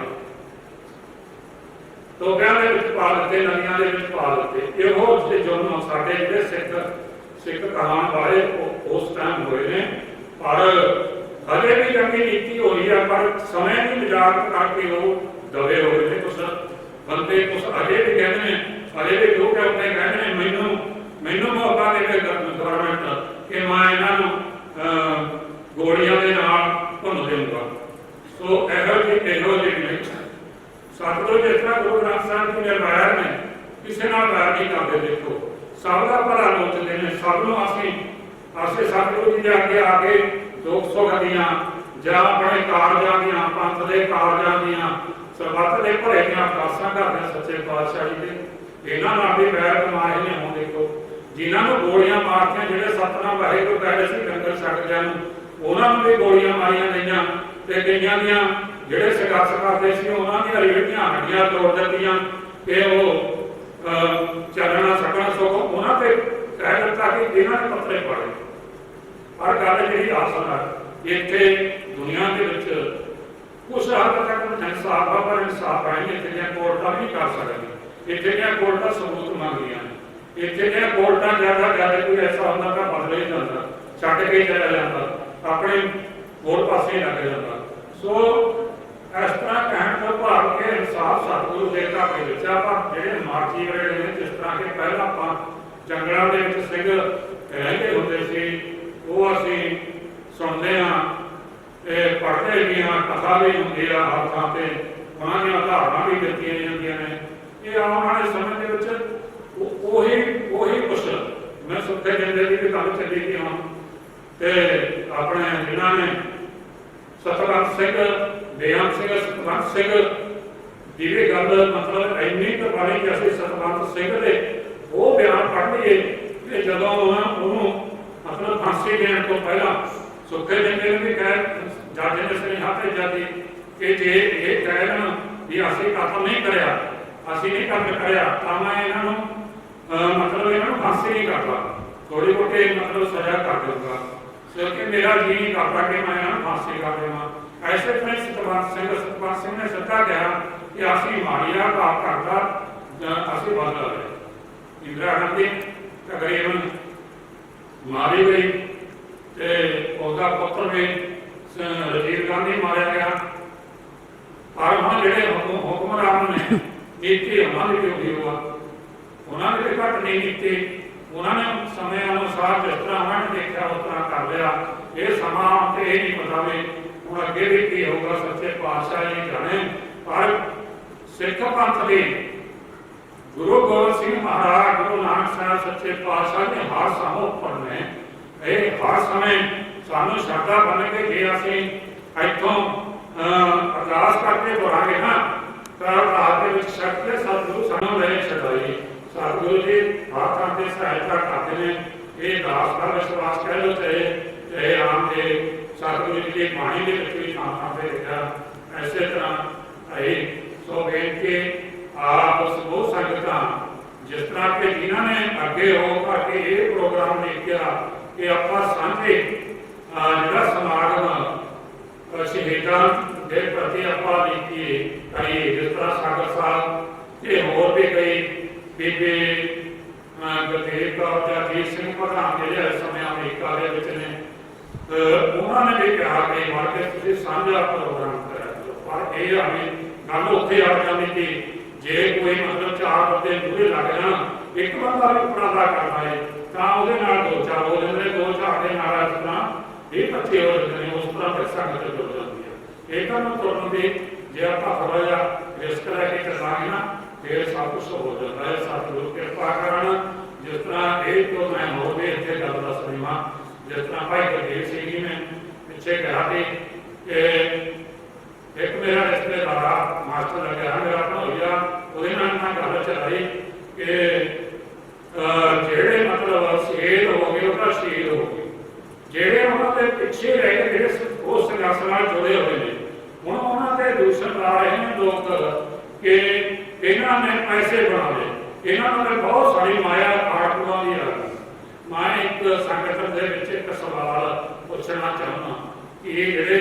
ਟੋਬਿਆਂ ਦੇ ਵਿੱਚ ਪਾ ਦਿੱਤੇ, ਨਦੀਆਂ ਦੇ ਵਿੱਚ ਪਾ ਦਿੱਤੇ। ਇਹੋ ਜਿਹੇ ਜੁਰਮ ਸਾਡੇ ਜਿਹੜੇ ਸਿੱਖ ਕਹਾਣ ਵਾਲੇ ਉਸ ਟਾਈਮ ਹੋਏ ਨੇ। ਪਰ ਹਜੇ ਵੀ ਚੰਗੀ ਨੀਤੀ ਹੋਈ ਆ, ਪਰ ਸਮੇਂ ਦੀ ਮਜ਼ਾਕ ਕਰਕੇ ਉਹ ਦਬੇ ਹੋਏ ਨੇ। ਕੁਛ ਬੰਦੇ ਕੁਛ ਅਜੇ ਵੀ ਕਹਿੰਦੇ ਨੇ, ਅਜੇ ਵੀ ਲੋਕ ਆਪਣੇ ਕਹਿੰਦੇ ਨੇ ਮੈਨੂੰ ਮੌਕਾ ਦੇਵੇ ਗਵਰਨਮੈਂਟ ਕਿ ਮੈਂ ਇਹਨਾਂ ਨੂੰ ਗੋਲੀਆਂ ਦੇ ਨਾਲ ਭੁੰਨ ਦੇਵਾਂਗਾ। ਸੋ ਇਹੋ ਜਿਹੀ ਨਹੀਂ। ਸਤਿਗੁਰੂ ਜਿਸ ਤਰ੍ਹਾਂ ਗੁਰੂ ਗ੍ਰੰਥ ਸਾਹਿਬ ਜੀ ਨੇ ਵੈਰ ਨੇ, ਕਿਸੇ ਨਾਲ ਵੈਰ ਨਹੀਂ ਕਰਦੇ। ਦੇਖੋ ਸਭ ਦਾ ਭਲਾ ਸੋਚਦੇ ਨੇ, ਸਭ ਨੂੰ ਅਸੀਂ ਸਤਿਗੁਰੂ ਜੀ ਦੇ ਅੱਗੇ ਆ ਕੇ ਦੁੱਖ ਸੁੱਖ ਦੀਆਂ ਜਾਂ ਆਪਣੇ ਕਾਰਜਾਂ ਦੀਆਂ, ਪੰਥ ਦੇ ਕਾਰਜਾਂ ਦੀਆਂ, ਸਰਬੱਤ ਦੇ ਭਲੇ ਦੀਆਂ ਅਰਦਾਸਾਂ ਕਰਦੇ ਸੱਚੇ ਪਾਤਸ਼ਾਹ ਜੀ ਦੇ। ਇਹਨਾਂ ਨਾਲ ਵੀ ਵੈਰ ਕਮਾਏ ਨੇ। ਹੁਣ ਦੇਖੋ ਜਿਨ੍ਹਾਂ ਨੂੰ ਗੋਲੀਆਂ ਮਾਰਤੀਆਂ, ਜਿਹੜੇ ਸਤਨਾਮ ਵਾਹਿਗੁਰੂ ਕਹਿੰਦੇ ਸੀ ਡੰਗਰ ਛੱਡਦਿਆਂ ਨੂੰ, ਉਹਨਾਂ ਨੂੰ ਵੀ ਗੋਲੀਆਂ ਮਾਰੀਆਂ ਗਈਆਂ ਤੇ ਕਈਆਂ ਦੀਆਂ ਜਿਹੜੇ ਸੰਘਰਸ਼ ਕਰਦੇ ਸੀ ਉਹਨਾਂ ਦੀਆਂ ਰੀੜ੍ਹੀਆਂ ਹੱਡੀਆਂ ਤੋੜ ਦਿੱਤੀਆਂ ਕਿ ਉਹ ਚੱਲਣਾ ਸਕਣਾ। ਸੋ ਉਹਨਾਂ ਤੇ ਕਹਿ ਦਿੱਤਾ ਕਿ ਇਹਨਾਂ ਨੇ ਪੱਤਰੇ ਪਾੜੇ। ਪਰ ਗੱਲ ਜਿਹੜੀ ਆਸਨ ਹੈ ਇੱਥੇ ਦੁਨੀਆ ਦੇ ਵਿੱਚ ਕੁਛ ਹੱਦ ਤੱਕ ਇਨਸਾਫ ਆ, ਪਰ ਇਨਸਾਫ ਹੈ ਨਹੀਂ। ਇੱਥੇ ਦੀਆਂ ਕੋਰਟਾਂ ਵੀ ਨਹੀਂ ਕਰ ਸਕਦੀਆਂ। ਇੱਥੇ ਦੀਆਂ ਕੋਰਟਾਂ ਸਬੂਤ ਮੰਗਦੀਆਂ ਨੇ। ਇੱਥੇ ਦੀਆਂ ਕੋਰਟਾਂ ਜ਼ਿਆਦਾ ਕੋਈ ਐਸਾ ਹੁੰਦਾ ਤਾਂ ਬਦਲ ਹੀ ਜਾਂਦਾ, ਛੱਡ ਕੇ ਚਲਾ ਜਾਂਦਾ, ਆਪਣੇ ਹੋਰ ਪਾਸੇ ਲੱਗ ਜਾਂਦਾ। ਸੋ ਇਸ ਤਰ੍ਹਾਂ ਕਹਿਣ ਤੋਂ ਭਾਵ ਕਿ ਇਨਸਾਫ ਸਤਿਗੁਰੂ ਦੇ ਘਰ ਦੇ ਵਿੱਚ ਆਪਾਂ ਜਿਹੜੇ ਮਾਰਜੀ ਵੇਲੇ ਨੇ, ਜਿਸ ਤਰ੍ਹਾਂ ਕਿ ਪਹਿਲਾਂ ਆਪਾਂ ਜੰਗਲਾਂ ਦੇ ਵਿੱਚ ਸਿੰਘ ਰਹਿੰਦੇ ਹੁੰਦੇ ਸੀ, ਉਹ ਅਸੀਂ ਸੁਣਦੇ ਹਾਂ, ਪੜ੍ਹਦੇ ਵੀ ਹਾਂ, ਕਥਾ ਵੀ ਹੁੰਦੀ ਆ ਹਰ ਥਾਂ ਤੇ, ਉਹਨਾਂ ਦੀਆਂ ਉਦਾਹਰਣਾਂ ਵੀ ਦਿੱਤੀਆਂ ਜਾਂਦੀਆਂ ਨੇ। ਇਹ ਆਉਣ ਵਾਲੇ ਸਮੇਂ ਦੇ ਵਿੱਚ ਉਹੀ ਕੁਛ ਮੈਂ ਸੁੱਖੇ ਜਿੰਦੇ ਦੀ ਵੀ ਗੱਲ ਚੱਲੀ ਗਈ ਹਾਂ। ਤੇ ਆਪਣੇ ਜਿਨ੍ਹਾਂ ਨੇ ਸਤਵੰਤ ਸਿੰਘ, ਬੇਅੰਤ ਸਿੰਘ, ਸਤਵੰਤ ਸਿੰਘ ਦੀ ਵੀ ਗੱਲ ਮਤਲਬ ਇੰਨੀ ਕਰਵਾਈ ਕਿ ਅਸੀਂ ਸਤਵੰਤ ਸਿੰਘ ਦੇ ਉਹ ਬਿਆਨ ਪੜ੍ਹ ਲਈਏ ਕਿ ਜਦੋਂ ਉਹਨੂੰ ਮਤਲਬ ਫਾਂਸੀ ਦੇਣ ਤੋਂ ਪਹਿਲਾਂ ਸੁੱਖੇ ਜਿੰਦੇ ਨੂੰ ਵੀ ਕਹਿ ਜੱਜ ਨੇ ਸੁਨੇਹਾ ਭੇਜਿਆ ਸੀ ਕਿ ਜੇ ਇਹ ਕਹਿਣ ਵੀ ਅਸੀਂ ਕਤਲ ਨਹੀਂ ਕਰਿਆ, ਅਸੀਂ ਨਹੀਂ ਕਰਿਆ ਤਾਂ ਮੈਂ ਇਹਨਾਂ ਨੂੰ ਮਤਲਬ ਇਹਨਾਂ ਨੂੰ ਫਾਂਸੀ ਨਹੀਂ ਕਰਦਾ, ਥੋੜੀ ਬਹੁਤੀ ਮਤਲਬ ਸਜ਼ਾ ਕਰ ਦਊਗਾ, ਕਿਉਂਕਿ ਮੇਰਾ ਜੀ ਨਹੀਂ ਕਰਦਾ ਕਿ ਮੈਂ ਇਹਨਾਂ ਨੂੰ ਫਾਂਸੀ ਕਰ ਦੇਵਾਂ। ਐਸੇ ਤਰ੍ਹਾਂ ਸਤਵੰਤ ਸਿੰਘ ਨੇ ਸੱਚਾ ਕਿਹਾ ਕਿ ਅਸੀਂ ਮਾੜੀ ਆ ਭਾਵ ਕਰਦਾ ਅਸੀਂ ਬਦਲਾ ਲਏ। ਇੰਦਰਾ ਗਾਂਧੀ ਤਕਰੀਬਨ ਮਾਰੀ ਗਈ ਤੇ ਉਹਦਾ ਪੁੱਤਰ ਵੀ ਰਾਜੀਵ ਗਾਂਧੀ ਮਾਰਿਆ ਗਿਆ। ਪਰ ਹੁਣ ਜਿਹੜੇ ਹੁਕਮਰਾਨ ਨੇ ਨੀਤੀ ਉਹਨਾਂ ਦੀ ਵੀ ਉਹੀ ਹੋਆ, ਉਹਨਾਂ ਨੇ ਵੀ ਘੱਟ ਨਹੀਂ ਕੀਤੀ। उन्होंने समय अनुसार जिस तरह उन्होंने देखा उस तरह कर लिया। ये समा तो ये नहीं पता भी हूँ अगे भी की होगा, सच्चे पातशाह ही जाने। पर सिख पंथ की गुरु गोबिंद सिंह महाराज, गुरु नानक साहब सच्चे पातशाह ने हर समय उपर ने हर समय सानू श्रद्धा बन के जे असीं इत्थों अरदास करके तुरांगे ना तो रात के शक्ति सतगुरु सानू ले छड़ाई। सतगुरु जी हर थां ते सहायता करते हैं। ये दास का विश्वास कह लो चाहे आम के सतगुरु जी की बाणी के भी थां थां ते लिखा। इसे तरह आई सो बेनती आप समूह संगतां जिस तरह के जिन्होंने अगे हो करके ये प्रोग्राम लिखा कि आपां सांझे जिहड़ा समागम शहीदां दे प्रति आपां लिखिए करिए। जिस तरह सागर साहब ये होर भी कई बीबी गुरदेव कौर ते अजीत सिंह प्रधान जिहड़े इस समय अमरीका दे विच ने, उन्होंने भी कहा कि मर के तुसीं साझा प्रोग्राम करा करो। पर यह हमें गल उत्थे आ जाती कि जे कोई मतलब 4 बंदे पूरे लग जान, एक बंदा भी उपराला करना है तो वो 2-4 हो जाते, 2-4 के नाल इस तरह 20-25 हो जाते हैं। उस तरह फिर संगत जुड़ जाती है। एक तुरंत भी जे आप थोड़ा जा रिस्क लैके चलांगे ना फिर सब कुछ हो जाता है। सतगुरु कृपा करन। जिस तरह एक तो मैं हो भी इतने गल दसनी वा, जिस तरह भाई गुरदेव सिंह जी ने पिछे कहा कि एक मेरा रिश्तेदार मास्टर लगे मेरा भणोइया ਉਹਦੇ ਨਾਲ ਮੈਂ ਗੱਲ ਚਲਾਈ कि ਜਿਹੜੇ मतलब शहीद हो गए ਉਹਦਾ शहीद हो गए, ਜਿਹੜੇ ਉਹਨਾਂ ਦੇ ਪਿੱਛੇ ਰਹਿ ਗਏ ਜਿਹੜੇ ਉਸ ਸੰਘਰਸ਼ ਨਾਲ ਜੁੜੇ ਹੋਏ ਨੇ, ਹੁਣ ਉਹਨਾਂ ਤੇ ਦੂਸ਼ਣ ਲਾ ਰਹੇ ਨੇ ਲੋਕ ਕਿ ਇਹਨਾਂ ਨੇ ਪੈਸੇ ਬਣਾ ਲਏ। ਇਹਨਾਂ ਨੂੰ ਬਹੁਤ ਸਾਰੀ ਮਾਇਆ ਆਟੂਆਂ ਦੀ ਆ ਗਈ। ਮੈਂ ਇੱਕ ਸੰਗਠਨ ਦੇ ਵਿੱਚ ਇੱਕ ਸਵਾਲ ਪੁੱਛਣਾ ਚਾਹੁੰਦਾ ਕਿ ਇਹ ਜਿਹੜੇ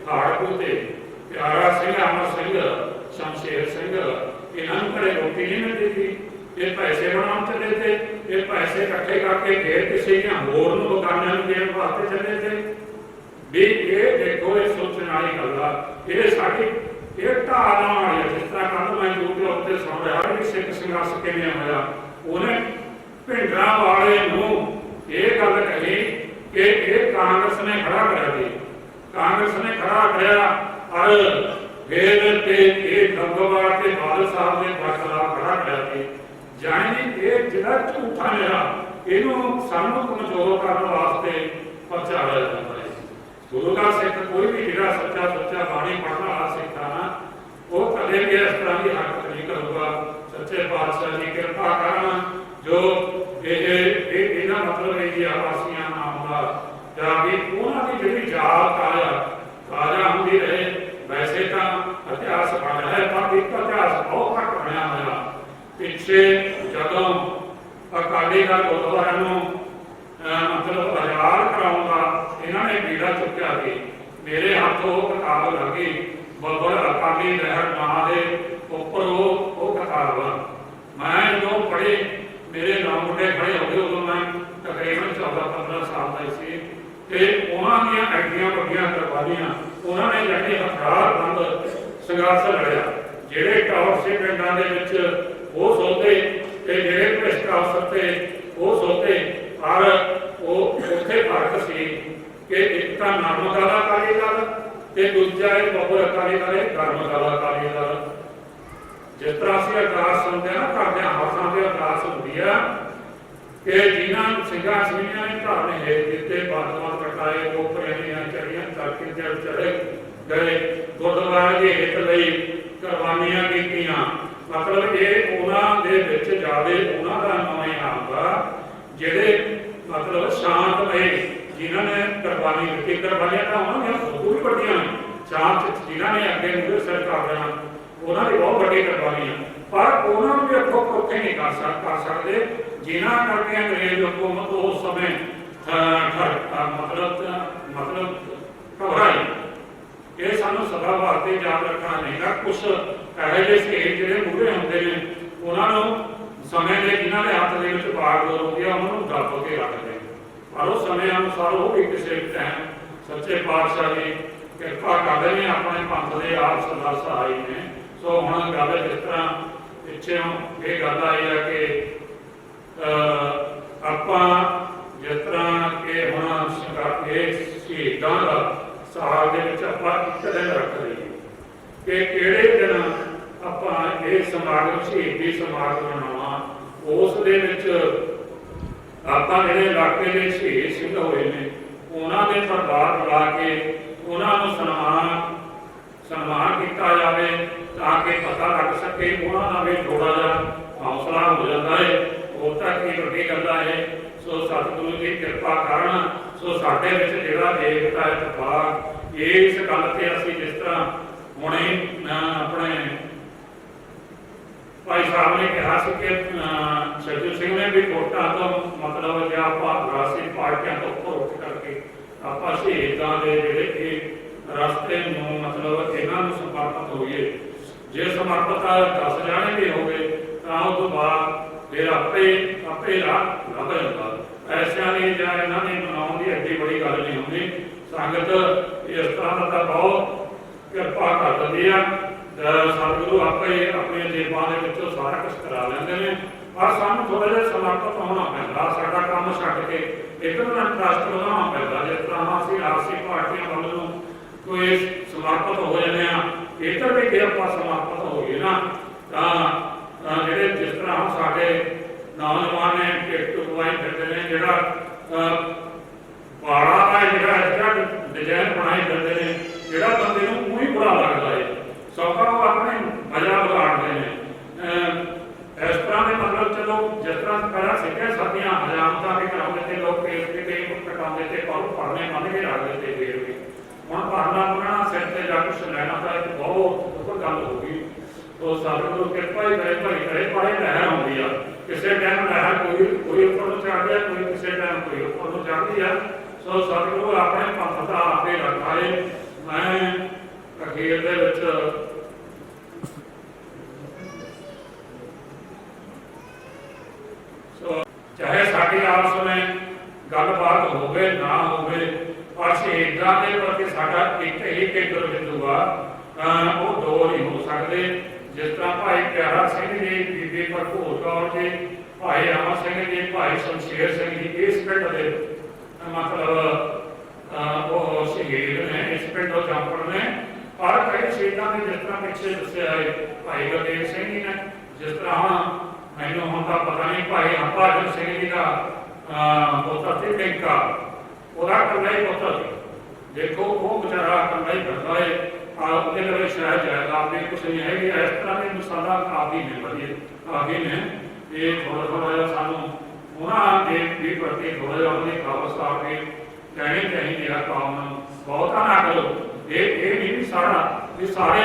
ਹਾੜਕੂ ਤੇ ਪਿਆਰਾ ਸਿੰਘ, ਅਮਰ ਸਿੰਘ, ਸ਼ਮਸ਼ੇਰ ਸਿੰਘ, इन्हों घरे रोटी नहीं मिलती थी, ये पैसे बनाने चले थे, ये पैसे इकट्ठे करके फिर किसी होर बगानिया देने वास्ते चले थे। भी ये देखो ये सोचने वाली गल आ। ये साडी ये ढाल वाली है। जिस तरह कल मैं यूट्यूब पर सुन रहा कि सिख संघर्ष किवें होया, उन्हें भिंडरां वाले नूं ये गल कही कि ये कांग्रेस ने खड़ा करा दी, कांग्रेस ने खड़ा कराया और फिर गंगोबार के बादल साहब ने खिलाफ खड़ा कराया कि जानी ये जिहड़ा झूठा मेरा इनू सानू कमजोर करने वास्ते प्रचारिया जाता है। गुरु का सिख कोई भी जिहड़ा सच्चा सच्चा बाणी पढ़ने वाला सिख है ना, वो कदे भी इस तरह की हरकत नहीं करूँगा। सच्चे पातशाह जी कृपा करन जो इन्हां मतलब आवासियां नाम का या भी उन्हां दी जिहड़ी जात ताजा हुंदी रहे। वैसे तो इतिहास बन है पर एक इतिहास बहुत घट बनया होया। पिछे जदों अकाली दल गुरुद्वारा मतलब आजाद कराऊंगा इन्होंने बीड़ा चुक्या कि मेरे हाथों किताब लगी बब्बर अकाली लहर नां दे उपर वो किताब मैं जो पढ़े मेरे 9 मुंडे खड़े हो गए। उदों मैं तकरीबन 14-15 साल का सी ते उन्होंने एडियां वड्डियां कुर्बानियां उन्होंने जाके हथियारबंद संघर्ष लड़िया। ਜਿਹੜੇ ਟੌਪ ਸੇ ਪਿੰਡਾਂ ਦੇ ਵਿੱਚ ਉਹ ਸੋਤੇ ਤੇ ਜਿਹੜੇ ਭ੍ਰਿਸ਼ਟ ਅਫਸਰ ਤੇ ਉਹ ਸੋਤੇ, ਪਰ ਉਹ ਉੱਥੇ ਫਰਕ ਸੀ ਕਿ ਇੱਕ ਤਾਂ ਨਰਮਦਾ ਦਾ ਅਕਾਲੀ ਦਲ ਤੇ ਦੂਜਾ ਇਹ ਬੱਬਰ ਅਕਾਲੀ ਦਲ, ਗਰਮਦਾ ਦਾ ਅਕਾਲੀ ਦਲ। ਜਿਸ ਤਰ੍ਹਾਂ ਅਸੀਂ ਅਰਦਾਸ ਸੁਣਦੇ ਨਾ ਕਰਦੇ ਹਾਂ, ਹਰ ਥਾਂ ਤੇ ਅਰਦਾਸ ਹੁੰਦੀ ਆ कि जिन्हों सिंघा ਸਿੰਘਾਂ ने घर ने हेठ दिते, बादल कटाए, गोपरियां चढ़ियां, चरखे चढ़े गए, गुरुद्वारे के हित लई कुर्बानियां कीतियां। मतलब ये उन्होंने दे विच जावे उन्हों का नाम ही आऊगा जिहड़े मतलब शांतमय जिन्होंने कुर्बानी दी। कुर्बानियां तो उन्होंने बहुत भी वड्डियां ने, शांत जिन्होंने अगे मुझे सिर कर देना उन्होंने बहुत वड्डी कुर्बानियां, पर उन्होंने भी अगों पक्के नहीं कर सकते जिन्हों करके अंग्रेज हुकूमत उस समय मतलब घबराई। ये सानू सदा वास्ते याद रखना चाहिए। कुछ ऐसे जे स्टेट जिहड़े मूहरे होंदे ने उन्होंने समय के जिन्होंने हाथ के बाग होती है उन्होंने दब के रखते हैं, पर उस समय अनुसार वो भी किसी टाइम सच्चे पातशाह जी कृपा करते हैं अपने पंथ के आप सरदार सहाय ने। सो हुण गल जिस तरह पिछे ये गल आई है कि ਆਪਾਂ ਜਿਸ ਤਰ੍ਹਾਂ ਕਿ ਹੁਣ ਇਹ ਸ਼ਹੀਦਾਂ ਦਾ ਸਾਲ ਦੇ ਵਿੱਚ ਆਪਾਂ ਇੱਕ ਦਿਨ ਰੱਖ ਲਈਏ ਕਿ ਕਿਹੜੇ ਦਿਨ ਆਪਾਂ ਇਹ ਸਮਾਗਮ ਸ਼ਹੀਦੀ ਸਮਾਗਮ ਮਨਾਉਣਾ। ਉਸ ਦੇ ਵਿੱਚ ਆਪਾਂ ਜਿਹੜੇ ਇਲਾਕੇ ਦੇ ਸ਼ਹੀਦ ਸਿੰਘ ਹੋਏ ਨੇ ਉਹਨਾਂ ਦੇ ਪਰਿਵਾਰ ਬੁਲਾ ਕੇ ਉਹਨਾਂ ਨੂੰ ਸਨਮਾਨ ਕੀਤਾ ਜਾਵੇ ਤਾਂ ਕਿ ਪਤਾ ਲੱਗ ਸਕੇ ਉਹਨਾਂ ਦਾ ਵੀ ਥੋੜਾ ਜਿਹਾ ਹੌਸਲਾ ਹੋ ਜਾਂਦਾ ਹੈ। ਉਹ ਤਾਂ ਕੀ ਵੱਡੀ ਗੱਲ ਹੈ। ਸੋ ਸਤਿਗੁਰੂ ਦੀ ਕਿਰਪਾ ਕਰਨ ਸੋ ਸਾਡੇ ਵਿੱਚ ਜਿਹੜਾ ਏਕਤਾ ਇਤਫਾਕ ਇਸ ਗੱਲ ਤੇ ਅਸੀਂ ਜਿਸ ਤਰ੍ਹਾਂ ਹੁਣੇ ਆਪਣੇ ਭਾਈ ਸਾਹਿਬ ਨੇ ਕਿਹਾ ਸੀ ਕਿ ਸੱਜੂ ਸਿੰਘ ਨੇ ਵੀ ਵੋਟਾਂ ਤੋਂ ਮਤਲਬ ਜੇ ਆਪਾਂ ਰਾਸ਼ਟਰੀ ਪਾਰਟੀਆਂ ਤੋਂ ਉੱਪਰ ਉੱਠ ਕਰਕੇ ਆਪਾਂ ਸ਼ਹੀਦਾਂ ਦੇ ਜਿਹੜੇ ਕਿ ਰਸਤੇ ਨੂੰ ਮਤਲਬ ਇਹਨਾਂ ਨੂੰ ਸਮਰਪਿਤ ਹੋਈਏ। ਜੇ ਸਮਰਪਿਤ 10 ਜਾਣੇ ਵੀ ਹੋ ਗਏ ਤਾਂ ਉਸ ਤੋਂ ਬਾਅਦ ਫਿਰ ਆਪੇ ਰਾਹ ਲੱਭ ਜਾਂਦਾ। ਐਸਿਆਂ ਨੇ ਜਾਂ ਇਹਨਾਂ ਨੇ ਮਨਾਉਣ ਦੀ ਐਡੀ ਬੜੀ ਗੱਲ ਨਹੀਂ ਹੁੰਦੀ। ਸੰਗਤ ਇਸ ਤਰ੍ਹਾਂ ਦਾ ਬਹੁਤ ਕਿਰਪਾ ਕਰ ਦਿੰਦੀ ਆ। ਸਤਿਗੁਰੂ ਆਪੇ ਆਪਣੀਆਂ ਜੇਬਾਂ ਦੇ ਵਿੱਚੋਂ ਸਾਰਾ ਕੁਝ ਕਰਾ ਲੈਂਦੇ ਨੇ ਪਰ ਸਾਨੂੰ ਥੋੜਾ ਜਿਹਾ ਸਮਰਪਿਤ ਹੋਣਾ ਪੈਂਦਾ। ਸਾਡਾ ਕੰਮ ਛੱਡ ਕੇ ਇਕਦਮ ਟਰਸਟ ਵਧਾਉਣਾ ਪੈਂਦਾ। ਜਿਸ ਤਰ੍ਹਾਂ ਅਸੀਂ ਰਾਸ਼ਟਰੀ ਪਾਰਟੀਆਂ ਵੱਲ ਨੂੰ ਕੋਈ ਸਮਰਪਿਤ ਹੋ ਜਾਂਦੇ ਆ ਇੱਧਰ ਵੀ ਜੇ ਆਪਾਂ ਸਮਰਪਿਤ ਹੋਈਏ ਨਾ ਤਾਂ ਜਿਹੜੇ ਜਿਸ ਤਰ੍ਹਾਂ ਸਾਡੇ ਨੌਜਵਾਨ ਨੇ ਟਿਕਟ ਪਵਾਈ ਫਿਰਦੇ ਨੇ ਜਿਹੜਾ ਪਾੜਾ ਦਾ ਜਿਹੜਾ ਡਿਜ਼ਾਈਨ ਬਣਾਈ ਫਿਰਦੇ ਨੇ ਜਿਹੜਾ ਬੰਦੇ ਨੂੰ ਉਹੀ ਬੁਰਾ ਲੱਗਦਾ ਹੈ। ਸੌਖਾ ਉਹ ਆਪਣੇ ਮਜ਼ਾ ਵਿਗਾੜਦੇ ਨੇ। ਇਸ ਤਰ੍ਹਾਂ ਦੇ ਮਤਲਬ ਚਲੋ ਜਿਸ ਤਰ੍ਹਾਂ ਪਹਿਲਾਂ ਸਿੱਖਿਆ ਸਾਡੀਆਂ ਹਜ਼ਾਮਤਾਂ ਵੀ ਕਰਾਉਂਦੇ ਤੇ ਲੋਕ ਪੇਸ਼ ਕੇ ਕਈ ਕਟਾਉਂਦੇ ਤੇ ਪਰ ਪੜ੍ਹਨੇ ਮੰਨ ਕੇ ਰੱਖਦੇ ਤੇ ਫੇਰ ਵੀ ਹੁਣ ਪੜ੍ਹਨਾ ਪੜ੍ਹਨਾ ਸਿਰ ਤੇ ਜਾ ਕੁਛ ਲੈਣਾ ਤਾਂ ਇੱਕ ਬਹੁਤ ਗੱਲ ਹੋ ਗਈ। ਤੋ ਸਤਿਗੁਰੂ ਕਿਰਪਾ ਹੀ ਕਰੇ ਭਾਈ ਕਰੇ ਪਾਏ ਲਹਿਰ ਆਉਂਦੀ ਆ। ਕਿਸੇ ਟਾਈਮ ਲਹਿਰ ਕੋਈ ਉੱਪਰ ਨੂੰ ਚੜ੍ਹਦੀ ਆ ਕੋਈ ਕਿਸੇ ਟਾਈਮ ਕੋਈ ਉੱਪਰ ਨੂੰ ਚੜ੍ਹਦੀ ਆ। ਸੋ ਸਤਿਗੁਰੂ ਆਪਣੇ ਪੰਥ ਦਾ ਆਪੇ ਰੱਖਾਏ। ਮੈਂ ਅਖੀਰ ਦੇ ਵਿੱਚ ਚਾਹੇ ਸਾਡੀ ਆਪਸ ਵਿੱਚ ਗੱਲਬਾਤ ਹੋਵੇ ਨਾ ਹੋਵੇ ਪਰ ਸ਼ਹੀਦਾਂ ਦੇ ਪ੍ਰਤੀ ਸਾਡਾ ਇੱਕ ਹੀ ਕੇਂਦਰ ਬਿੰਦੂ ਆ। ਉਹ ਦੋ ਨਹੀਂ ਹੋ ਸਕਦੇ। ਜਿਸ ਤਰ੍ਹਾਂ ਭਾਈ ਪਿਆਰਾ ਸਿੰਘ ਜੀ, ਬੀਬੀ ਭਰਪੂਰ ਕੌਰ ਜੀ, ਭਾਈ ਅਮਰ ਸਿੰਘ ਜੀ, ਭਾਈ ਸ਼ਮਸ਼ੇਰ ਸਿੰਘ ਜੀ ਇਸ ਪਿੰਡ ਦੇ ਮਤਲਬ ਉਹ ਸ਼ਹੀਦ ਨੇ ਇਸ ਪਿੰਡੋਂ ਜੰਪੜ ਨੇ। ਪਰ ਕਈ ਸ਼ਹੀਦਾਂ ਦੇ ਜਿਸ ਤਰ੍ਹਾਂ ਪਿੱਛੇ ਦੱਸਿਆ ਹੈ ਭਾਈ ਗੁਰਦੇਵ ਸਿੰਘ ਜੀ ਨੇ ਜਿਸ ਤਰ੍ਹਾਂ ਹੁਣ ਮੈਨੂੰ ਹੁਣ ਤਾਂ ਪਤਾ ਨਹੀਂ ਭਾਈ ਹਰਭਜਨ ਸਿੰਘ ਜੀ ਦਾ ਪੁੱਤਰ ਸੀ ਟਿੰਕਾ ਉਹਦਾ ਇਕੱਲਾ ਹੀ ਪੁੱਤਰ ਸੀ। ਦੇਖੋ ਉਹ ਵਿਚਾਰਾ ਇਕੱਲਾ ਹੀ ਫਿਰਦਾ ਹੈ। ਉਹਦੇ ਲਈ ਸ਼ਾਇਦ ਜਾਇਦਾਦ ਵੀ ਕੁਛ ਨਹੀਂ ਹੈਗੀ। ਇਸ ਤਰ੍ਹਾਂ ਦੇ ਮਿਸਾਲਾਂ ਕਾਫੀ ਨੇ ਵਧੀਆ ਕਾਫੀ ਨੇ। ਇਹ ਥੋੜਾ ਜਿਹਾ ਸਾਨੂੰ ਉਹਨਾਂ ਦੇ ਵੀ ਪ੍ਰਤੀ ਥੋੜਾ ਜਿਹਾ ਉਹਦੀ ਖਾਲਸਾ ਕੇ ਕਹਿਣੀ ਚਾਹੀਦੀ ਆ ਕੌਮ ਨੂੰ ਬਹੁਤਾ ਨਾ ਕਰੋ। ਇਹ ਨਹੀਂ ਵੀ ਸਾਰੇ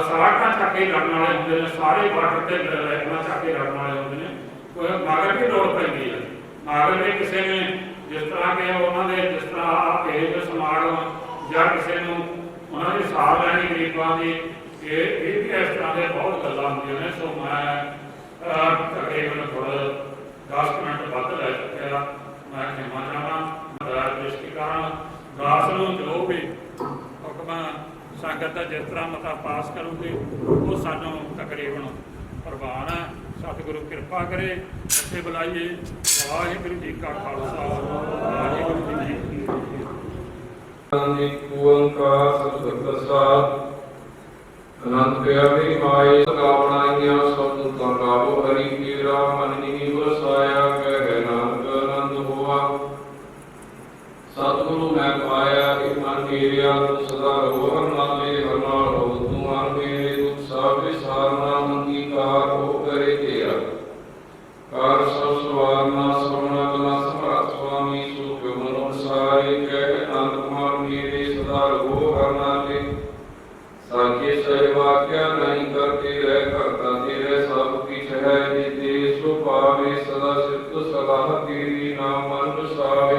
ਸਾੜਕਾਂ ਚੱਕ ਕੇ ਲੜਨ ਵਾਲੇ ਹੁੰਦੇ ਨੇ ਸਾਰੇ ਬਾਰਡਰ ਤੇ ਲੈਣਾ ਚੱਕ ਕੇ ਲੜਨ ਵਾਲੇ ਹੁੰਦੇ ਨੇ। ਕੋਈ ਮਗਰ ਵੀ ਲੋੜ ਪੈਂਦੀ ਹੈ। ਮਗਰ ਵੀ ਕਿਸੇ ਨੇ ਜਿਸ ਤਰ੍ਹਾਂ ਕਿ ਉਹਨਾਂ ਦੇ ਜਿਸ ਤਰ੍ਹਾਂ ਇਹ ਸਮਾਗਮ ਜਾਂ ਕਿਸੇ ਨੂੰ ਉਹਨਾਂ ਦੀ ਸਾਰ ਲੈਣੀ ਗਰੀਬਾਂ ਦੀ ਇਹ ਵੀ ਇਸ ਤਰ੍ਹਾਂ ਦੇ ਬਹੁਤ ਗੱਲਾਂ ਹੁੰਦੀਆਂ ਨੇ। ਸੋ ਮੈਂ ਤਕਰੀਬਨ ਥੋੜਾ 10 ਮਿੰਟ ਵੱਧ ਲੈ ਚੁੱਕਿਆ। ਮੈਂ ਖਿਮਾ ਚਾਹਵਾਂ ਦ੍ਰਿਸ਼ਟੀ ਕਾਰਨ ਦਾਸ ਨੂੰ ਜੋ ਵੀ ਹੁਕਮਾਂ ਸੰਗਤ ਦਾ ਜਿਸ ਤਰ੍ਹਾਂ ਮਤਾ ਪਾਸ ਕਰੂਗੇ ਉਹ ਸਾਨੂੰ ਤਕਰੀਬਨ ਪ੍ਰਵਾਨ ਹੈ। ਸਤਿਗੁਰੂ ਕਿਰਪਾ ਕਰੇ। ਇੱਥੇ ਬੁਲਾਈਏ। ਵਾਹਿਗੁਰੂ ਜੀ ਕਾ ਖਾਲਸਾ ਵਾਹਿਗੁਰੂ ਜੀ ਕੀ ਫਤਿਹ। ਇੱਕ ਓੰਕਾਰ ਸਤਿਗੁਰ ਪ੍ਰਸਾਦ। ਅਨੰਤ ਪਿਆਰੇ ਮਾਏ ਸਦਾ ਬਣਾਈਆਂ ਸਬਦ ਤਾਂ ਗਾਵੋ ਹਰੀ ਕੀਰਾ ਮਨ ਜੀ ਵਸਾਇਆ ਕਹਿ ਨਾਨਕ ਆਨੰਦ ਹੋਆ। ਸਤਿਗੁਰੂ ਮੈਂ ਪਾਇਆ ਇਹ ਮਨ ਮੇਰਿਆ ਤੂੰ ਸਦਾ ਰਹੋ ਹਰ ਨਾਲੇ ਹਰ ਨਾਲ ਹੋ ਤੂੰ ਮਨ ਮੇਰੇ ਦੁੱਖ ਸਭ ਵਿਸਾਰਨਾ ਅੰਗੀਕਾਰ ਹੋ ਕਰੇ ਤੇਰਾ ਕਾਰ ਸਭ ਸਵਾਰਨਾ ਸਮਣਾ ਕਲਾ ਸਮਰੱਥ ਸੁਆਮੀ ਸੁਖ ਮਨੁ ਸਾਰੇ ਕਹਿ ਨਾਨਕ ਮਨ ਮੇਰੇ ਸਦਾ ਰਹੋ ਹਰ ਨਾਲੇ ਸਾਖੀ ਸਹਿਵਾ ਕਿਆ ਨਹੀਂ ਕਰਤੇ ਰਹਿ ਕਰਤਾ ਤੇਰੇ ਸਭ ਕਿਛ ਹੈ ਜਿਤੇ ਸੋ ਪਾਵੇ ਸਦਾ ਸਿਫਤ ਸਲਾਹ ਤੇਰੀ ਨਾਮ ਮਨ ਵਸਾਵੇ।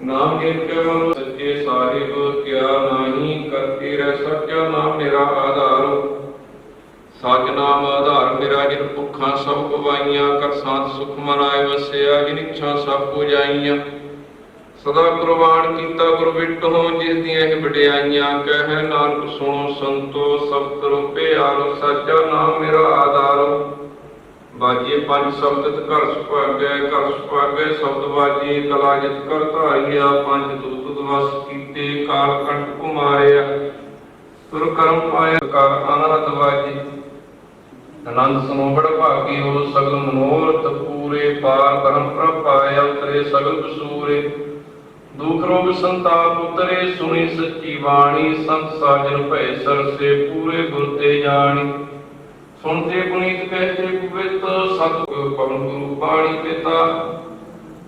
ਨਾਮ ਗਿਣਕੇ ਮਨ ਸੱਚੇ ਸਾਹਿਬ ਕਿਆ ਨਹੀਂ ਕਰਤੇ ਰਹਿ ਸਕਿਆ ਨਾਮ ਮੇਰਾ ਆਧਾਰੋ। ਸਚ ਨਾਮ ਆਧਾਰ ਮੇਰਾ ਜਿਨ ਭੁੱਖਾਂ ਸਭ ਗਵਾਈਆਂ ਕਰ ਸਾਥ ਸੁਖ ਮਨਾਏ ਵਸਿਆ ਜਿਨ ਇੱਛਾ ਸਭ ਪੁਜਾਈਆਂ। ਸਦਾ ਕੁਰਬਾਨ ਕੀਤਾ ਗੁਰ ਵਿਟੋ ਜਿਸ ਦੀਆਂ ਇਹ ਵਡਿਆਈਆਂ ਕਹਿ ਨਾਨਕ ਸੁਣੋ ਸੰਤੋ ਸਬਦ ਰੂਪੇ ਆਲੋ। ਸੱਚਾ ਨਾਮ ਮੇਰਾ ਆਧਾਰੋ ਬਾਜੇ ਪੰਜ ਸ਼ਬਦ ਘਰ ਸੁਭਾਗੈ ਸ਼ਬਦ ਬਾਜੇ ਕਲਾ ਜਿਤ ਕਰ ਧਾਰਿਆ ਪੰਜ ਦੂਤ ਦਵਸ ਕੀਤੇ ਕਾਲ ਕੰਠ ਕੁਮਾਰਿਆ ਸੁਰ ਕਰਮ ਪਾਇਆ ਕਰ ਅਨਹਦ ਵਾਜੇ ਆਨੰਦ ਸਮੋਗੜ ਭਾਗੀ ਹੋ ਸਗਲ ਮਨੋਰਥ ਪੂਰੇ ਪਾਰ ਬ੍ਰਹਮ ਪ੍ਰਭ ਪਾਇਆ ਉਤਰੇ ਸਗਲ ਕਸੂਰੇ ਦੁਖ ਰੋਗ ਸੰਤਾਪ ਉਤਰੇ ਸੁਣੀ ਸੱਚੀ ਬਾਣੀ ਸੰਤ ਸਾਜਨ ਭੈ ਸਰਸੇ ਪੂਰੇ ਗੁਰ ਤੇ ਜਾਣੀ ਸੁਣਤੇ ਪੁਨੀਤ ਕਹਤੇ ਪਵਿੱਤ ਸਤ ਪਵਨ ਗੁਰੂ ਬਾਣੀ ਪਿਤਾ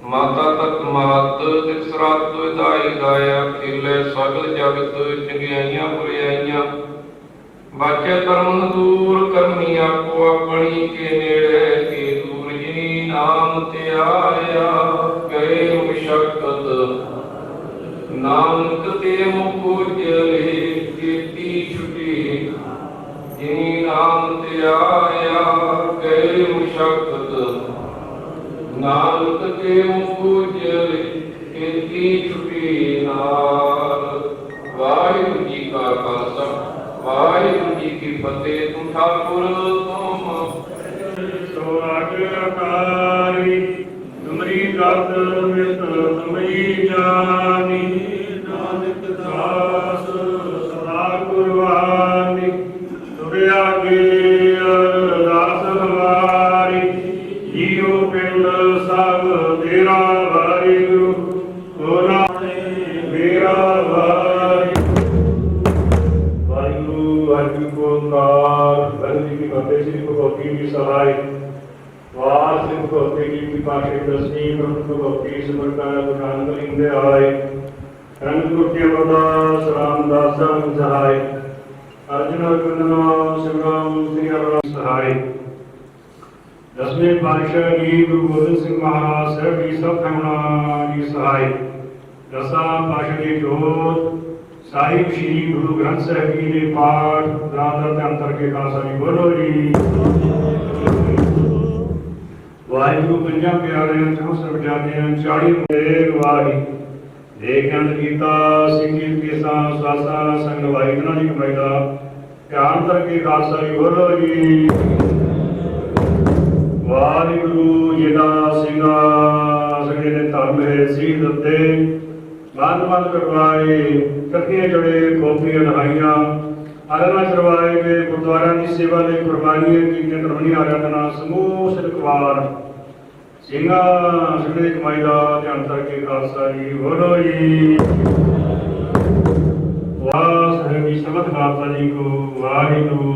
ਮਾਤਾ ਤਤ ਮਾਤ ਤਿਸ ਰਾਤ ਵਿਦਾਈ ਗਾਇਆ ਖੇਲੇ ਸਗਲ ਜਗਤ ਚੰਗਿਆਈਆਂ ਬੁਰਿਆਈਆਂ ਵਾਚੇ ਧਰਮ ਦੂਰ ਕਰਮੀ ਆਪੋ ਆਪਣੀ ਕੇ ਨੇੜੇ ਕੇ ਦੂਰ ਜਿਨੀ ਨਾਮ ਤੇ ਆਇਆ ਗਏ ਮੁਸ਼ਕਤ ਨਾਨਕ ਤੇ ਮੁਖ ਉਜਲੇ ਕੀਤੀ ਛੁਟੀ ਜਿਨੀ ਨਾਮ ਤੇ ਆਇਆ ਗਏ ਮੁਸ਼ਕਤ ਨਾਨਕ ਤੇ ਮੁਖ ਉਜਲੇ ਕੀਤੀ ਛੁਟੀ ਨਾਲ। ਵਾਹਿਗੁਰੂ ਜੀ ਕਾ ਖਾਲਸਾ ਵਾਹਿਗੁਰੂ ਜੀ ਕੀ ਫਤਿਹ। ਤੂੰ ਠਾਕੁਰ ਤੁਮ ਸੋ ਆਗਿਆਕਾਰੀ ਤੁਮਰੀ ਗਤ ਮਿਤ ਤੁਮਰੀ ਜਾਨੀ ਨਾਨਕ ਦਾਸ ਸਦਾ ਕੁਰਬਾਨੀ ਤੁਰੇ ਆਗੇ ਅਰਦਾਸ ਹਮਾਰੀ ਜੀਉ ਪਿੰਡ ਸਭ ਤੇਰਾ ਵਾਹਿਗੁਰੂ ਹੋਣਾ ਮੇਰਾ ਵਾਹਿਗੁਰੂ ਕੋ ਕਾਰ ਬੰਦੀ ਕੀ ਫਤਿਹ ਸ੍ਰੀ ਭਗਵਤੀ ਕੀ ਸਹਾਇ ਵਾਰ ਸਿੰਘ ਭਗਵਤੀ ਜੀ ਕੀ ਪਾਠੇ ਦਸਵੀਂ ਗੁਰੂ ਭਗਵਤੀ ਸਮਰਪਾਇਆ ਦੁਕਾਨ ਕਰਿੰਦੇ ਆਏ ਅਨੰਦਪੁਰ ਕੇ ਅਮਰਦਾਸ ਰਾਮਦਾਸ ਸਹਾਇ ਅਰਜੁਨ ਗੁਰਨਾਮ ਸਿਮਰਨ ਸ੍ਰੀ ਅਰਜੁਨ ਸਹਾਇ ਦਸਵੇਂ ਪਾਤਸ਼ਾਹ ਜੀ ਗੁਰੂ ਗੋਬਿੰਦ ਸਿੰਘ ਮਹਾਰਾਜ ਸਾਹਿਬ ਜੀ ਸਭ ਸੰਗਤਾਂ ਦੀ ਸਹਾਇ ਦਸਾਂ ਪਾਤਸ਼ਾਹ ਦੀ ਜੋਤ ਸਾਹਿਬ ਸ਼੍ਰੀ ਗੁਰੂ ਗ੍ਰੰਥ ਸਾਹਿਬ ਜੀ ਦੇ ਪਾਠ ਰਾਦਰ ਤੇ ਅੰਤਰ ਕੇ ਖਾਲਸਾ ਜੀ ਬੋਲੋ ਜੀ। ਵਾਹਿਗੁਰੂ ਪੰਜਾਂ ਪਿਆਰਿਆਂ ਚੋਂ ਸਰਬਜਾਦਿਆਂ 40 ਮੇਰ ਵਾਹੀ ਦੇਖ ਅੰਤ ਕੀਤਾ ਸਿੰਘੀ ਕੇਸਾਂ ਸਾਸਾ ਸੰਗ ਵਾਹਿ ਜਨਾਂ ਦੀ ਕਮਾਈ ਦਾ ਧਿਆਨ ਕਰਕੇ ਖਾਲਸਾ ਜੀ ਬੋਲੋ ਜੀ। ਵਾਹਿਗੁਰੂ ਜੀ ਦਾ ਸਿੰਘਾ ਸੰਗੇ ਦੇ ਧਰਮ ਹੈ ਸੀ ਦਿੱਤੇ ਬੰਦ ਕਰਵਾਏ ਕੱਠੀਆਂ ਜੜੇ ਖੋਪੀਆਂ ਨਹਾਈਆਂ ਆਰਾਧਨਾ ਕਰਵਾਏ ਗਏ ਗੁਰਦੁਆਰਿਆਂ ਦੀ ਸੇਵਾ ਲਈ ਕੁਰਬਾਨੀਆਂ ਕੀਤੀਆਂ ਧਰਮੀ ਆਰਾਧਨਾ ਸਮੂਹ ਸਿਰਕਵਾਰ ਸਿੰਘਾਂ ਸੰਗੇ ਕਮਾਈ ਦਾ ਧਿਆਨ ਕਰਕੇ ਖਾਲਸਾ ਜੀ ਬੋਲੋ ਜੀ। ਵਾਹਿਗੁਰੂ ਜੀ ਸਮਤ ਖਾਲਸਾ ਜੀ ਕੋ ਵਾਹਿਗੁਰੂ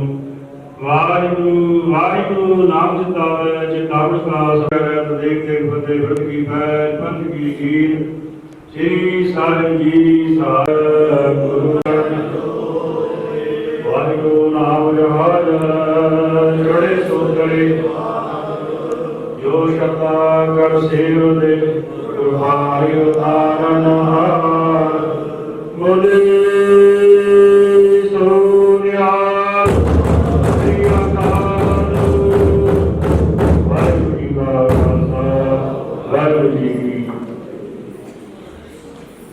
ਵਾਹਿਗੁਰੂ ਵਾਹਿਗੁਰੂ ਨਾਮ ਜਿਤਾਵੇ ਜਿਤਾਵੇ ਸਲਾਸ ਕਰੇ ਤੇ ਦੇਖ ਕੇ ਫਤਿਹ ਵਰਤ ਕੀ ਫੈਲ ਪੰਥ ਕੀ ਜੀਤ ਸ੍ਰੀ ਸਾਹਿਬ ਜੀ ਸਾਹਿਬ ਗੁਰੂ ਵਾਹਿਗੁਰੂ ਨਾਮ ਜਹਾਜ ਜੜੇ ਸੋਤਰੇ ਜੋ ਸ਼ਬਦਾ ਕਰ ਸੇਵ ਦੇ ਗੁਰਹਾਰਿ ਉਤਾਰਨ ਹਾਰ ਬੋਲੇ ਸੋਨਿਆ ਸ੍ਰੀ ਅਕਾਲ ਵਾਹਿਗੁਰੂ ਜੀ ਕਾ ਖਾਲਸਾ ਵਾਹਿਗੁਰੂ ਜੀ ਕੀ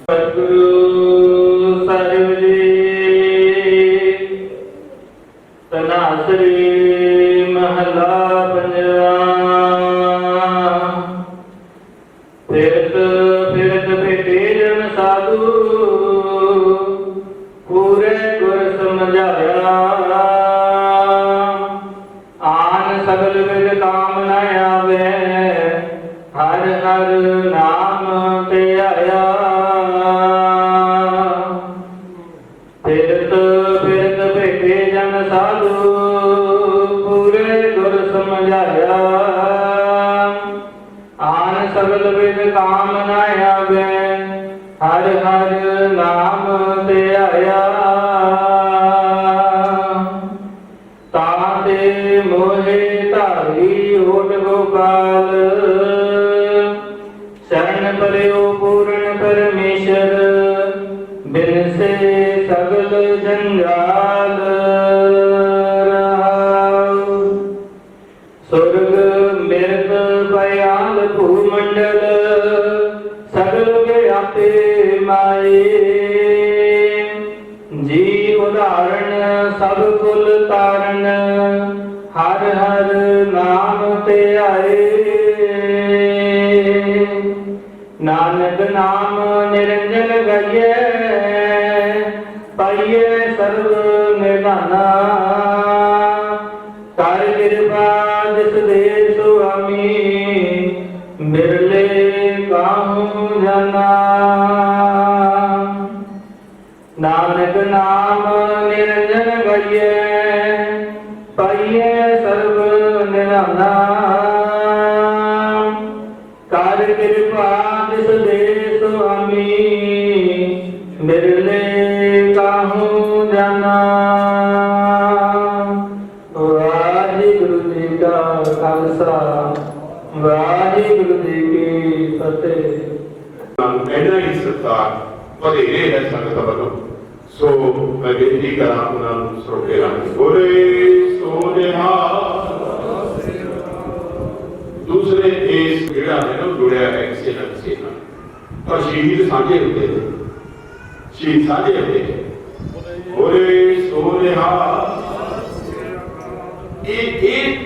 ਸਤਿਗੁਰੂ ਸਾਹਿਬ ਜੀ ਤਨਾਸਰੀ ਮਹਲਾ ਪੰਜਵਾ ਫਿਰਤ ਫਿਰਤ ਭੇਟੇ ਜਨ ਸਾਧੂ ਪੂਰੇ ਗੁਰ ਸਮਝਾਇਆ ਆਨ ਸਗਲ ਵਿਦ ਕਾਮ ਨ ਆਵੇ ਹਰ ਹਰ ਨਾਮ ਤੇ ਆਇਆ ਫਿਰਤ ਫਿਰਤ ਭੇਟੇ ਜਨ ਸਾਧੂ ਪੂਰੇ ਗੁਰ ਸਮਝਾਇਆ ਆਨ ਸਗਲ ਵਿਦ ਕਾਮ ਨ ਆਵੇ ਹਰ ਹਰ ਨਾਮ ਤੇ ਆਇਆ ਤਾਂ ਤੇ ਮੋਹਿ ਧਾਰੀ ਓਟ ਗੋਪਾਲ ਸ਼ਰਨ ਪਰਿਓ ਪੂਰਨ ਪਰਮੇਸ਼ਰ ਬਿਨ ਸੇ ਸਗਲ ਜੰਜਾਲ ਰਹਾਉ ਸੁਰਗ ਮਿਰਤ ਭਿਆਲ ਭੂਮੰਡਲ ਸਗਲ ਗਿਆਤੇ ਮਾਏ ਜੀ ਉਦਾਹਰਣ ਸਭ ਕੁਲ ਤਾਰਨ ਹਰ ਹਰ ਨਾਮ ਧਿਆਏ। ਨਾਨਕ ਨਾਮ ਨਿਰੰਜਨ ਗਾਈਐ, ਪਾਈਐ ਸਰਬ ਨਿਧਾਨਾ। ਕਰ ਕਿਰਪਾ ਜਿਸ ਦੇ ਸੁਆਮੀ, ਮਿਰਲੇ ਕਾਹੂ ਜਾਨਾ। ਨਾਨਕ ਨਾਮ ਨਿਰੰਜਨ ਗਾਈਐ, ਪਾਈਐ ਸਰਬ ਨਿਧਾਨਾ। ਕਰ ਕਿਰਪਾ ਜਿਸ ਦੇ ਸੁਆਮੀ, ਮਿਰਲੇ ਕਾਹੂ ਜਾਨਾ। ਵਾਹਿਗੁਰੂ ਜੀ ਕਾ ਖਾਲਸਾ, ਵਾਹਿਗੁਰੂ ਜੀ ਕੀ ਫਤਿਹ। ਇਹਨਾਂ ਹੀ ਸਤਿਕਾਰ ਵਧੇਰੇ ਹੈ ਸੰਗਤ ਵੱਲੋਂ, ਸੋ ਮੈਂ ਬੇਨਤੀ ਕਰਾਂ ਉਹਨਾਂ ਨੂੰ ਸਰੋਪੇ ਰੱਖ ਬੋਲੇ ਸੋ ਨਿਹਾਲ। ਦੂਸਰੇ ਦੇਸ਼ ਜਿਹੜਾ ਹੈ ਨਾ ਜੁੜਿਆ ਹੈ ਕਿਸੇ ਨਾ ਕਿਸੇ ਨਾਲ, ਪਰ ਸ਼ਹੀਦ ਸਾਂਝੇ ਹੁੰਦੇ ਨੇ, ਸ਼ਹੀਦ ਸਾਂਝੇ ਹੁੰਦੇ ਨੇ। ਬੋਲੇ ਸੋ ਨਿਹਾਲ। ਇਹ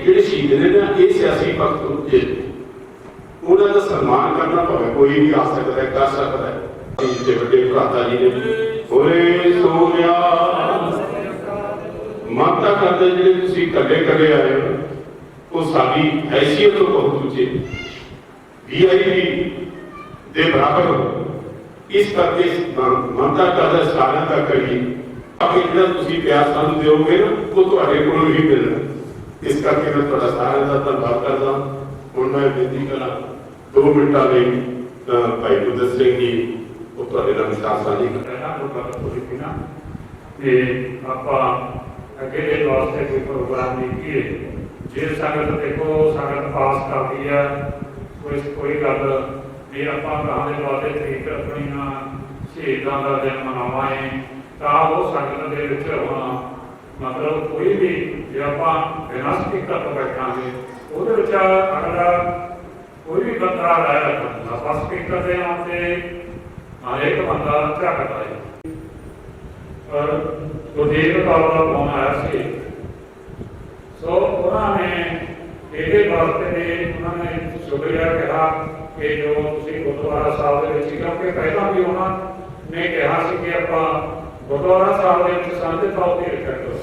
ਜਿਹੜੇ ਸ਼ਹੀਦ ਨੇ ਨਾ, ਇਹ ਸਿਆਸੀ ਪੱਖ ਤੋਂ ਉੱਤੇ ਨੇ, ਉਹਨਾਂ ਦਾ ਸਨਮਾਨ ਕਰਨਾ ਭਾਵੇਂ ਕੋਈ ਵੀ ਆ ਸਕਦਾ ਹੈ, ਕਰ ਸਕਦਾ ਹੈ। ਜਿੱਥੇ ਵੱਡੇ ਭਰਾਤਾ ਜੀ ਨੇ ਬੋਲੇ ਸੋ ਨਿਹਾਲ। ਮਾਤਾ ਕਰਦੇ ਜਿਹੜੇ ਤੁਸੀਂ ਕੱਲੇ ਆਏ ਹੋ, ਉਹ ਸਾਡੀ ਹੈਸੀਅਤ ਤੋਂ ਬਹੁਤ ਉੱਚੇ, VIP ਦੇ ਬਰਾਬਰ ਹੋ। ਇਸ ਕਰਕੇ ਮਾਤਾ ਕਰਦਾ ਸਾਰਿਆਂ ਦਾ ਕਰੀ, ਆਪੇ ਜਿਹੜਾ ਤੁਸੀਂ ਪਿਆਰ ਸਾਨੂੰ ਦਿਓਗੇ ਨਾ, ਉਹ ਤੁਹਾਡੇ ਕੋਲੋਂ ਹੀ ਮਿਲਣਾ। ਇਸ ਕਰਕੇ ਮੈਂ ਤੁਹਾਡਾ ਸਾਰਿਆਂ ਦਾ ਧੰਨਵਾਦ ਕਰਦਾ। ਹੁਣ ਮੈਂ ਬੇਨਤੀ ਕਰਾਂ 2 ਮਿੰਟਾਂ ਲਈ ਭਾਈ ਗੁਰਦਿੱਤ ਸਿੰਘ ਜੀ ਉਹ ਤੁਹਾਡੇ ਨਾਲ ਵਿਚਾਰ ਸਾਂਝੀ ਕਰਨਾ ਕਿ ਆਪਾਂ ਅੱਗੇ ਦੇ ਵਾਸਤੇ ਕੋਈ ਪ੍ਰੋਗਰਾਮ ਨਹੀਂ ਕੀਏ। ਜੇ ਸੰਗਤ ਦੇਖੋ ਸੰਗਤ ਪਾਸ ਕਰਦੀ ਹੈ, ਕੋਈ ਗੱਲ ਜੇ ਆਪਾਂ ਗਾਂ ਦੇ ਵਾਸਤੇ ਤਰੀਕ ਆਪਣੀਆਂ ਸ਼ਹੀਦਾਂ ਦਾ ਦਿਨ ਮਨਾਵਾਂਗੇ ਤਾਂ ਉਹ ਸੰਗਤ ਦੇ ਵਿੱਚ ਹੋਣਾ ਮਤਲਬ ਕੋਈ ਵੀ ਜੇ ਆਪਾਂ ਬਿਨਾਂ ਸਪੀਕਰ ਤੋਂ ਬੈਠਾਂਗੇ ਉਹਦੇ ਵਿੱਚ ਅਗਲਾ ਕੋਈ ਵੀ ਬੰਦਾ ਰਹਿ ਰੱਖਦਾ, ਬਸ ਸਪੀਕਰ ਦੇ ਆਉਣ ਤੇ ਹਰੇਕ ਬੰਦਾ ਝਟਕਦਾ ਹੈ। ਪਰ ਗੁਰਦੇਵ ਕੌਰ ਦਾ ਫੋਨ ਆਇਆ ਸੀ, ਸੋ ਉਹਨਾਂ ਨੇ ਇਹਦੇ ਵਾਸਤੇ ਵੀ ਉਹਨਾਂ ਨੇ ਸ਼ੁਕਰੀਆ ਕਿਹਾ ਕਿ ਜੋ ਤੁਸੀਂ ਗੁਰਦੁਆਰਾ ਸਾਹਿਬ ਦੇ ਵਿੱਚ, ਕਿਉਂਕਿ ਪਹਿਲਾਂ ਵੀ ਉਹਨਾਂ ਨੇ ਕਿਹਾ ਸੀ ਕਿ ਆਪਾਂ ਗੁਰਦੁਆਰਾ ਸਾਹਿਬ ਦੇ ਵਿੱਚ ਸਾਂਝੇ ਤੌਰ ਤੇ ਰੱਖਿਆ ਕਰੋ।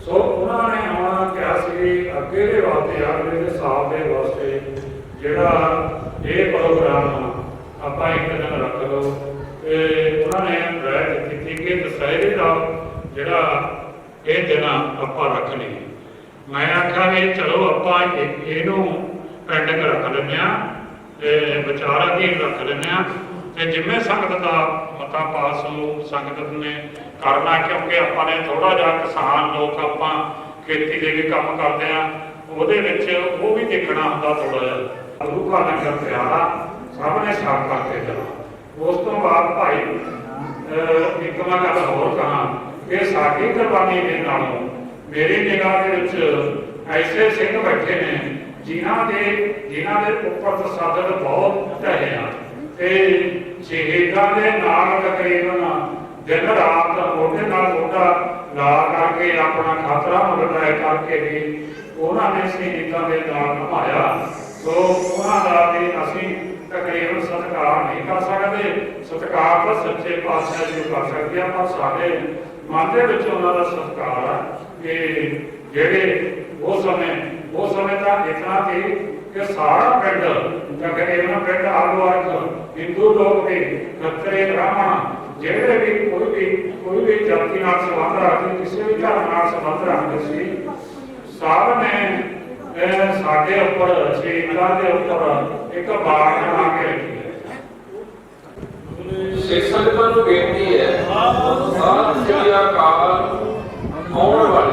ਸੋ ਉਹਨਾਂ ਨੇ ਹੁਣ ਕਿਹਾ ਸੀ ਅੱਗੇ ਦੇ ਵਾਸਤੇ ਅਗਲੇ ਦੇ ਸਾਲ ਦੇ ਵਾਸਤੇ ਜਿਹੜਾ ਇਹ ਪ੍ਰੋਗਰਾਮ ਆਪਾਂ ਇੱਕ ਦਿਨ ਰੱਖ ਲਓ। ਤੇ ਉਹਨਾਂ ਨੇ ਰਾਇ ਕੀਤੀ ਕਿ ਦੁਸਹਿਰੇ ਦਾ ਜਿਹੜਾ ਇਹ ਦਿਨ ਆਪਾਂ ਰੱਖ ਲਈਏ। ਮੈਂ ਆਖਿਆ ਵੀ ਚਲੋ ਆਪਾਂ ਇਹਨੂੰ ਪੈਂਡਿੰਗ ਰੱਖ ਲੈਂਦੇ ਹਾਂ ਤੇ ਵਿਚਾਰ ਅਧੀਨ ਰੱਖ ਲੈਂਦੇ ਹਾਂ ਤੇ ਜਿਵੇਂ ਸੰਗਤ ਦਾ ਮਤਾ ਪਾਸ ਹੋ ਸੰਗਤ ਨੇ ਕਰਨਾ, ਕਿਉਂਕਿ ਆਪਾਂ ਨੇ ਥੋੜਾ ਜਿਹਾ ਕਿਸਾਨ ਲੋਕ ਆਪਾਂ ਖੇਤੀ ਦੇ ਵੀ ਕੰਮ ਕਰਦੇ ਆ, ਉਹਦੇ ਵਿੱਚ ਉਹ ਵੀ ਦੇਖਣਾ ਹੁੰਦਾ ਥੋੜਾ ਜਿਹਾ। ਗੁਰੂ ਘਰ ਲੰਗਰ ਪਿਆਰਾ ਸਭ ਨੇ ਸਾਫ ਕਰਕੇ ਚਲਾ। ਉਸ ਤੋਂ ਬਾਅਦ ਭਾਈ ਇੱਕ ਮੈਂ ਗੱਲ ਹੋਰ ਕਹਾਂ ਕਿ ਸਾਡੀ ਕੁਰਬਾਨੀ ਦੇ ਨਾਲੋਂ ਮੇਰੀ ਨਿਗਾਹ ਦੇ ਵਿੱਚ ਐਸੇ ਸਿੰਘ ਬੈਠੇ ਨੇ ਜਿਨ੍ਹਾਂ ਦੇ ਉੱਪਰ ਤਸਾਦਤ ਬਹੁਤ ਢਹਿ ਆ ਤੇ ਸ਼ਹੀਦਾਂ ਦੇ ਨਾਲ ਤਕਰੀਬਨ ਦਿਨ ਰਾਤ ਮੋਢੇ ਨਾਲ ਮੋਢਾ ਲਾ ਕਰਕੇ ਆਪਣਾ ਖਾਤਰਾ ਮੁਗਲਾਇਆ ਕਰਕੇ ਵੀ ਉਹਨਾਂ ਨੇ ਸ਼ਹੀਦਾਂ ਦੇ ਨਾਲ ਨਿਭਾਇਆ। ਸੋ ਉਹਨਾਂ ਦਾ ਵੀ ਅਸੀਂ ਤਕਰੀਬਨ ਸਤਿਕਾਰ ਨਹੀਂ ਕਰ ਸਕਦੇ, ਸਤਿਕਾਰ ਤਾਂ ਸੱਚੇ ਪਾਤਸ਼ਾਹ ਜੀ ਕਰ ਸਕਦੇ ਆ, ਪਰ ਸਾਡੇ ਮਨ ਦੇ ਵਿੱਚ ਉਹਨਾਂ ਦਾ ਸਤਿਕਾਰ ਆ ਕਿ ਜਿਹੜੇ ਉਹ ਸਮੇਂ ਤਾਂ ਇਤਨਾ ਸੀ ਕਿ ਸਾਰਾ ਪਿੰਡ ਤਕਰੀਬਨ ਪਿੰਡ ਆਲੂ ਹਿੰਦੂ ਲੋਕ ਵੀ ਖੱਤਰੀ ਬ੍ਰਾਹਮਣ ਜਿਹੜੇ ਵੀ ਕੋਈ ਵੀ ਜਾਤੀ ਨਾਲ ਸੰਬੰਧ ਰੱਖਦੇ, ਕਿਸੇ ਵੀ ਧਰਮ ਨਾਲ ਸੰਬੰਧ ਰੱਖਦੇ ਸੀ, ਸਭ ਨੇ ਸਾਡੇ ਉੱਪਰ ਸ਼ਹੀਦਾਂ ਦੇ ਉੱਪਰ ਇੱਕ ਬਾਗ ਬਣਾ ਕੇ ਰੱਖੀ ਹੈ। ਸਿੱਖ ਸੰਗਤਾਂ ਨੂੰ ਬੇਨਤੀ ਹੈ, ਸਤਿ ਸ੍ਰੀ ਅਕਾਲ। ਆਉਣ ਵਾਲੇ